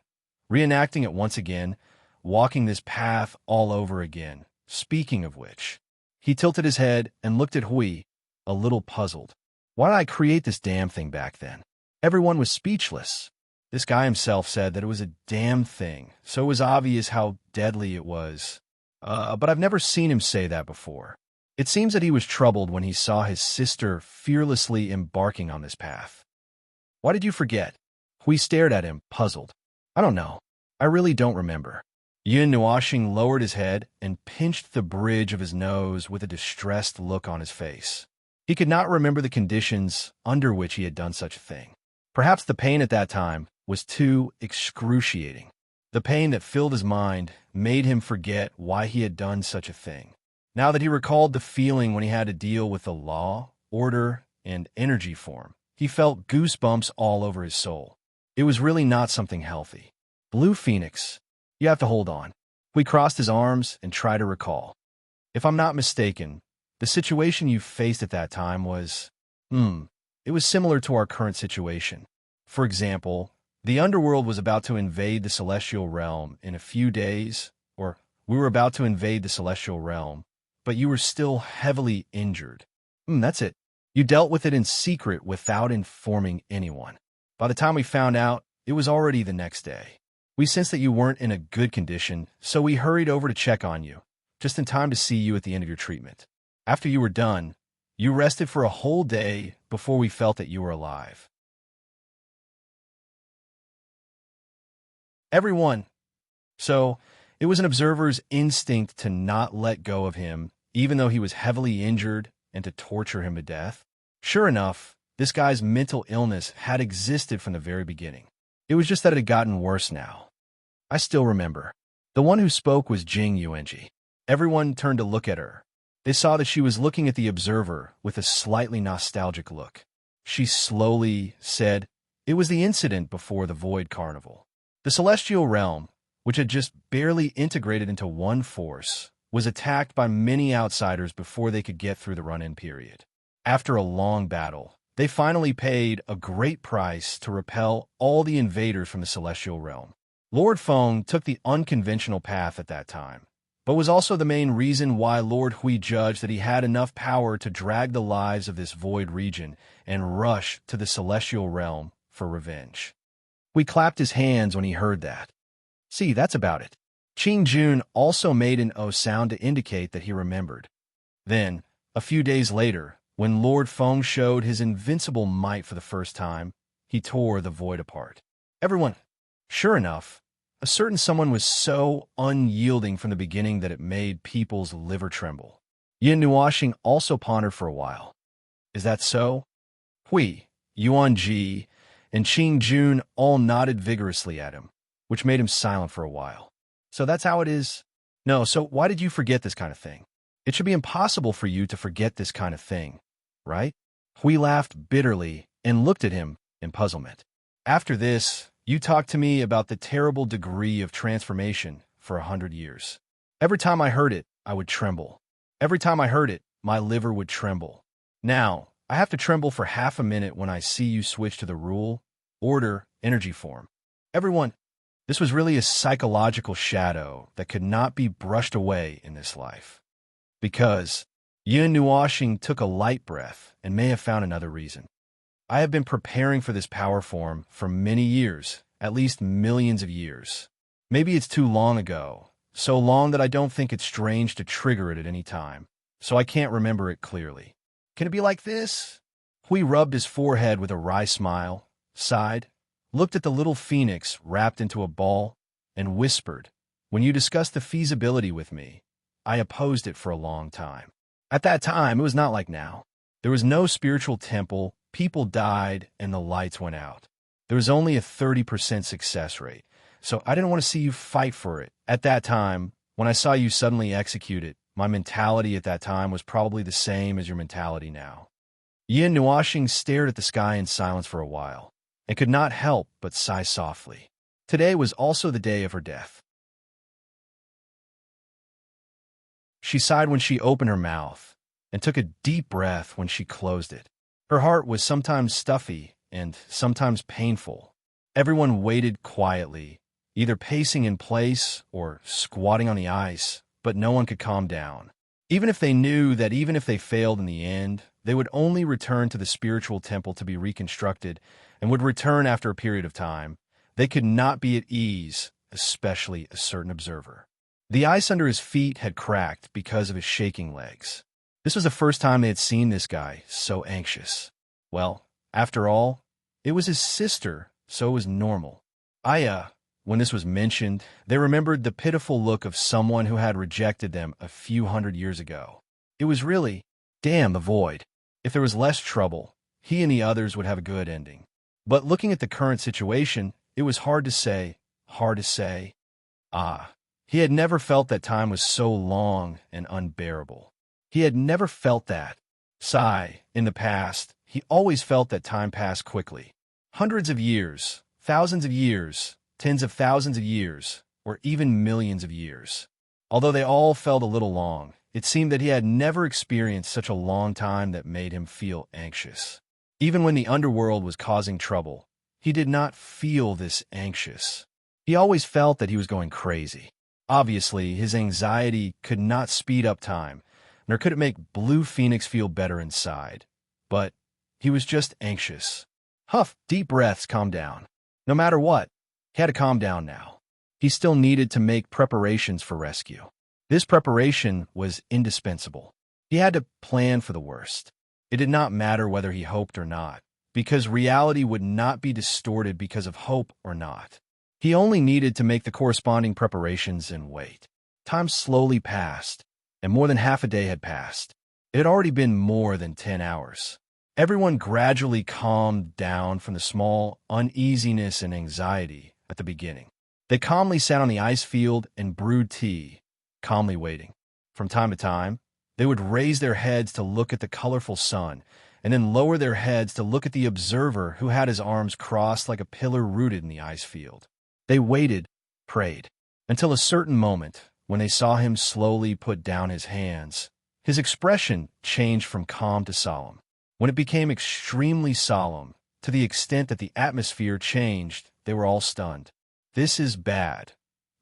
reenacting it once again, walking this path all over again. Speaking of which, he tilted his head and looked at Hui, a little puzzled. Why did I create this damn thing back then? Everyone was speechless. This guy himself said that it was a damn thing, so it was obvious how deadly it was. But I've never seen him say that before. It seems that he was troubled when he saw his sister fearlessly embarking on this path. Why did you forget? Hui stared at him, puzzled. I don't know. I really don't remember. Yin Nuoxing lowered his head and pinched the bridge of his nose with a distressed look on his face. He could not remember the conditions under which he had done such a thing. Perhaps the pain at that time was too excruciating. The pain that filled his mind made him forget why he had done such a thing. Now that he recalled the feeling when he had to deal with the law, order, and energy form, he felt goosebumps all over his soul. It was really not something healthy. Blue Phoenix, you have to hold on. He crossed his arms and tried to recall. If I'm not mistaken, the situation you faced at that time was, it was similar to our current situation. For example, the underworld was about to invade the celestial realm in a few days, or we were about to invade the celestial realm, but you were still heavily injured. That's it. You dealt with it in secret without informing anyone. By the time we found out, it was already the next day. We sensed that you weren't in a good condition, so we hurried over to check on you, just in time to see you at the end of your treatment. After you were done, you rested for a whole day before we felt that you were alive. Everyone. So, it was an observer's instinct to not let go of him, even though he was heavily injured, and to torture him to death. Sure enough, this guy's mental illness had existed from the very beginning. It was just that it had gotten worse now. I still remember. The one who spoke was Jing Yuanji. Everyone turned to look at her. They saw that she was looking at the observer with a slightly nostalgic look. She slowly said, "It was the incident before the Void Carnival. The celestial realm, which had just barely integrated into one force, was attacked by many outsiders before they could get through the run-in period. After a long battle, they finally paid a great price to repel all the invaders from the celestial realm. Lord Feng took the unconventional path at that time, but was also the main reason why Lord Hui judged that he had enough power to drag the lives of this void region and rush to the celestial realm for revenge." Hui clapped his hands when he heard that. See, that's about it. Qing Jun also made an O sound to indicate that he remembered. Then, a few days later, when Lord Feng showed his invincible might for the first time, he tore the void apart. Everyone, sure enough, a certain someone was so unyielding from the beginning that it made people's liver tremble. Yin Nuoxing also pondered for a while. Is that so? Hui, Yuan Ji, and Qing Jun all nodded vigorously at him, which made him silent for a while. So that's how it is? No, so why did you forget this kind of thing? It should be impossible for you to forget this kind of thing, right? Hui laughed bitterly and looked at him in puzzlement. After this, you talked to me about the terrible degree of transformation for 100 years. Every time I heard it, I would tremble. Every time I heard it, my liver would tremble. Now, I have to tremble for half a minute when I see you switch to the rule, order, energy form. Everyone, this was really a psychological shadow that could not be brushed away in this life. Because Yin Nuoxing took a light breath and may have found another reason. I have been preparing for this power form for many years, at least millions of years. Maybe it's too long ago, so long that I don't think it's strange to trigger it at any time, so I can't remember it clearly. Can it be like this? Hui rubbed his forehead with a wry smile, sighed, looked at the little phoenix wrapped into a ball, and whispered, "When you discussed the feasibility with me, I opposed it for a long time. At that time, it was not like now. There was no spiritual temple, people died, and the lights went out. There was only a 30% success rate, so I didn't want to see you fight for it. At that time, when I saw you suddenly execute it, my mentality at that time was probably the same as your mentality now." Yin Nuoxing stared at the sky in silence for a while, and could not help but sigh softly. Today was also the day of her death. She sighed when she opened her mouth, and took a deep breath when she closed it. Her heart was sometimes stuffy and sometimes painful. Everyone waited quietly, either pacing in place or squatting on the ice, but no one could calm down. Even if they knew that even if they failed in the end, they would only return to the spiritual temple to be reconstructed and would return after a period of time, they could not be at ease, especially a certain observer. The ice under his feet had cracked because of his shaking legs. This was the first time they had seen this guy so anxious. Well, after all, it was his sister, so it was normal. When this was mentioned, they remembered the pitiful look of someone who had rejected them a few hundred years ago. It was really, damn the void. If there was less trouble, he and the others would have a good ending. But looking at the current situation, it was hard to say. He had never felt that time was so long and unbearable. He had never felt that. In the past, he always felt that time passed quickly. Hundreds of years, thousands of years, tens of thousands of years, or even millions of years. Although they all felt a little long, it seemed that he had never experienced such a long time that made him feel anxious. Even when the underworld was causing trouble, he did not feel this anxious. He always felt that he was going crazy. Obviously, his anxiety could not speed up time, nor could it make Blue Phoenix feel better inside. But he was just anxious. Huff, deep breaths, calm down. No matter what, he had to calm down now. He still needed to make preparations for rescue. This preparation was indispensable. He had to plan for the worst. It did not matter whether he hoped or not, because reality would not be distorted because of hope or not. He only needed to make the corresponding preparations and wait. Time slowly passed, and more than half a day had passed. It had already been more than 10 hours. Everyone gradually calmed down from the small uneasiness and anxiety at the beginning. They calmly sat on the ice field and brewed tea, calmly waiting. From time to time, they would raise their heads to look at the colorful sun, and then lower their heads to look at the observer who had his arms crossed like a pillar rooted in the ice field. They waited, prayed, until a certain moment, when they saw him slowly put down his hands. His expression changed from calm to solemn. When it became extremely solemn, to the extent that the atmosphere changed, they were all stunned. "This is bad."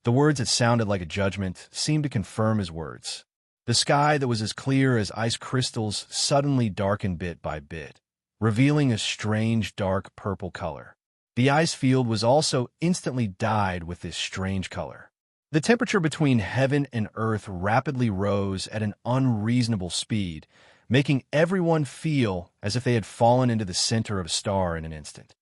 The words that sounded like a judgment seemed to confirm his words. The sky that was as clear as ice crystals suddenly darkened bit by bit, revealing a strange dark purple color. The ice field was also instantly dyed with this strange color. The temperature between heaven and earth rapidly rose at an unreasonable speed, making everyone feel as if they had fallen into the center of a star in an instant.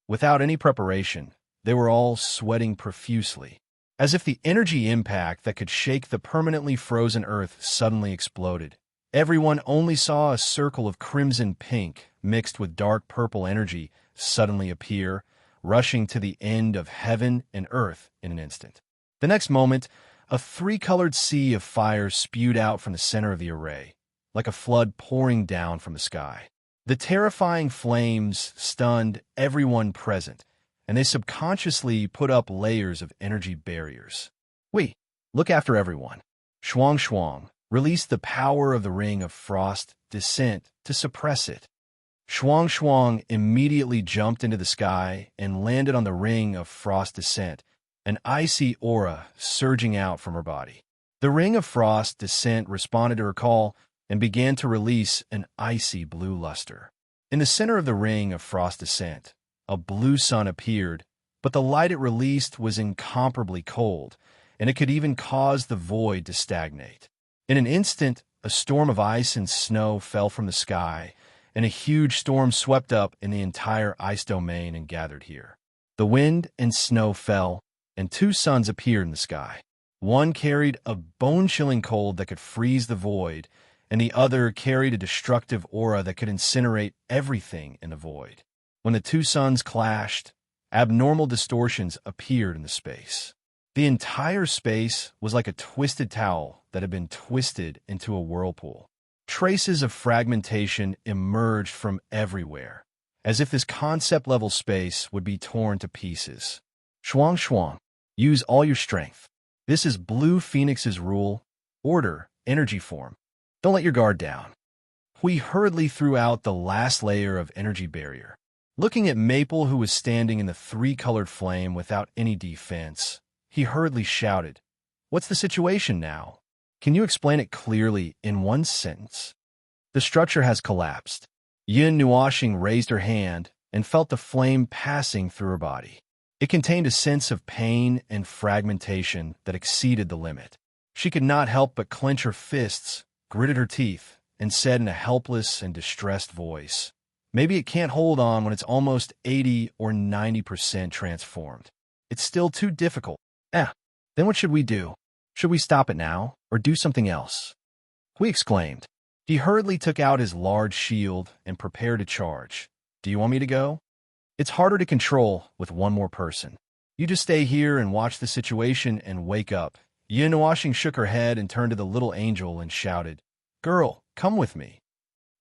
Without any preparation, they were all sweating profusely, as if the energy impact that could shake the permanently frozen earth suddenly exploded. Everyone only saw a circle of crimson pink mixed with dark purple energy suddenly appear, rushing to the end of heaven and earth in an instant. The next moment, a three-colored sea of fire spewed out from the center of the array, like a flood pouring down from the sky. The terrifying flames stunned everyone present, and they subconsciously put up layers of energy barriers. "We, look after everyone." Shuang Shuang released the power of the Ring of Frost Descent to suppress it. Shuang Shuang immediately jumped into the sky and landed on the Ring of Frost Descent, an icy aura surging out from her body. The Ring of Frost Descent responded to her call and began to release an icy blue luster. In the center of the Ring of Frost Descent, a blue sun appeared, but the light it released was incomparably cold, and it could even cause the void to stagnate. In an instant, a storm of ice and snow fell from the sky, and a huge storm swept up in the entire ice domain and gathered here. The wind and snow fell, and two suns appeared in the sky. One carried a bone-chilling cold that could freeze the void, and the other carried a destructive aura that could incinerate everything in the void. When the two suns clashed, abnormal distortions appeared in the space. The entire space was like a twisted towel that had been twisted into a whirlpool. Traces of fragmentation emerged from everywhere, as if this concept-level space would be torn to pieces. Shuang Shuang, use all your strength. This is Blue Phoenix's rule, order, energy form. Don't let your guard down. Hui hurriedly threw out the last layer of energy barrier. Looking at Maple, who was standing in the three-colored flame without any defense, he hurriedly shouted, "What's the situation now? Can you explain it clearly in one sentence?" The structure has collapsed. Yin Nuoxing raised her hand and felt the flame passing through her body. It contained a sense of pain and fragmentation that exceeded the limit. She could not help but clench her fists, gritted her teeth, and said in a helpless and distressed voice, "Maybe it can't hold on when it's almost 80 or 90% transformed. It's still too difficult." Then what should we do? Should we stop it now, or do something else?" Hui exclaimed. He hurriedly took out his large shield and prepared to charge. "Do you want me to go? It's harder to control with one more person. You just stay here and watch the situation and wake up." Yin Nuoxing shook her head and turned to the little angel and shouted, "Girl, come with me."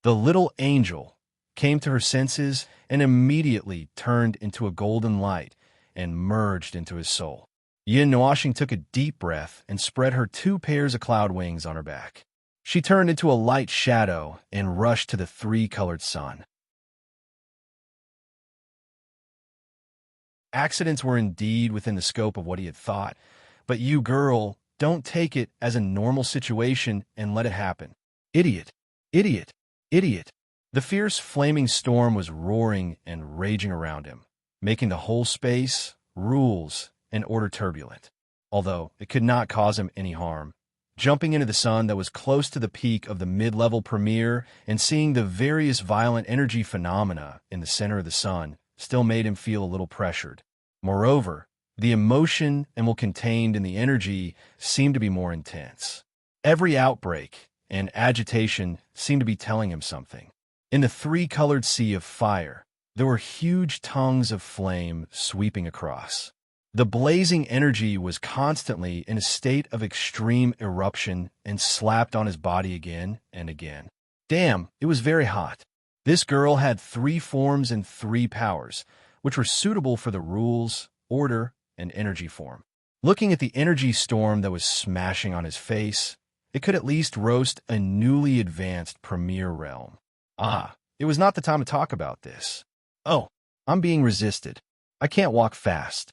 The little angel came to her senses and immediately turned into a golden light and merged into his soul. Yin Nuoxing took a deep breath and spread her two pairs of cloud wings on her back. She turned into a light shadow and rushed to the three-colored sun. Accidents were indeed within the scope of what he had thought, but you, girl, don't take it as a normal situation and let it happen. Idiot, idiot, idiot. The fierce flaming storm was roaring and raging around him, making the whole space, rules, and order turbulent, although it could not cause him any harm. Jumping into the sun that was close to the peak of the mid-level premier and seeing the various violent energy phenomena in the center of the sun still made him feel a little pressured. Moreover, the emotion and will contained in the energy seemed to be more intense. Every outbreak and agitation seemed to be telling him something. In the three-colored sea of fire, there were huge tongues of flame sweeping across. The blazing energy was constantly in a state of extreme eruption and slapped on his body again and again. Damn, it was very hot. This girl had 3 forms and 3 powers, which were suitable for the rules, order, and energy form. Looking at the energy storm that was smashing on his face, it could at least roast a newly advanced premier realm. It was not the time to talk about this. Oh, I'm being resisted. I can't walk fast.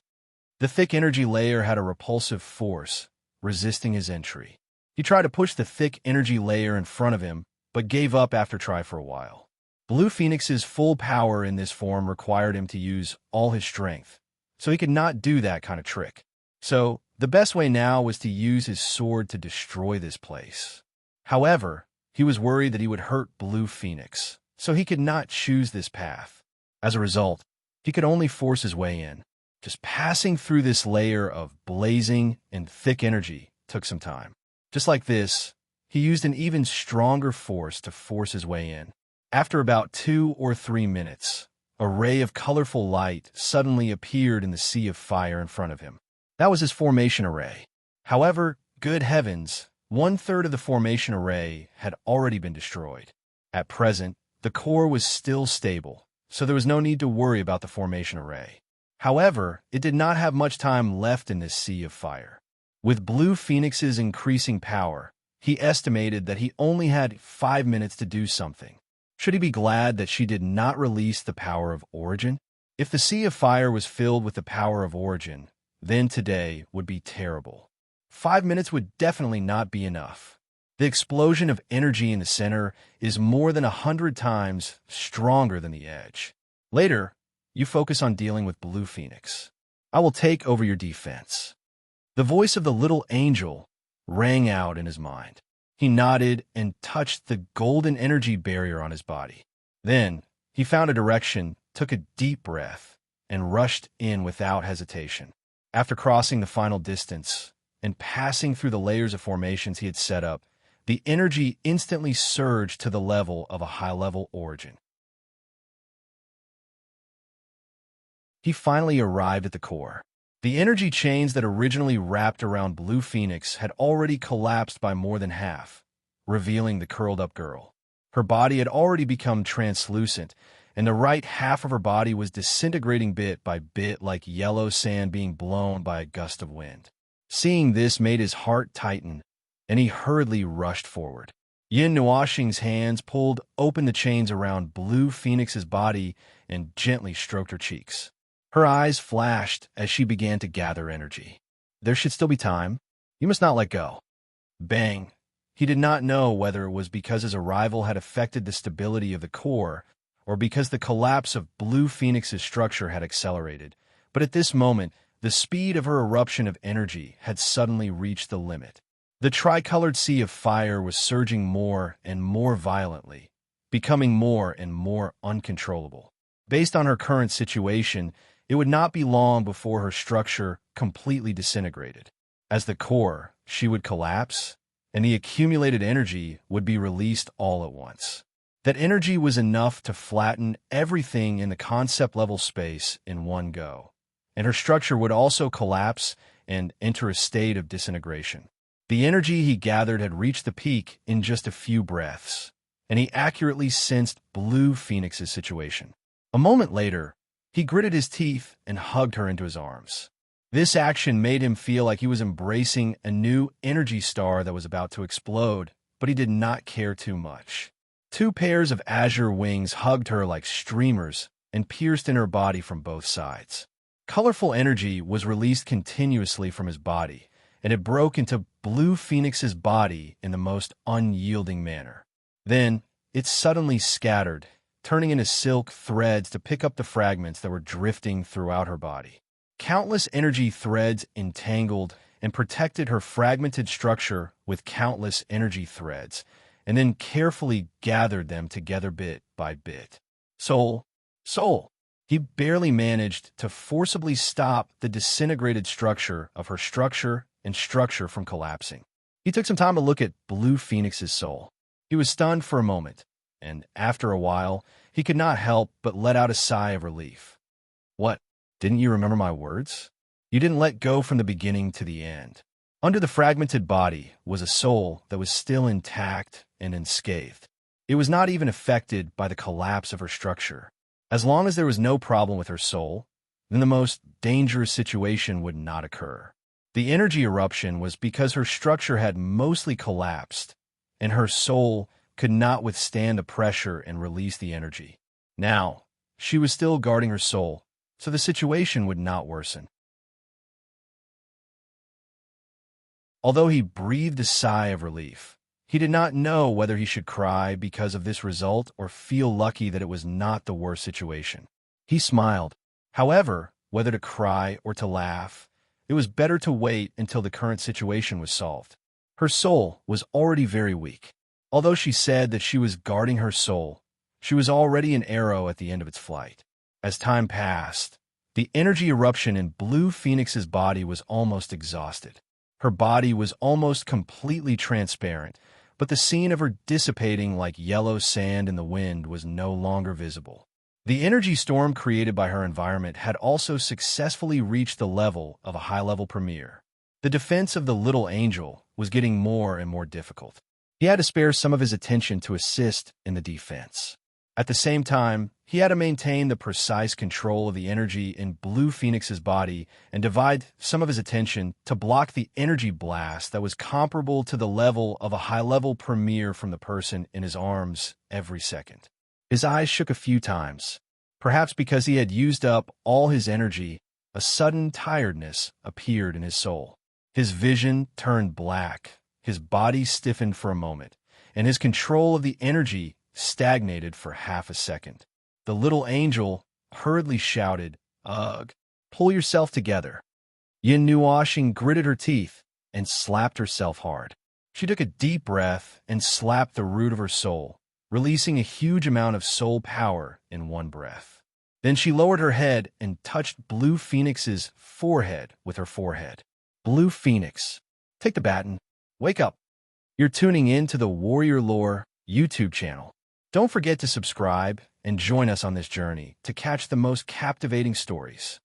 The thick energy layer had a repulsive force, resisting his entry. He tried to push the thick energy layer in front of him, but gave up after trying for a while. Blue Phoenix's full power in this form required him to use all his strength, so he could not do that kind of trick. So, the best way now was to use his sword to destroy this place. However, he was worried that he would hurt Blue Phoenix, so he could not choose this path. As a result, he could only force his way in. Just passing through this layer of blazing and thick energy took some time. Just like this, he used an even stronger force to force his way in. After about 2 or 3 minutes, a ray of colorful light suddenly appeared in the sea of fire in front of him. That was his formation array. However, good heavens, 1/3 of the formation array had already been destroyed. At present, the core was still stable, so there was no need to worry about the formation array. However, it did not have much time left in this sea of fire. With Blue Phoenix's increasing power, he estimated that he only had 5 minutes to do something. Should he be glad that she did not release the power of origin? If the sea of fire was filled with the power of origin, then today would be terrible. 5 minutes would definitely not be enough. The explosion of energy in the center is more than 100 times stronger than the edge. Later, you focus on dealing with Blue Phoenix. I will take over your defense. The voice of the little angel rang out in his mind. He nodded and touched the golden energy barrier on his body. Then, he found a direction, took a deep breath, and rushed in without hesitation. After crossing the final distance and passing through the layers of formations he had set up, the energy instantly surged to the level of a high-level origin. He finally arrived at the core. The energy chains that originally wrapped around Blue Phoenix had already collapsed by more than half, revealing the curled-up girl. Her body had already become translucent, and the right half of her body was disintegrating bit by bit like yellow sand being blown by a gust of wind. Seeing this made his heart tighten, and he hurriedly rushed forward. Yin Nuoxing's hands pulled open the chains around Blue Phoenix's body and gently stroked her cheeks. Her eyes flashed as she began to gather energy. There should still be time. You must not let go. Bang! He did not know whether it was because his arrival had affected the stability of the core or because the collapse of Blue Phoenix's structure had accelerated, but at this moment, the speed of her eruption of energy had suddenly reached the limit. The tricolored sea of fire was surging more and more violently, becoming more and more uncontrollable. Based on her current situation, it would not be long before her structure completely disintegrated. As the core, she would collapse, and the accumulated energy would be released all at once. That energy was enough to flatten everything in the concept-level space in one go, and her structure would also collapse and enter a state of disintegration. The energy he gathered had reached the peak in just a few breaths, and he accurately sensed Blue Phoenix's situation. A moment later, he gritted his teeth and hugged her into his arms. This action made him feel like he was embracing a new energy star that was about to explode, but he did not care too much. Two pairs of azure wings hugged her like streamers and pierced in her body from both sides. Colorful energy was released continuously from his body, and it broke into Blue Phoenix's body in the most unyielding manner. Then, it suddenly scattered, turning into silk threads to pick up the fragments that were drifting throughout her body. Countless energy threads entangled and protected her fragmented structure with countless energy threads, and then carefully gathered them together bit by bit. Soul! He barely managed to forcibly stop the disintegrated structure of her structure and structure from collapsing. He took some time to look at Blue Phoenix's soul. He was stunned for a moment, and after a while, he could not help but let out a sigh of relief. What? Didn't you remember my words? You didn't let go from the beginning to the end. Under the fragmented body was a soul that was still intact and unscathed. It was not even affected by the collapse of her structure. As long as there was no problem with her soul, then the most dangerous situation would not occur. The energy eruption was because her structure had mostly collapsed, and her soul could not withstand the pressure and release the energy. Now, she was still guarding her soul, so the situation would not worsen. Although he breathed a sigh of relief, he did not know whether he should cry because of this result or feel lucky that it was not the worst situation. He smiled. However, whether to cry or to laugh, it was better to wait until the current situation was solved. Her soul was already very weak. Although she said that she was guarding her soul, she was already an arrow at the end of its flight. As time passed, the energy eruption in Blue Phoenix's body was almost exhausted. Her body was almost completely transparent, but the scene of her dissipating like yellow sand in the wind was no longer visible. The energy storm created by her environment had also successfully reached the level of a high-level premier. The defense of the little angel was getting more and more difficult. He had to spare some of his attention to assist in the defense. At the same time, he had to maintain the precise control of the energy in Blue Phoenix's body and divide some of his attention to block the energy blast that was comparable to the level of a high-level premier from the person in his arms every second. His eyes shook a few times. Perhaps because he had used up all his energy, a sudden tiredness appeared in his soul. His vision turned black, his body stiffened for a moment, and his control of the energy stagnated for half a second. The little angel hurriedly shouted, "Ugh, pull yourself together." Yin Nuoxing gritted her teeth and slapped herself hard. She took a deep breath and slapped the root of her soul, releasing a huge amount of soul power in one breath. Then she lowered her head and touched Blue Phoenix's forehead with her forehead. Blue Phoenix, take the baton. Wake up. You're tuning in to the Warrior Lore YouTube channel. Don't forget to subscribe and join us on this journey to catch the most captivating stories.